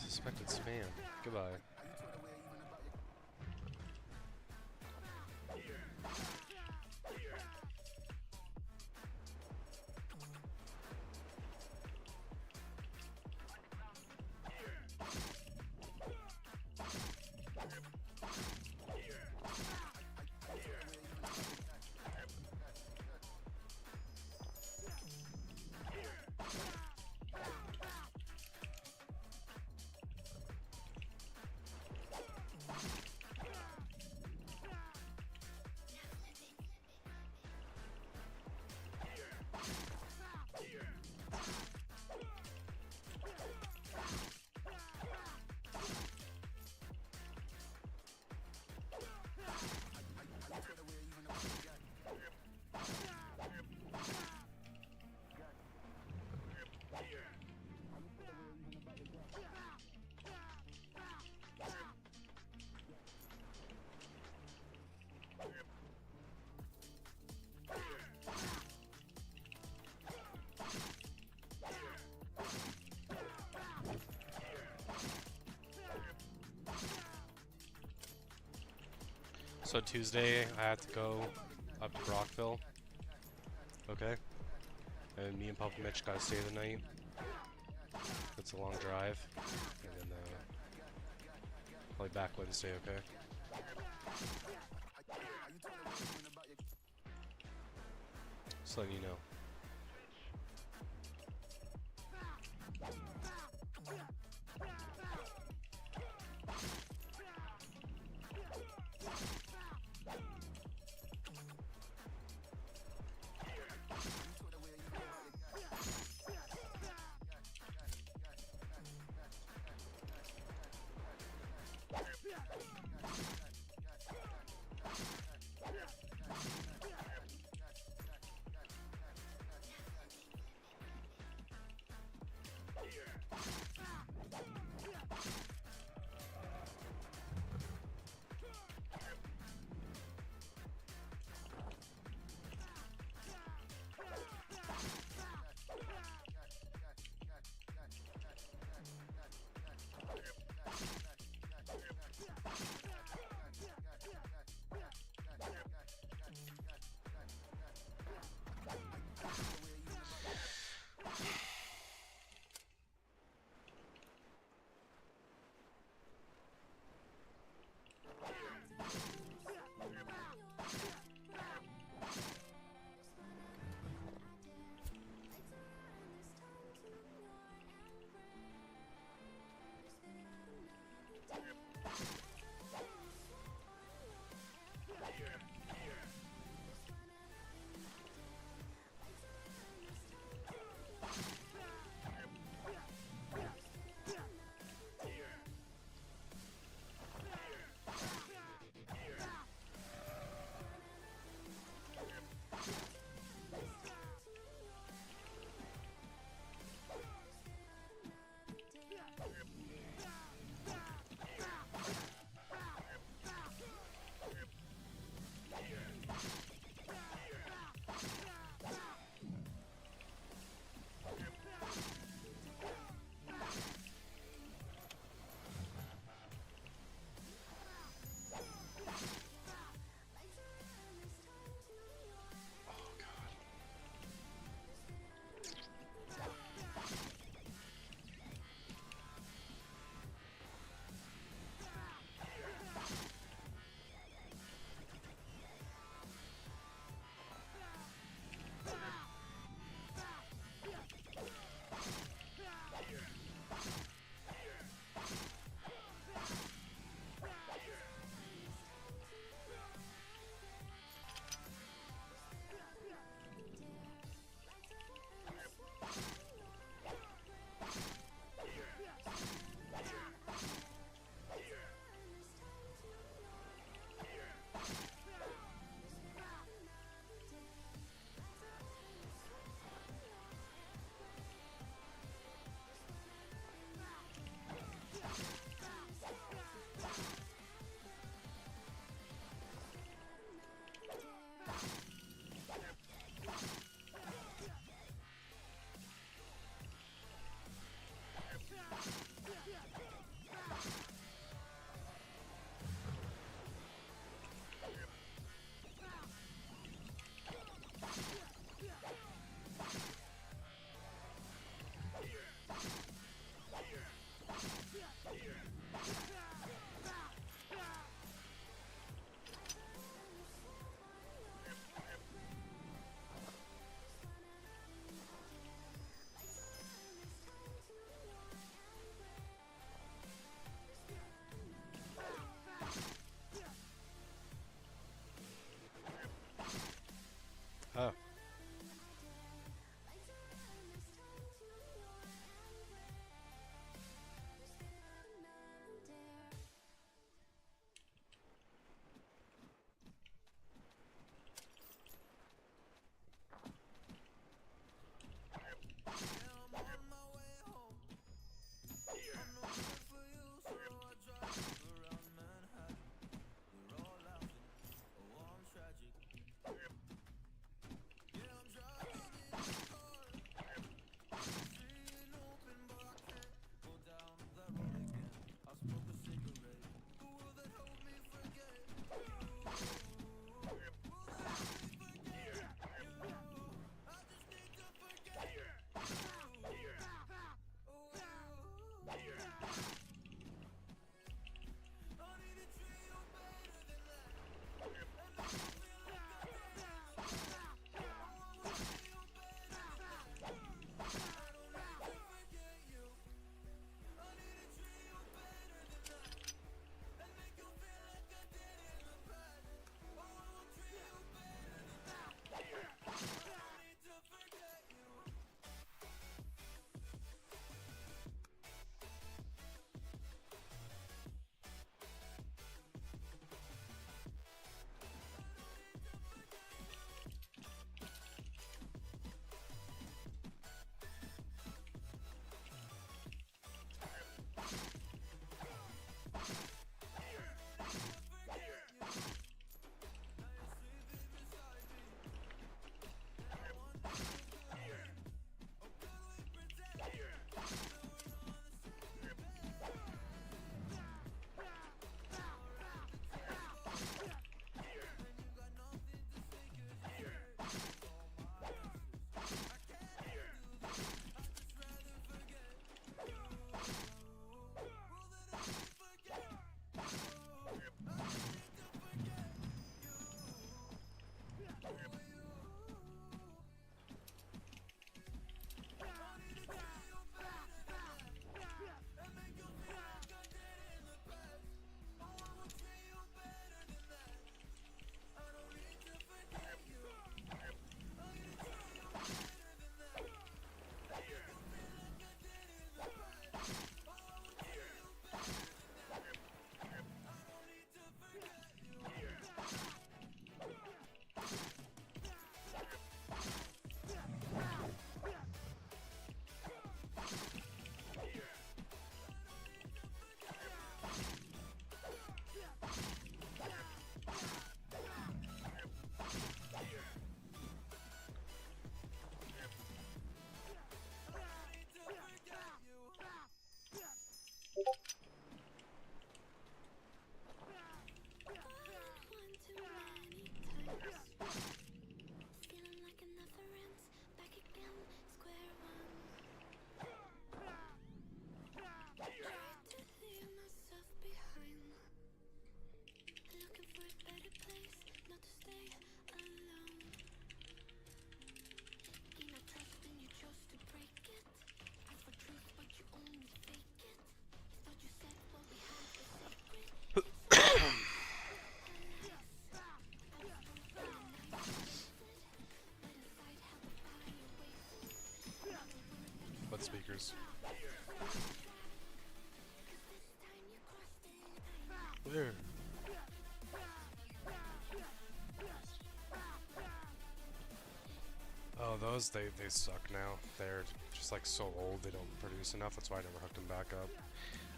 Suspected spam. Goodbye. So Tuesday, I had to go up to Brockville. Okay. And me and Papa Mitch gotta stay the night. It's a long drive. And then, probably back Wednesday, okay? Just letting you know. speakers. Where? Oh, those, they suck now. They're just like so old, they don't produce enough. That's why I never hooked them back up.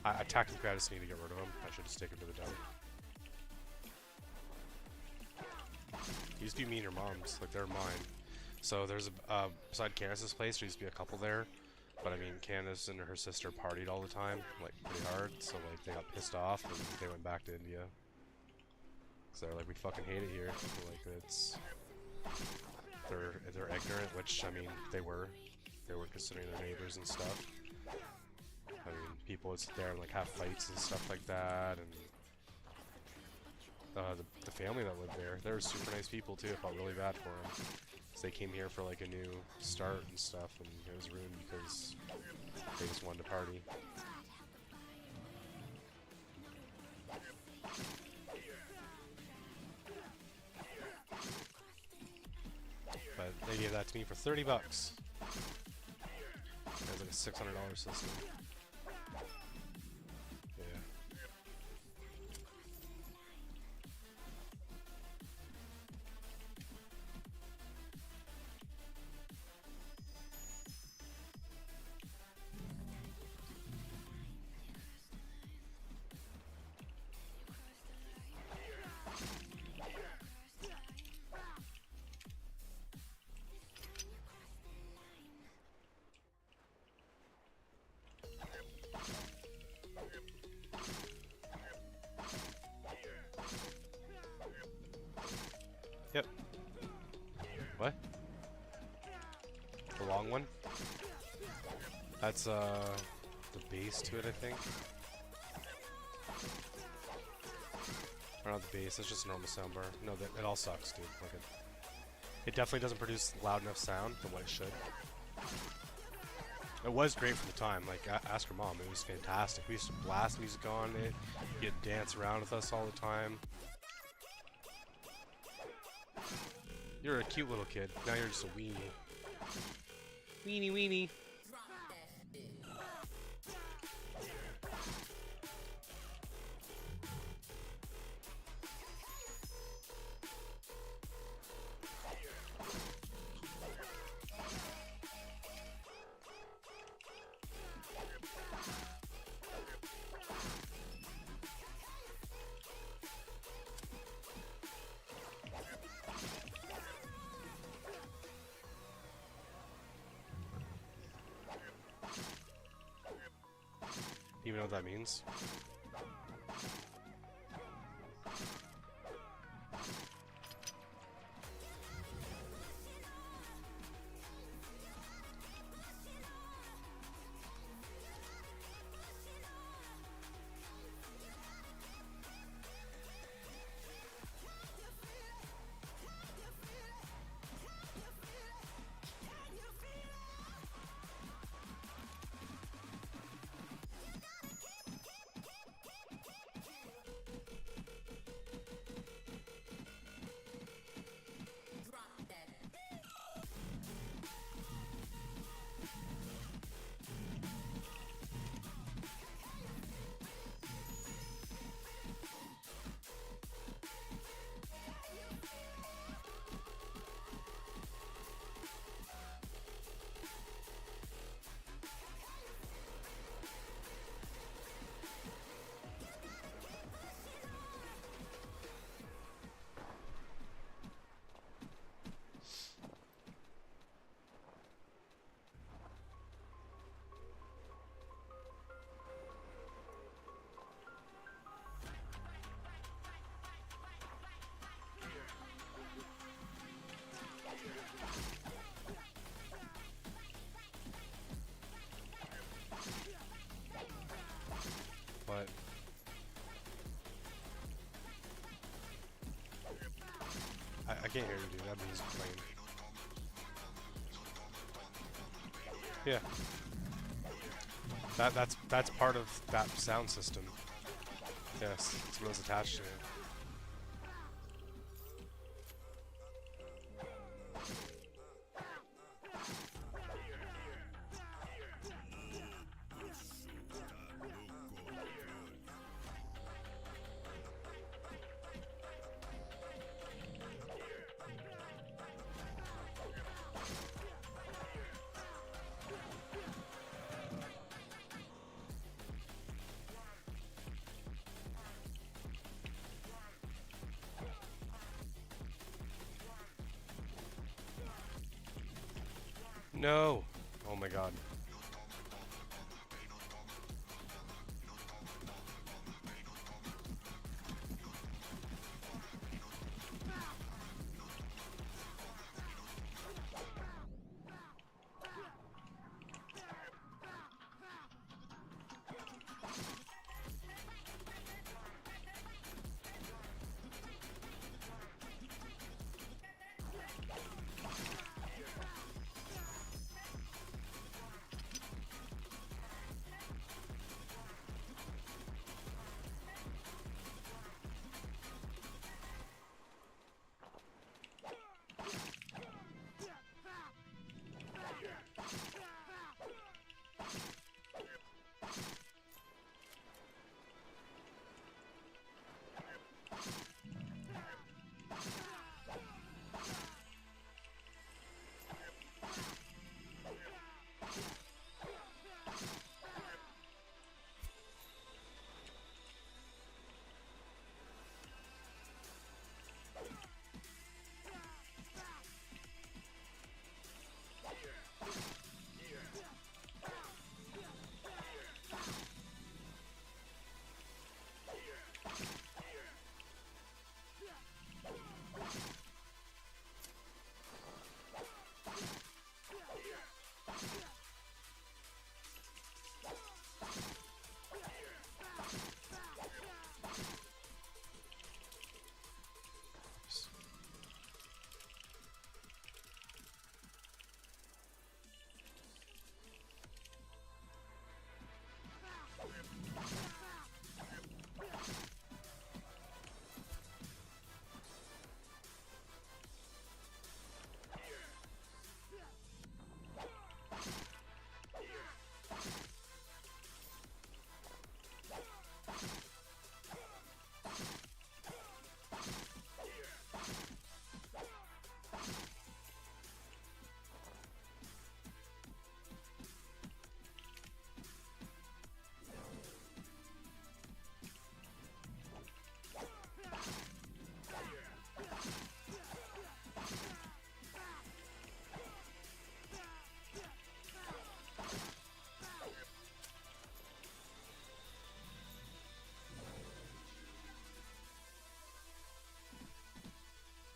I technically I just need to get rid of them. I should just take them to the dump. Used to be me and your mom's, like they're mine. So there's a, beside Candace's place, there used to be a couple there. But I mean, Candace and her sister partied all the time, like pretty hard. So like they got pissed off and they went back to India. So they're like, we fucking hate it here. So, like it's, they're ignorant, which I mean they were considering their neighbors and stuff. I mean, people would sit there and like have fights and stuff like that, and the family that lived there, they were super nice people too. I felt really bad for them. So they came here for like a new start and stuff, and it was ruined because they just wanted to party. But they gave that to me for 30 bucks. It was like a $600 system. Yeah. Yep. What? The long one? That's the base to it, I think. Or not the base, it's just a normal soundbar. No, it all sucks, dude. Like it definitely doesn't produce loud enough sound than what it should. It was great for the time. Like, ask her mom, it was fantastic. We used to blast music on it. You'd dance around with us all the time. You're a cute little kid. Now you're just a weenie. Weenie weenie. You know what that means? But I can't hear you, dude. That music's playing. Yeah. That's part of that sound system. Yes, it's what's attached to it. No. Oh my god.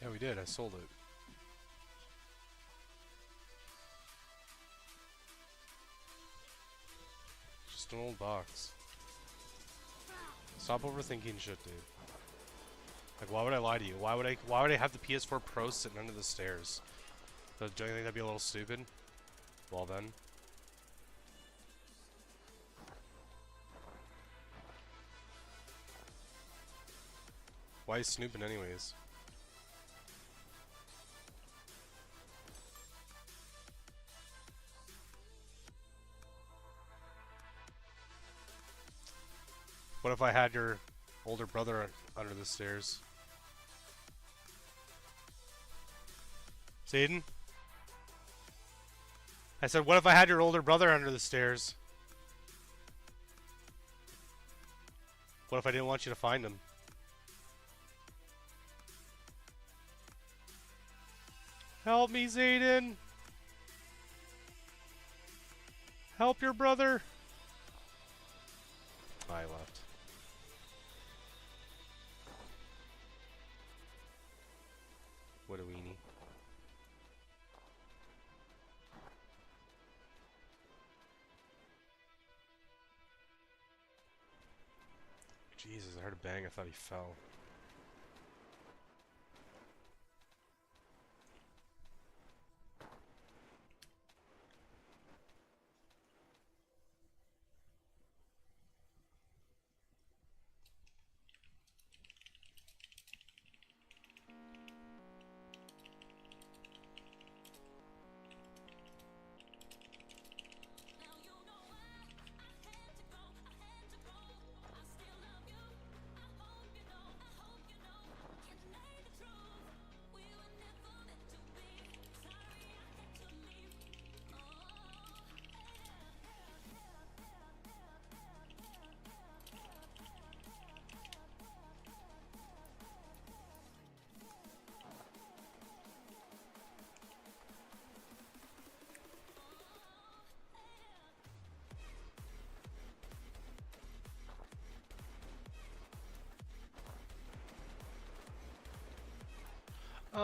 Yeah, we did. I sold it. Just an old box. Stop overthinking shit, dude. Like, why would I lie to you? Why would I have the PS4 Pro sitting under the stairs? Don't you think that'd be a little stupid? Well then. Why is snooping anyways? What if I had your older brother under the stairs? Zayden? I said, what if I had your older brother under the stairs? What if I didn't want you to find him? Help me, Zayden! Help your brother! I left. What a weenie. Jesus, I heard a bang, I thought he fell.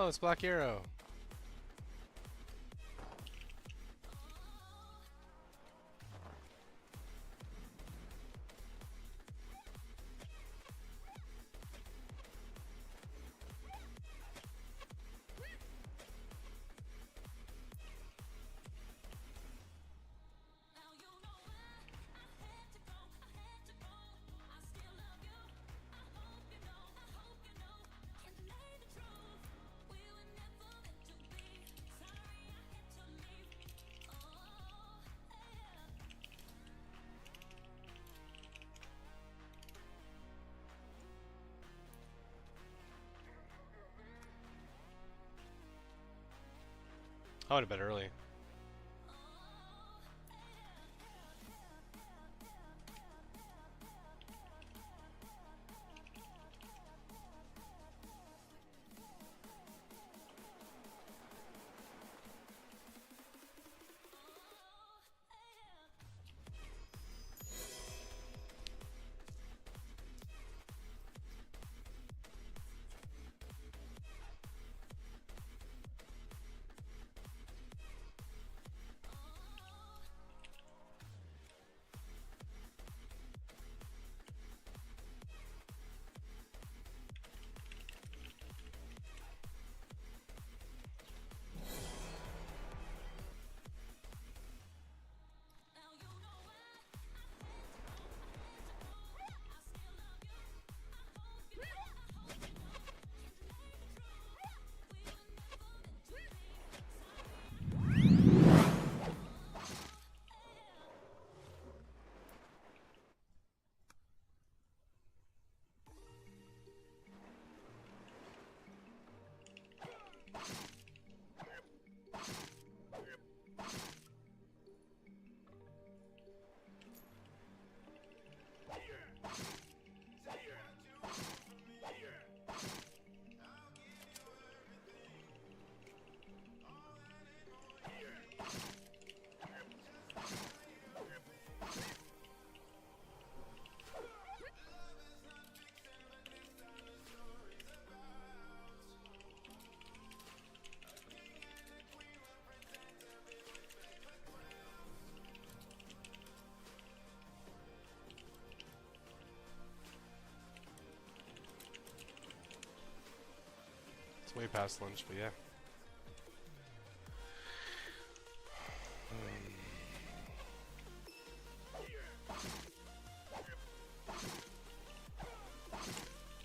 Oh, it's Black Arrow. I would have been early. It's way past lunch, but yeah.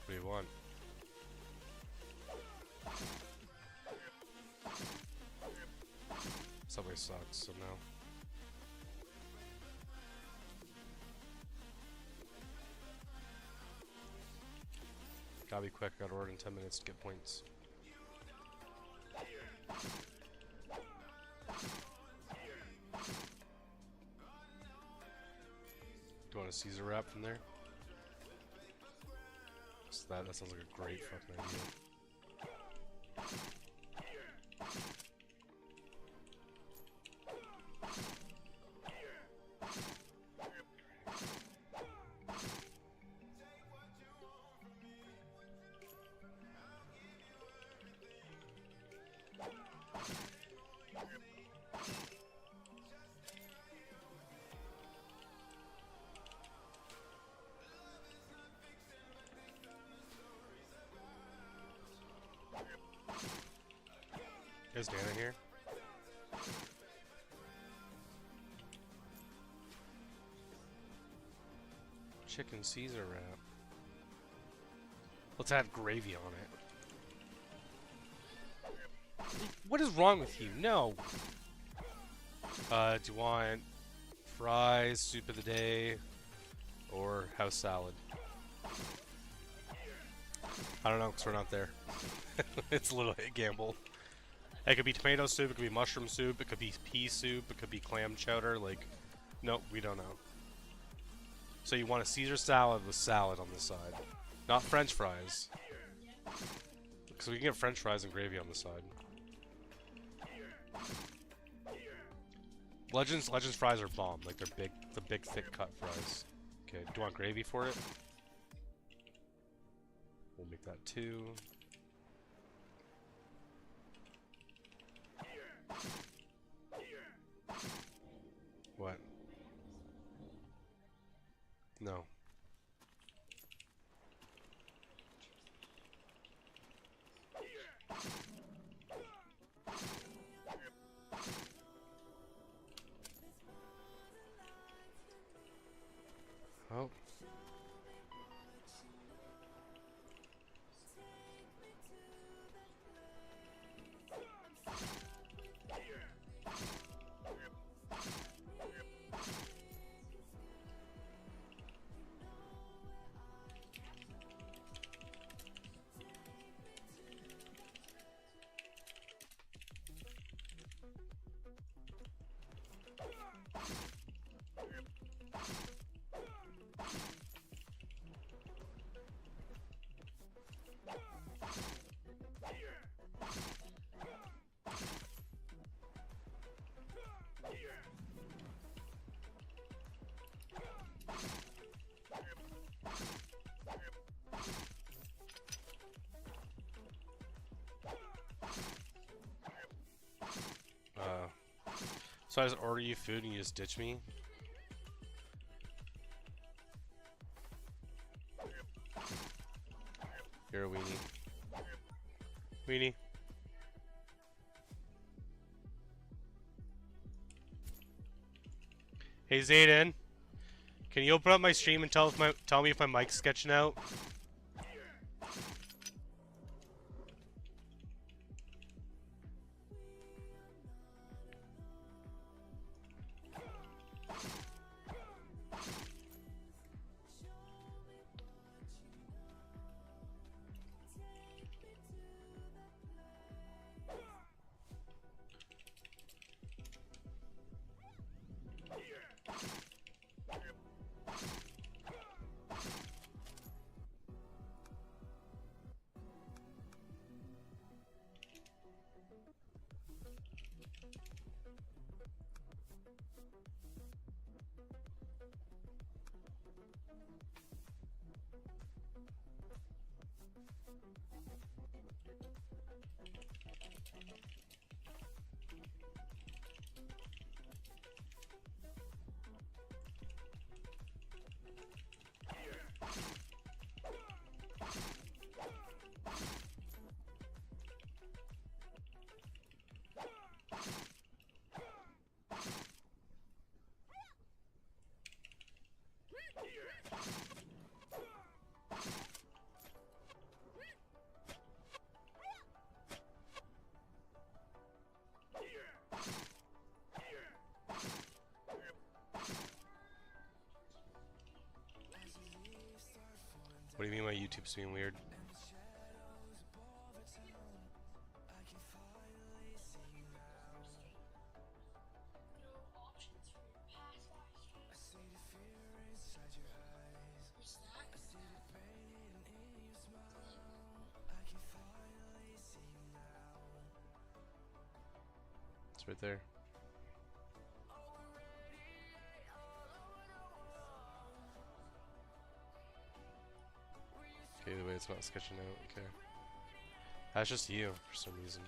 What do you want? Subway sucks, so no. Gotta be quick, gotta order in 10 minutes to get points. Do you want a Caesar wrap from there? So that sounds like a great fucking idea. Is Dana here? Chicken Caesar wrap. Let's add gravy on it. What is wrong with you? No. Do you want fries, soup of the day, or house salad? I don't know, because we're not there. It's a little gamble. It could be tomato soup, it could be mushroom soup, it could be pea soup, it could be clam chowder, like, nope, we don't know. So you want a Caesar salad with salad on the side. Not French fries. Because we can get French fries and gravy on the side. Legends fries are bomb, like they're big, the big thick cut fries. Okay, do you want gravy for it? We'll make that 2. What? No. Oh. So I just order you food and you just ditch me? You're a weenie. Weenie. Hey Zayden, can you open up my stream and tell me if my mic's sketching out? What do you mean my YouTube's being weird? It's right there. Okay, the way it's not sketching out, okay. That's just you, for some reason.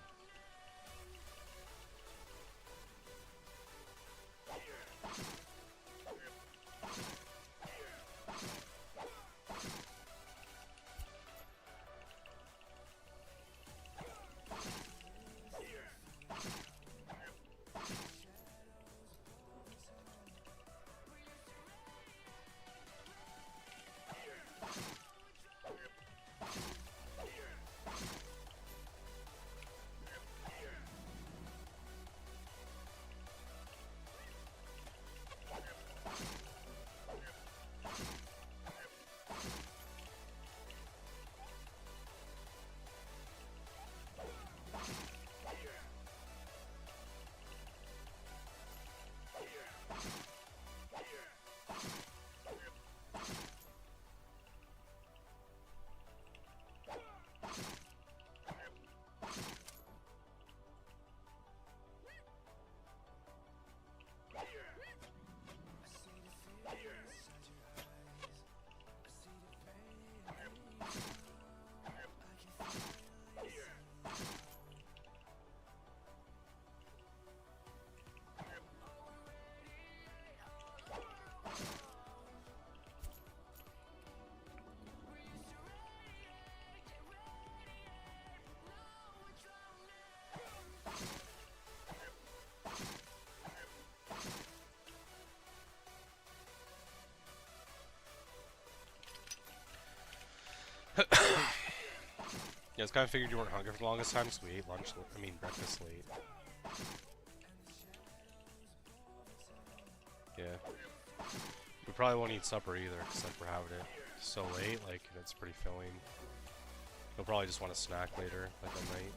Yeah, I was kind of figured you weren't hungry for the longest time, so we ate lunch. I mean, breakfast late. Yeah. We probably won't eat supper either, because like we're having it so late, like it's pretty filling. You'll probably just want to snack later, like at night.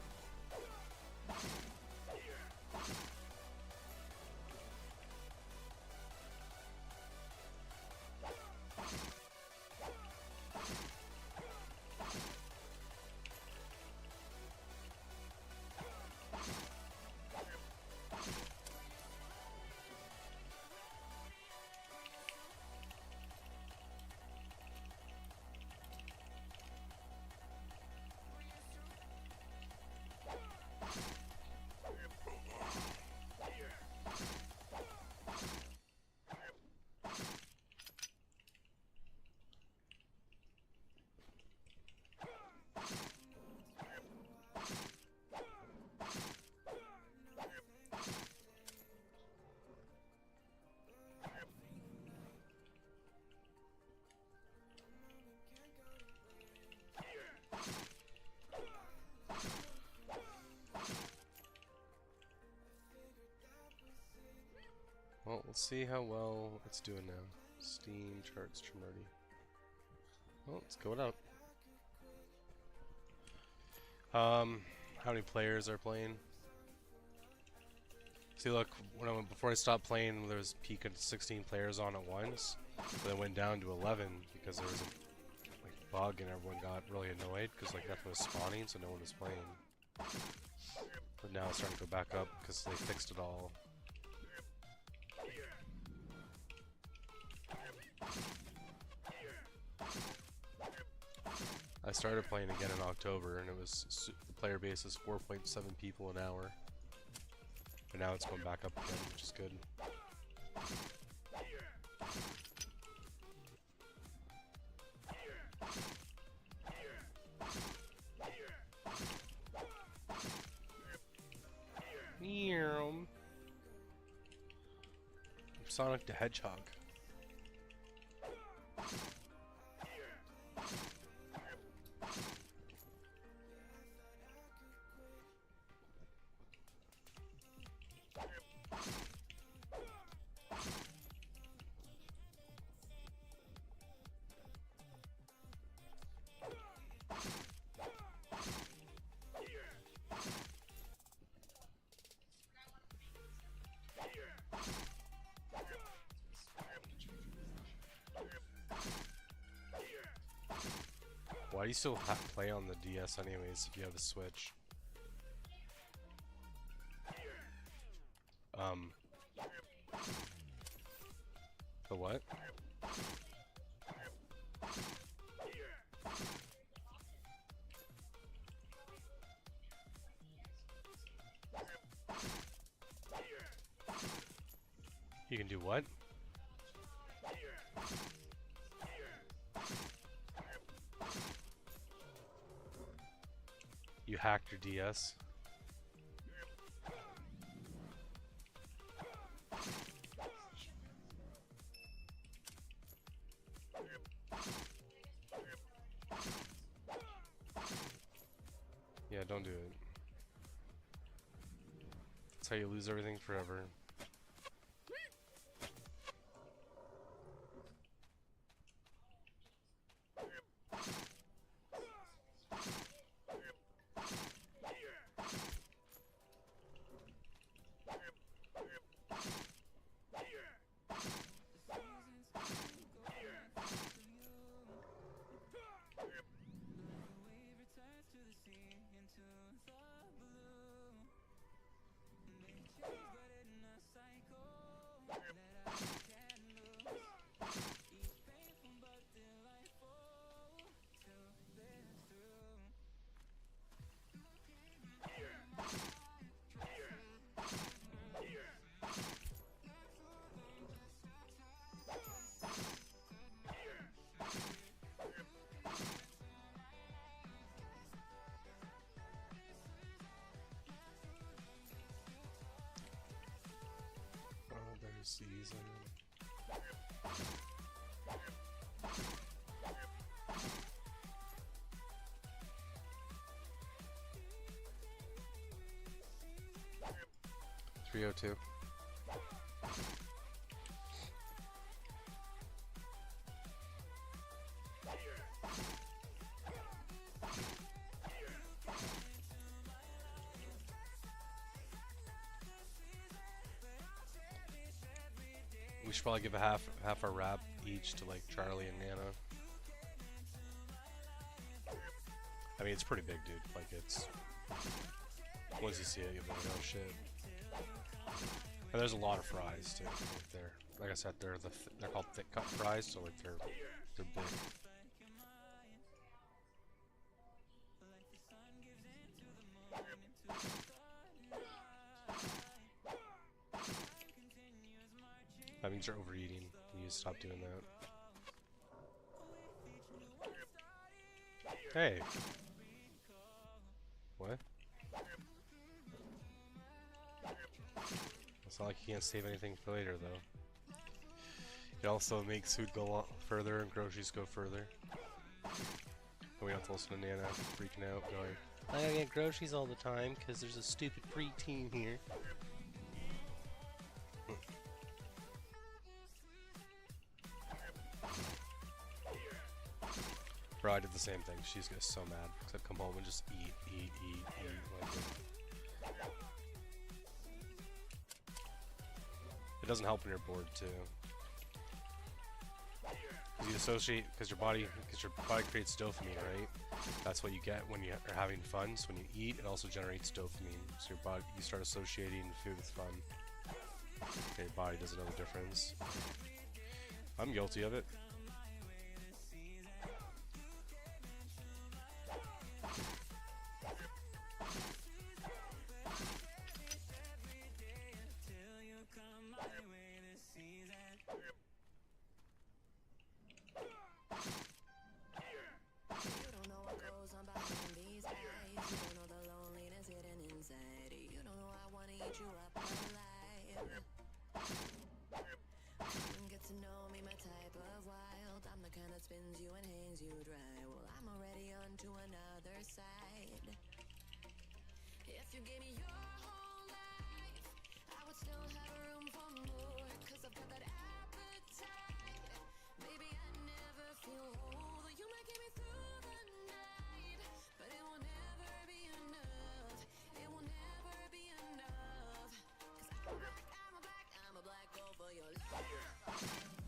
Well, let's see how well it's doing now. Steam charts Trimurti. Well, let's go it up. How many players are playing? See, look, before I stopped playing, there was a peak of 16 players on at once, but it went down to 11 because there was a bug and everyone got really annoyed because like nothing was spawning, so no one was playing. But now it's starting to go back up because they fixed it all. I started playing again in October, and it was the player base is 4.7 people an hour. But now it's going back up again, which is good. Meow. Sonic the Hedgehog. Why do you still play on the DS anyways if you have a Switch? The what? You can do what? You hacked your DS? Yeah, don't do it. That's how you lose everything forever. Season. 302. We should probably give a half our rap each to like Charlie and Nana. I mean, it's pretty big, dude. Like, it's once you see it, you'll be like, oh shit. And there's a lot of fries too. Like they're, like I said, they're called thick cut fries, so like they're big. That means you're overeating. You need to stop doing that. Hey. What? It's not like you can't save anything for later, though. It also makes food go on further and groceries go further. And we don't have to listen to Nana freaking out, going, I gotta get groceries all the time because there's a stupid preteen here. Bro, I did the same thing. She's gonna so mad because I'd come home and just eat. Like, it doesn't help when you're bored too. Because you associate, because your body creates dopamine, right? That's what you get when you are having fun. So when you eat, it also generates dopamine. So you start associating food with fun. Okay, your body doesn't know the difference. I'm guilty of it. Spins you and hangs you dry. Well, I'm already on to another side. If you gave me your whole life, I would still have room for more. Cause I've got that appetite. Maybe I never feel whole. You might get me through the night, but it will never be enough. It will never be enough. Cause I'm a black girl for your life.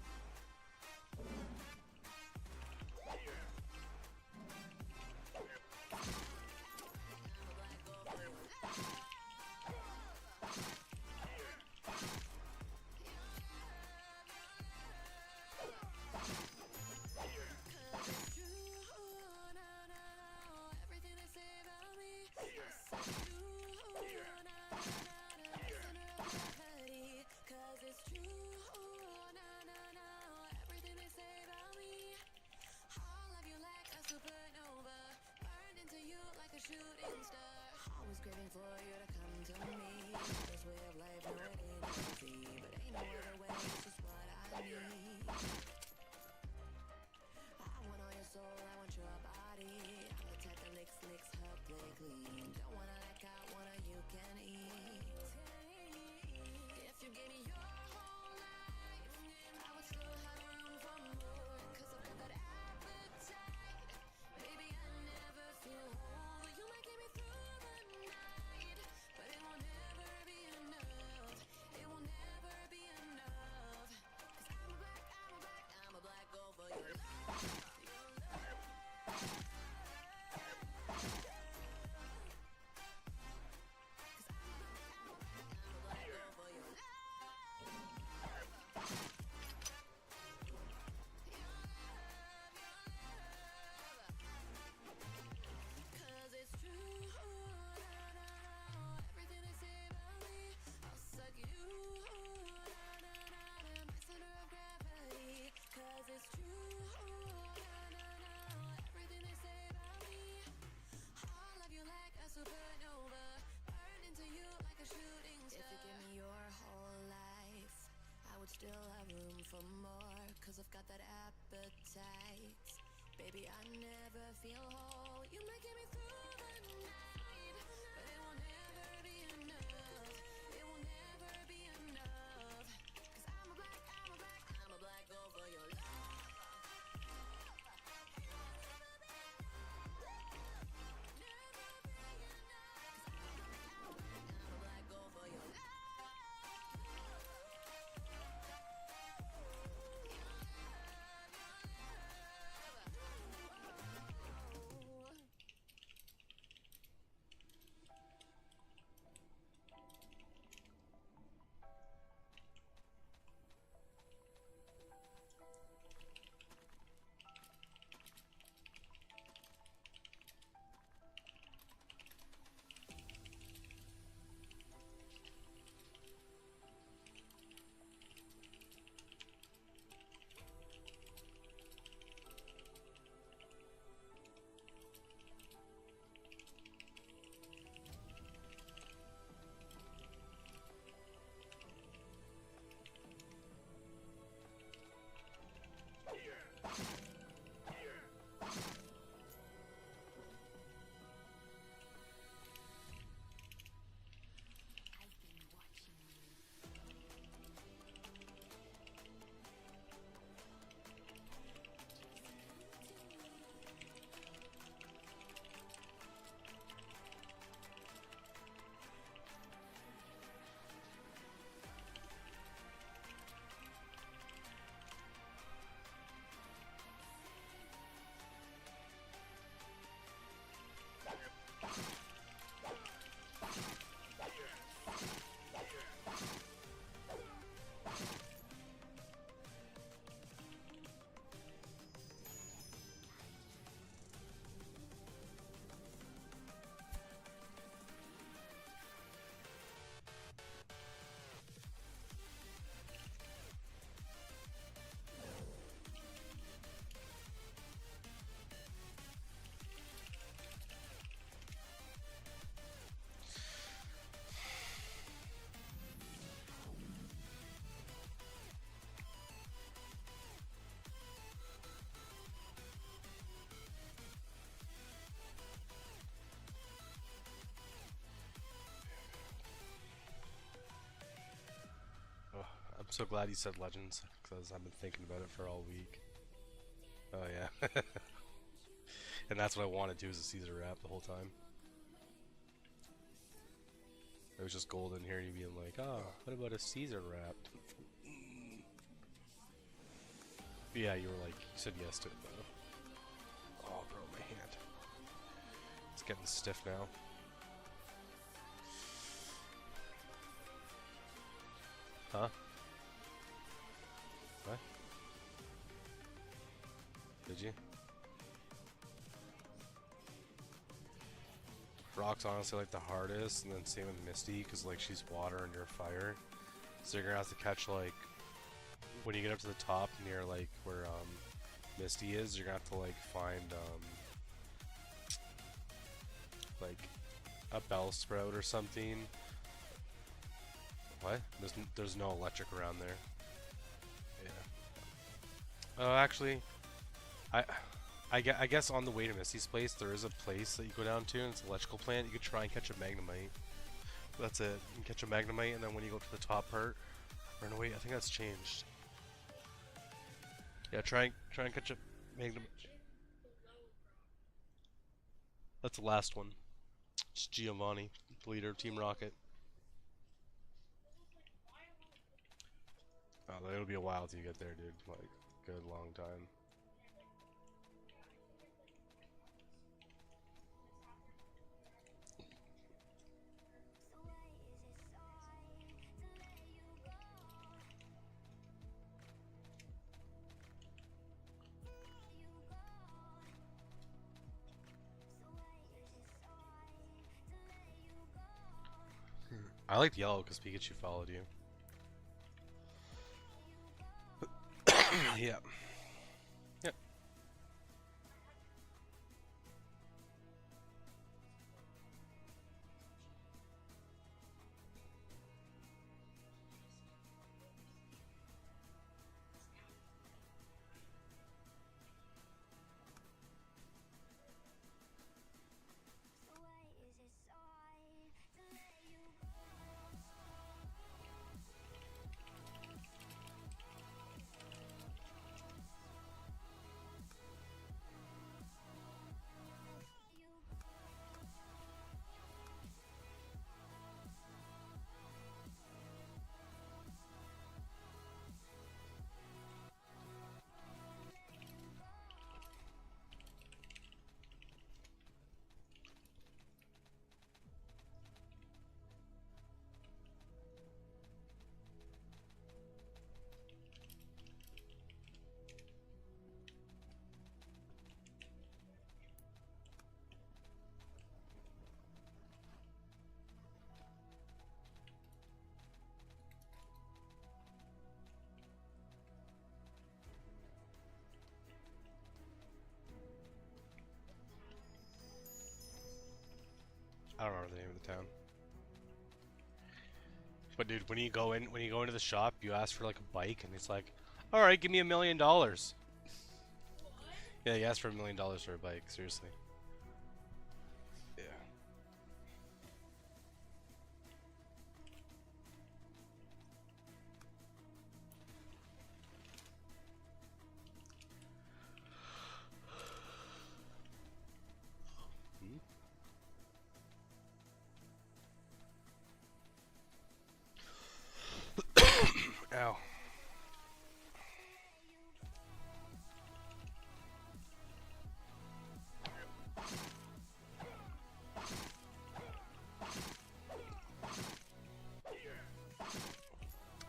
Shooting star, always craving for you to come to me. This way of life, no, it ain't easy, but ain't no other way, it's just what I need. I want all your soul, I want your body. I'm the type that licks her play clean. Don't wanna like I wanna, you can eat. If you gave me your whole life, I would still have room for more. Cause I've got that appetite. Baby, I never feel whole. You might get me through the night, but it will never be enough. It will never be enough. Cause I'm a black girl for your love. Still have room for more, cause I've got that appetite. Baby, I never feel whole. You might get me through the night, but it will never be enough. It will never so glad you said Legends, because I've been thinking about it for all week. Oh yeah. And that's what I wanted to, is a Caesar wrap the whole time. It was just gold in here, you being like, oh, what about a Caesar wrap? Yeah, you were like, you said yes to it though. Oh, bro, my hand. It's getting stiff now. Huh? What? Did you? Rock's honestly like the hardest, and then same with Misty, because like she's water and you're fire. So you're gonna have to catch like, when you get up to the top near like where Misty is, you're gonna have to like find like a bell sprout or something. What? There's no electric around there. Yeah. Oh, actually, I guess on the way to Misty's place, there is a place that you go down to, and it's an electrical plant. You could try and catch a Magnemite. That's it. You can catch a Magnemite, and then when you go to the top part, or no, wait, I think that's changed. Yeah, try and catch a Magnemite. That's the last one. It's Giovanni, the leader of Team Rocket. Oh, it'll be a while till you get there, dude. Like, good long time. I liked yellow because Pikachu followed you. Yeah. Yep. I don't remember the name of the town. But dude, when you go into the shop, you ask for like a bike, and it's like, all right, give me $1 million. Yeah, you ask for $1 million for a bike. Seriously. Yeah. Ow.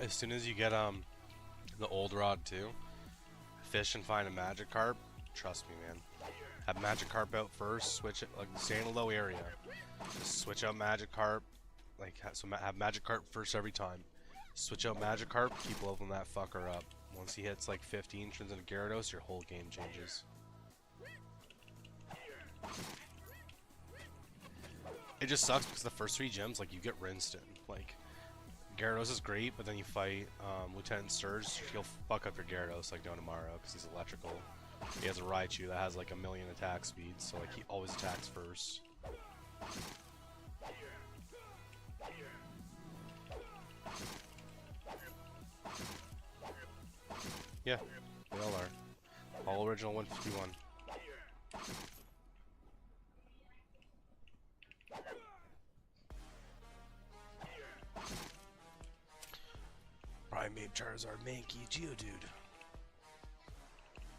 As soon as you get the old rod too, fish and find a Magikarp, trust me, man. Have Magikarp out first, switch it, like stay in a low area. Just switch out Magikarp, like have Magikarp first every time. Switch out Magikarp, keep leveling that fucker up. Once he hits like 15, turns into Gyarados, your whole game changes. It just sucks because the first 3 gyms, like, you get rinsed in. Like, Gyarados is great, but then you fight Lieutenant Surge, he'll fuck up your Gyarados like no tomorrow because he's electrical. He has a Raichu that has like 1 million attack speed, so like he always attacks first. Yeah, they all are. All original 151. Primate Charizard, Mankey, Geodude.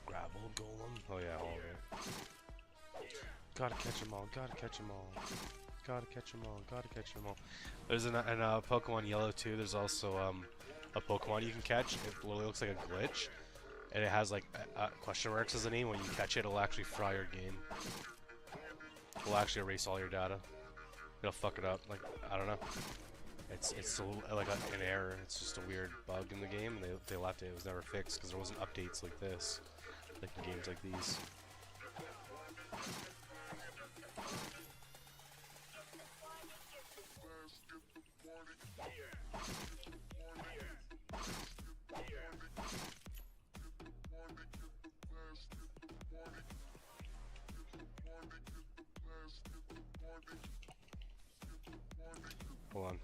Gravel, Golem. Oh yeah, all of it. Gotta catch them all, gotta catch them all. Gotta catch them all, gotta catch them all. There's an Pokemon Yellow too, there's also a Pokemon you can catch. It literally looks like a glitch. And it has like question marks as a name. When you catch it, it'll actually fry your game. It'll actually erase all your data. It'll fuck it up. Like, I don't know. It's still like an error. It's just a weird bug in the game. They left it. It was never fixed because there wasn't updates like this, like in games like these. Hold on.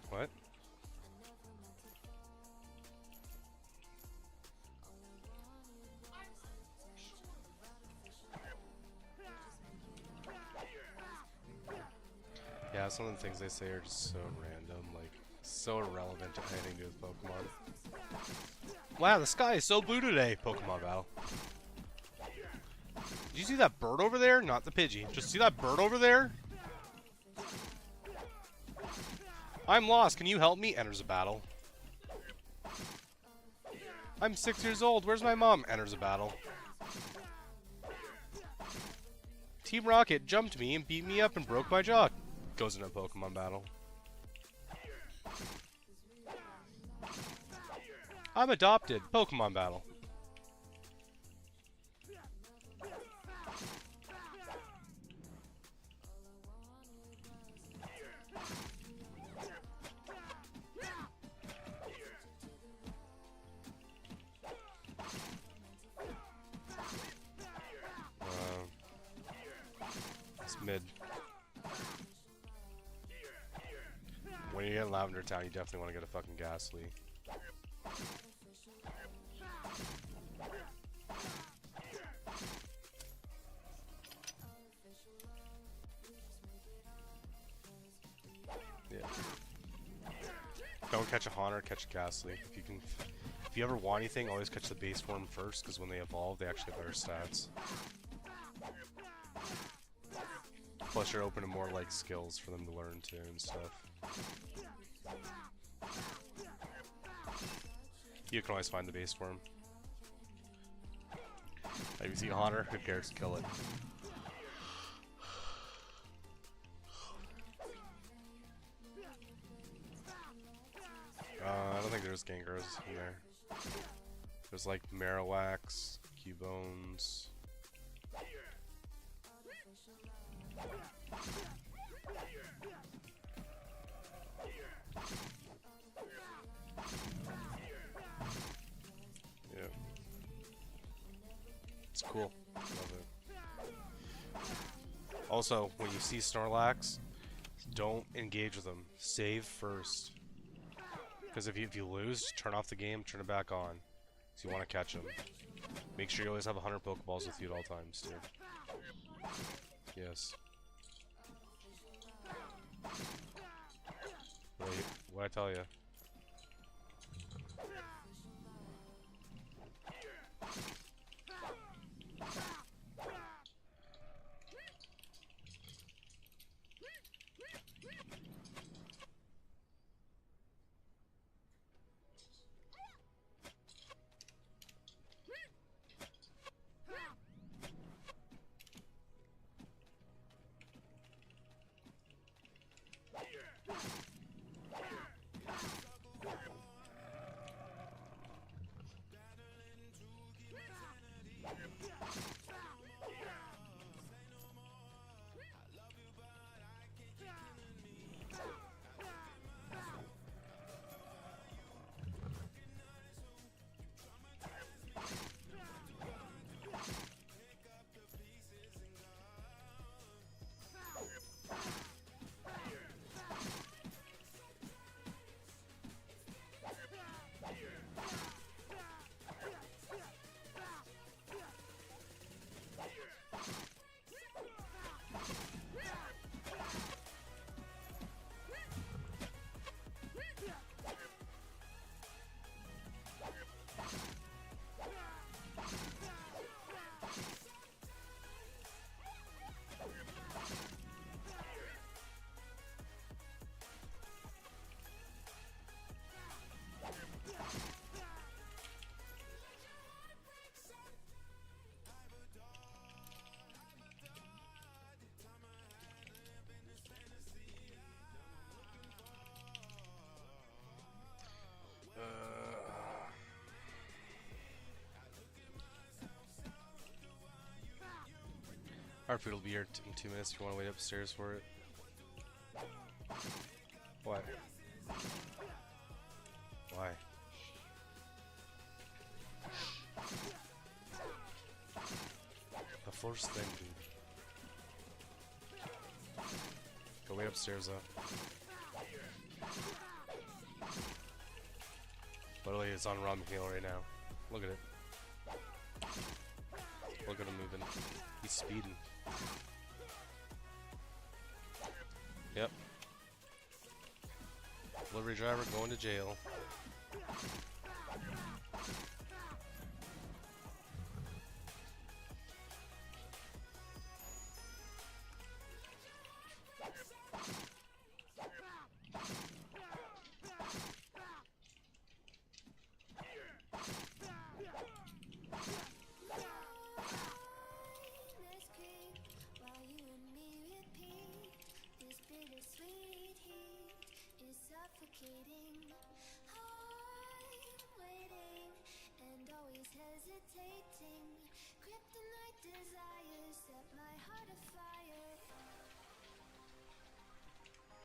What? Yeah, some of the things they say are just so random, like, so irrelevant to anything to do with Pokemon. Wow, the sky is so blue today, Pokemon Battle. Did you see that bird over there? Not the Pidgey. Just see that bird over there? I'm lost, can you help me? Enters a battle. I'm 6 years old, where's my mom? Enters a battle. Team Rocket jumped me and beat me up and broke my jaw. Goes into a Pokemon battle. I'm adopted. Pokemon battle. It's mid. When you get in Lavender Town, you definitely want to get a fucking Ghastly. Yeah. Don't catch a Haunter, catch a Ghastly. If you can, if you ever want anything, always catch the base form first, because when they evolve, they actually have better stats. Plus, you're open to more like skills for them to learn too and stuff. You can always find the base form. If you see a haunter, who cares? Kill it. I don't think there's Gangrels in there. There's like Marowaks, Cubones. Yeah. It's cool. Love it. Also, when you see Snorlax, don't engage with them. Save first. Because if you lose, turn off the game, turn it back on. So you want to catch them. Make sure you always have 100 Pokeballs with you at all times, too. Yes. Wait, what'd I tell you? Our food will be here in 2 minutes if you want to wait upstairs for it. What? Why? The first thing, dude. Go wait upstairs, though. Literally, it's on Ron McNeil right now. Look at it. Look at him moving. He's speeding. Yep. Delivery driver going to jail. Suffocating, I'm waiting and always hesitating. Kryptonite desires set my heart afire.